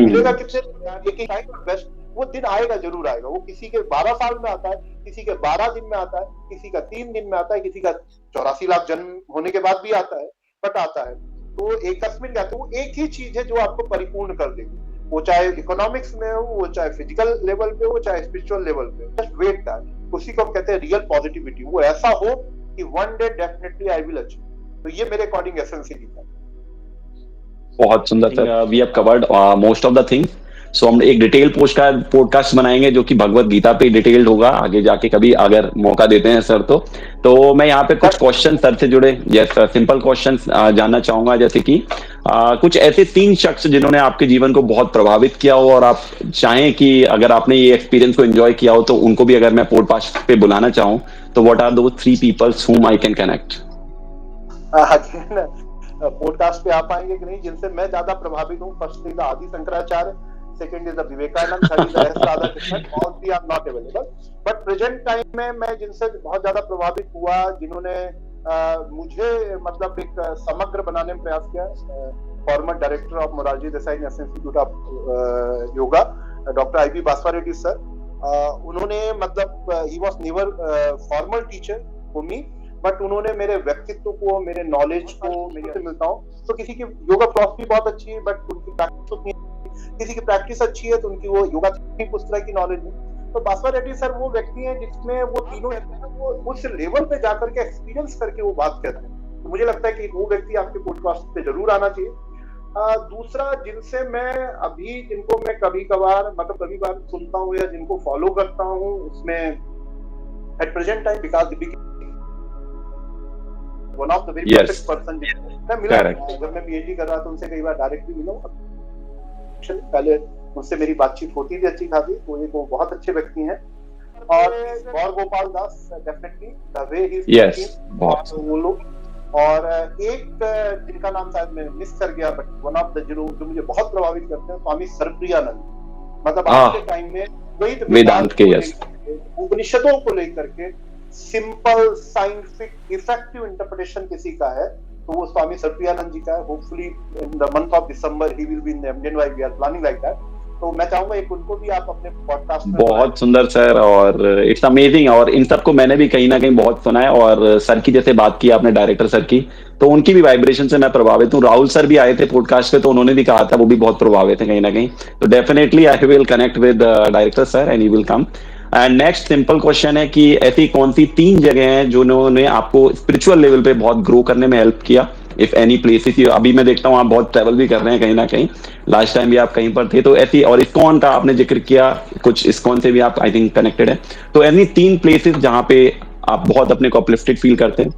Speaker 1: मिलेगा। कितने टाइम बेस्ट, वो दिन आएगा, जरूर आएगा। वो किसी के 12 साल में आता है, किसी के 12 दिन में आता है, किसी का 3 दिन में आता है, किसी का 84 लाख जन्म होने के बाद भी आता है, बट आता है। तो एकस्मिन् ज्ञाते, वो एक ही चीज है जो आपको परिपूर्ण कर देगी, वो चाहे इकोनॉमिक्स में हो, वो चाहे फिजिकल लेवल पे हो, चाहे स्पिरिचुअल लेवल पे। जस्ट वेट दैट, उसी को हम कहते हैं रियल पॉजिटिविटी। वो ऐसा हो कि one day definitely I will achieve. तो ये मेरे अकॉर्डिंग एसेंस ही था।
Speaker 2: बहुत सुंदर sir, we have covered most of the things. So हम एक डिटेल पॉडकास्ट बनाएंगे जो कि भगवत गीता पे डिटेल्ड होगा आगे जाके, कभी अगर मौका देते हैं सर तो मैं यहाँ पे कुछ क्वेश्चन सर से जुड़े, यस सर, सिंपल क्वेश्चन जानना चाहूंगा। जैसे कि कुछ ऐसे 3 शख्स जिन्होंने आपके जीवन को बहुत प्रभावित किया हो, और आप चाहें कि अगर आपने ये एक्सपीरियंस को एंजॉय किया हो तो उनको भी अगर मैं पॉडकास्ट पे बुलाना चाहूँ, तो what are those 3 peoples whom I can connect?
Speaker 1: Podcast पे आ पाएंगे कि नहीं, जिनसे मैं ज्यादा प्रभावित हूँ। First is Adi Shankaracharya, second is Vivekananda, third is Radha Krishnan. All three are not available, but present time में मैं जिनसे बहुत ज्यादा प्रभावित हुआ, जिन्होंने मुझे मतलब एक समग्र बनाने में प्रयास किया, former director of Morarji Desai national institute of yoga, doctor IB Basava Reddy sir. उन्होंने मतलब he was never formal teacher, for me, but उन्होंने मेरे व्यक्तित्व को, मेरे नॉलेज को, मेरे से मिलता हूँ तो किसी की योगा फिलॉसफी बहुत अच्छी है बट उनकी प्रैक्टिस उतनी, किसी की प्रैक्टिस अच्छी है तो उनकी वो योगा की उस तरह की नॉलेज नहीं। तो बासवा रेड्डी सर वो व्यक्ति हैं जिसमें वो तीनों वो उस लेवल पे जाकर के एक्सपीरियंस करके वो बात करते हैं। तो मुझे लगता है कि वो व्यक्ति आपके पॉडकास्ट पे जरूर आना चाहिए। दूसरा जिनसे मैं अभी, जिनको मैं कभी कभार सुनता हूँ या जिनको फॉलो करता हूँ, उसमें at present time Vikas Deepika, one of the very perfect person मैं मिला। जब मैं पीएचडी कर रहा था उनसे कई बार डायरेक्टली मिला, पहले उनसे मेरी बातचीत होती थी अच्छी खासी, तो ये वो बहुत अच्छे व्यक्ति हैं। और Gopal Das definitely the way he is वो लोग, और एक जिनका नाम शायद मैं मिस कर गया बट वन ऑफ द जो मुझे बहुत प्रभावित करते हैं, स्वामी सर्वप्रियानंद। मतलब आज के टाइम में वेदांत के उपनिषदों को लेकर के सिंपल साइंटिफिक इफेक्टिव इंटरप्रिटेशन किसी का है तो वो स्वामी सर्वप्रियानंद जी का है। Hopefully in the month of December he will be in the MDN Y, we are planning like that. तो मैं चाहूंगा एक उनको भी आप अपने पॉडकास्ट में। बहुत
Speaker 2: सुंदर सर, और इट्स अमेजिंग, और इन सबको मैंने भी कहीं ना कहीं बहुत सुना है। और सर की जैसे बात की आपने, डायरेक्टर सर की, तो उनकी भी वाइब्रेशन से मैं प्रभावित हूँ। राहुल सर भी आए थे पॉडकास्ट पे तो उन्होंने भी कहा था वो भी बहुत प्रभावित है कहीं ना कहीं। तो definitely I will connect with director sir and he will come. And next simple question है कि ऐसी कौन सी 3 जगह हैं जिन्होंने आपको स्पिरिचुअल लेवल पे बहुत ग्रो करने में हेल्प किया, इफ एनी प्लेसेस। अभी मैं देखता हूँ आप बहुत ट्रैवल भी कर रहे हैं कहीं ना कहीं, लास्ट टाइम भी आप कहीं पर थे, तो ऐसी, और इस्कॉन का आपने जिक्र किया, कुछ इस्कॉन से भी आप आई थिंक कनेक्टेड है, तो एनी 3 प्लेसेस जहाँ पे आप बहुत अपने को अपलिफ्टेड फील करते हैं।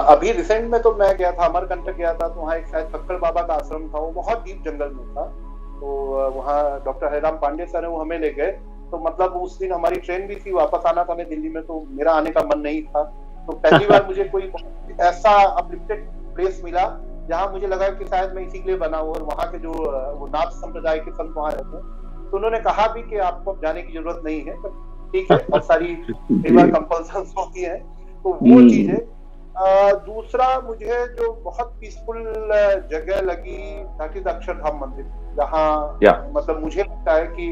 Speaker 1: अभी रिसेंट में तो मैं गया था, अमरकंटक गया था, तो वहाँ एक शायद कक्कड़ बाबा का आश्रम था, वो बहुत डीप जंगल में था। तो वहाँ डॉक्टर हरिराम पांडे सर है, वो हमें ले गए। तो मतलब उस दिन हमारी ट्रेन भी थी, वापस आना था हमें दिल्ली में, तो मेरा आने का मन नहीं था। तो पहली बार मुझे कोई ऐसा अपलिफ्टेड प्लेस मिला जहाँ मुझे लगा कि शायद मैं इसी के लिए बना हूँ। और वहाँ के जो वो नाथ संप्रदाय के संत वहाँ रहते हैं, तो उन्होंने कहा भी कि आपको जाने की जरूरत नहीं है, ठीक है, और सारी कई बार कंपल्सन्स होती है, तो वो चीज है। दूसरा मुझे जो बहुत पीसफुल जगह लगी दैट इज अक्षरधाम मंदिर, जहाँ मतलब मुझे लगता है कि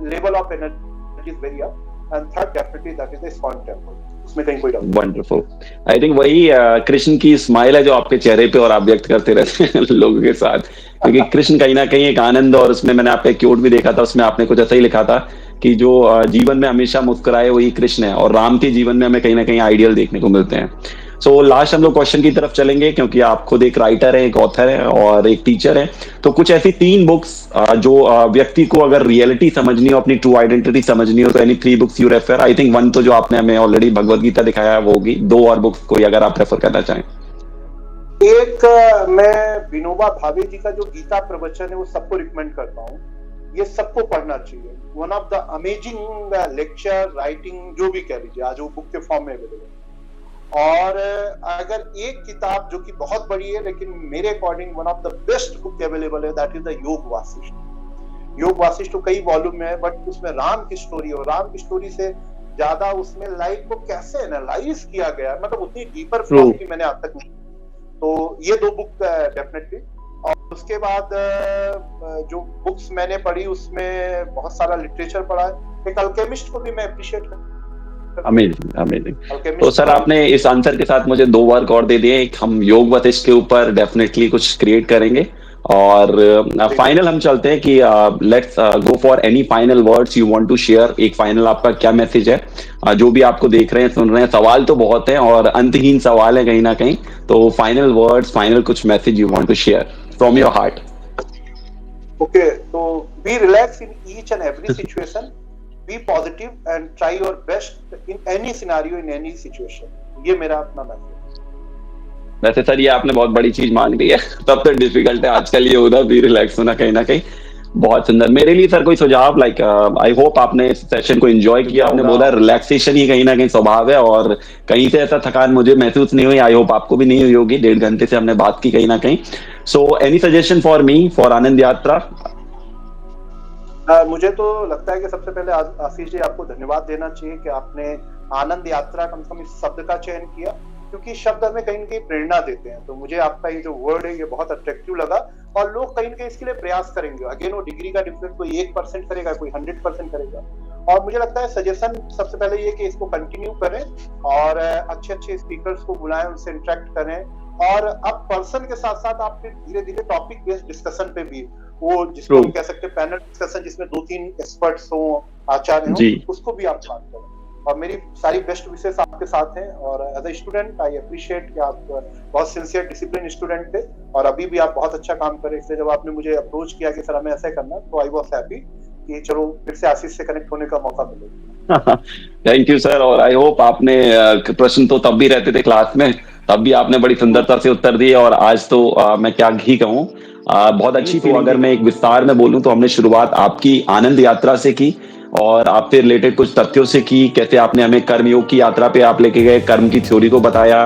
Speaker 1: level of energy is very up. And third definitely that is the ISKCON temple, उसमें कहीं कोई डाउट।
Speaker 2: वंडरफुल। आई थिंक वही कृष्ण की स्माइल है जो आपके चेहरे पे और आप व्यक्त करते रहते हैं लोगों के साथ, क्योंकि कृष्ण कहीं ना कहीं एक आनंद, और उसमें मैंने आपका क्यूट भी देखा था, उसमें आपने कुछ ऐसा ही लिखा था कि जो जीवन में हमेशा मुस्कुराए वही कृष्ण है, और राम के जीवन में हमें कहीं ना कहीं आइडियल देखने को मिलते हैं। सो लास्ट हम लोग क्वेश्चन की तरफ चलेंगे, क्योंकि आप खुद एक राइटर है, एक ऑथर है और एक टीचर है, तो कुछ ऐसी 3 बुक्स जो व्यक्ति को अगर रियलिटी समझनी हो, अपनी ट्रू आइडेंटिटी समझनी हो, तो any 3 books you refer. I think 1 तो जो आपने हमें ऑलरेडी भगवद गीता दिखाया है वो होगी, 2 और बुक्स कोई अगर आप रेफर करना चाहें।
Speaker 1: एक मैं विनोबा भावे जी का जो गीता प्रवचन है वो सबको रिकमेंड करता हूँ, ये सबको पढ़ना चाहिए। One of the amazing lecture, writing, जो भी कह लीजिए, आज वो बुक के फॉर्म में अवेलेबल है। और अगर एक किताब जो कि बहुत बड़ी है लेकिन मेरे according one of the best book available है, दैट इज द योग वासिष्ठ। योग वासिष्ठ तो कई वॉल्यूम में है, बट उसमें राम की स्टोरी, और राम की स्टोरी से ज्यादा उसमें लाइफ को कैसे एनालाइज किया गया, मतलब उतनी डीपर फिलॉसफी मैंने आज तक नहीं। तो ये 2 बुक डेफिनेटली। और उसके बाद जो बुक्स मैंने पढ़ी उसमें बहुत सारा लिटरेचर पढ़ा है। एक अल्केमिस्ट को भी मैं अप्रिशिएट करता हूं।
Speaker 2: Amazing, amazing. तो सर आपने इस आंसर के साथ मुझे 2 वर्क और दे दिए। एक हम योग वशिष्ठ के ऊपर डेफिनेटली कुछ क्रिएट करेंगे, और फाइनल हम चलते हैं कि let's go for any final words you want to share. एक फाइनल आपका क्या मैसेज है, जो भी आपको देख रहे हैं, सुन रहे हैं, सवाल तो बहुत हैं और अंतहीन सवाल है कहीं ना कहीं, तो फाइनल वर्ड्स, फाइनल कुछ message you want to share from your heart.
Speaker 1: Okay, तो be relax in each and every situation, be positive and try your best in any scenario, in any situation. ये मेरा अपना message.
Speaker 2: वैसे sir ये आपने बहुत बड़ी चीज मांग ली है, तब तो डिफिकल्ट है आजकल ये होना, भी रिलैक्स होना कहीं ना कहीं। बहुत सुंदर। मेरे लिए सर कोई सुझाव, लाइक आई होप आपने इस सेशन को एंजॉय किया। आपने बोला रिलैक्सेशन ही कहीं ना कहीं स्वभाव है, और कहीं से ऐसा थकान मुझे महसूस नहीं हुई, आई होप आपको भी नहीं हुई होगी। 1.5 घंटे से हमने बात की कहीं ना कहीं। So any suggestion for me for Anand Yatra?
Speaker 1: मुझे तो लगता है कि सबसे पहले आशीष जी आपको धन्यवाद देना चाहिए कि आपने आनंद यात्रा कम से कम इस शब्द का चयन किया, क्योंकि शब्द हमें कहीं न कहीं प्रेरणा देते हैं। तो मुझे आपका ये जो वर्ड है ये बहुत अट्रैक्टिव लगा, और लोग कहीं न कहीं इसके लिए प्रयास करेंगे। अगेन वो डिग्री का डिफरेंस, कोई 1% करेगा, कोई 100% करेगा। और मुझे लगता है सजेशन सबसे पहले ये कि इसको कंटिन्यू करें और अच्छे अच्छे स्पीकर्स को बुलाएं, उनसे इंटरेक्ट करें, और अब पर्सन के साथ साथ आप फिर धीरे धीरे टॉपिक बेस्ड डिस्कशन पे भी, वो जिसको हम कह सकते हैं पैनल डिस्कशन, जिसमें 2-3 एक्सपर्ट्स हो, आचार्य हो, उसको भी आप बात करें। और मेरी सारी बेस्ट विशेष आपके साथ हैं, और as a student I appreciate कि आप बहुत सिंसियर डिसिप्लिन स्टूडेंट थे, और अभी भी आप बहुत अच्छा काम कर रहे हैं। इसलिए जब आपने मुझे अप्रोच किया कि सर हमें ऐसा करना, तो आई वाज हैप्पी कि चलो फिर से आशीष से कनेक्ट होने का मौका मिलेगा।
Speaker 2: थैंक यू सर, और आई होप आपने प्रश्न तो तब भी रहते थे क्लास में, तब भी आपने बड़ी सुंदरता से उत्तर दिए, और आज तो मैं क्या ही कहूँ, बहुत अच्छी फीलिंग। अगर मैं एक विस्तार में बोलूं तो हमने शुरुआत आपकी आनंद यात्रा से की, और आपसे रिलेटेड कुछ तथ्यों से की। कैसे आपने हमें कर्मयोग की यात्रा पे आप लेके गए, कर्म की थ्योरी को बताया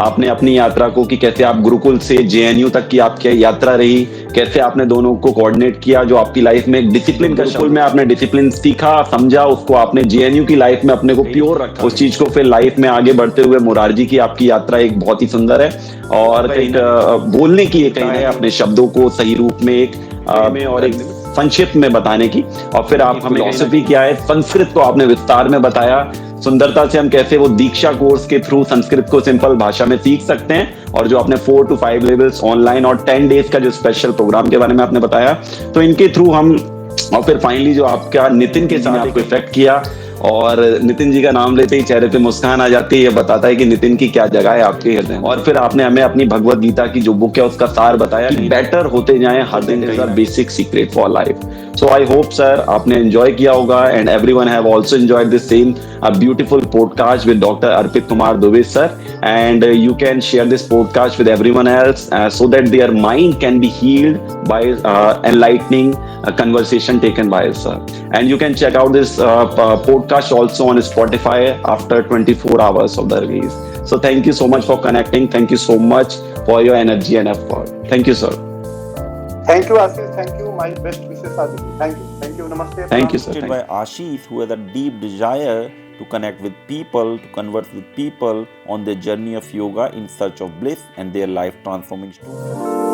Speaker 2: आपने अपनी यात्रा को, कि कैसे आप गुरुकुल से जेएनयू तक की आपकी यात्रा रही, कैसे आपने दोनों को कोऑर्डिनेट किया, जो आपकी लाइफ में एक डिसिप्लिन का, गुरुकुल में आपने डिसिप्लिन सीखा, समझा, उसको आपने जेएनयू की लाइफ में अपने को प्योर रखा, उस चीज को फिर लाइफ में आगे बढ़ते हुए मोरारजी की आपकी यात्रा एक बहुत ही सुंदर है। और एक बोलने की एक है अपने शब्दों को सही रूप में एक में और एक संक्षिप्त में बताने की, और फिर आप हमें फिलॉसफी क्या है, संस्कृत को आपने विस्तार में बताया सुंदरता से, हम कैसे वो दीक्षा कोर्स के थ्रू संस्कृत को सिंपल भाषा में सीख सकते हैं, और जो आपने 4 to 5 लेवल्स ऑनलाइन और 10 डेज का जो स्पेशल प्रोग्राम के बारे में आपने बताया, तो इनके थ्रू हम, और फिर फाइनली जो आपका नितिन के साथ आपको इफेक्ट किया, और नितिन जी का नाम लेते ही चेहरे पे मुस्कान आ जाती है, ये बताता है कि नितिन की क्या जगह है आपके हृदय में। और फिर आपने हमें अपनी भगवत गीता की जो बुक है उसका सार बताया कि बेटर होते जाएं हर दिन, is a basic secret for life. So I hope sir आपने एंजॉय किया होगा, and everyone have also enjoyed this same a beautiful podcast with Dr. Arpit Kumar Dubey sir, and you can share this podcast with everyone else so that their mind can be healed by enlightening conversation taken by us sir. And you can check out this podcast also on Spotify after 24 hours of the release. So thank you so much for connecting, thank you so much for your energy and effort. Thank you sir.
Speaker 1: Thank you Ashish, thank you, my best wishes Aditi. Thank you, namaste.
Speaker 2: Thank you sir.
Speaker 3: By Ashish, who has a deep desire to connect with people, to converse with people on their journey of yoga in search of bliss and their life transforming story.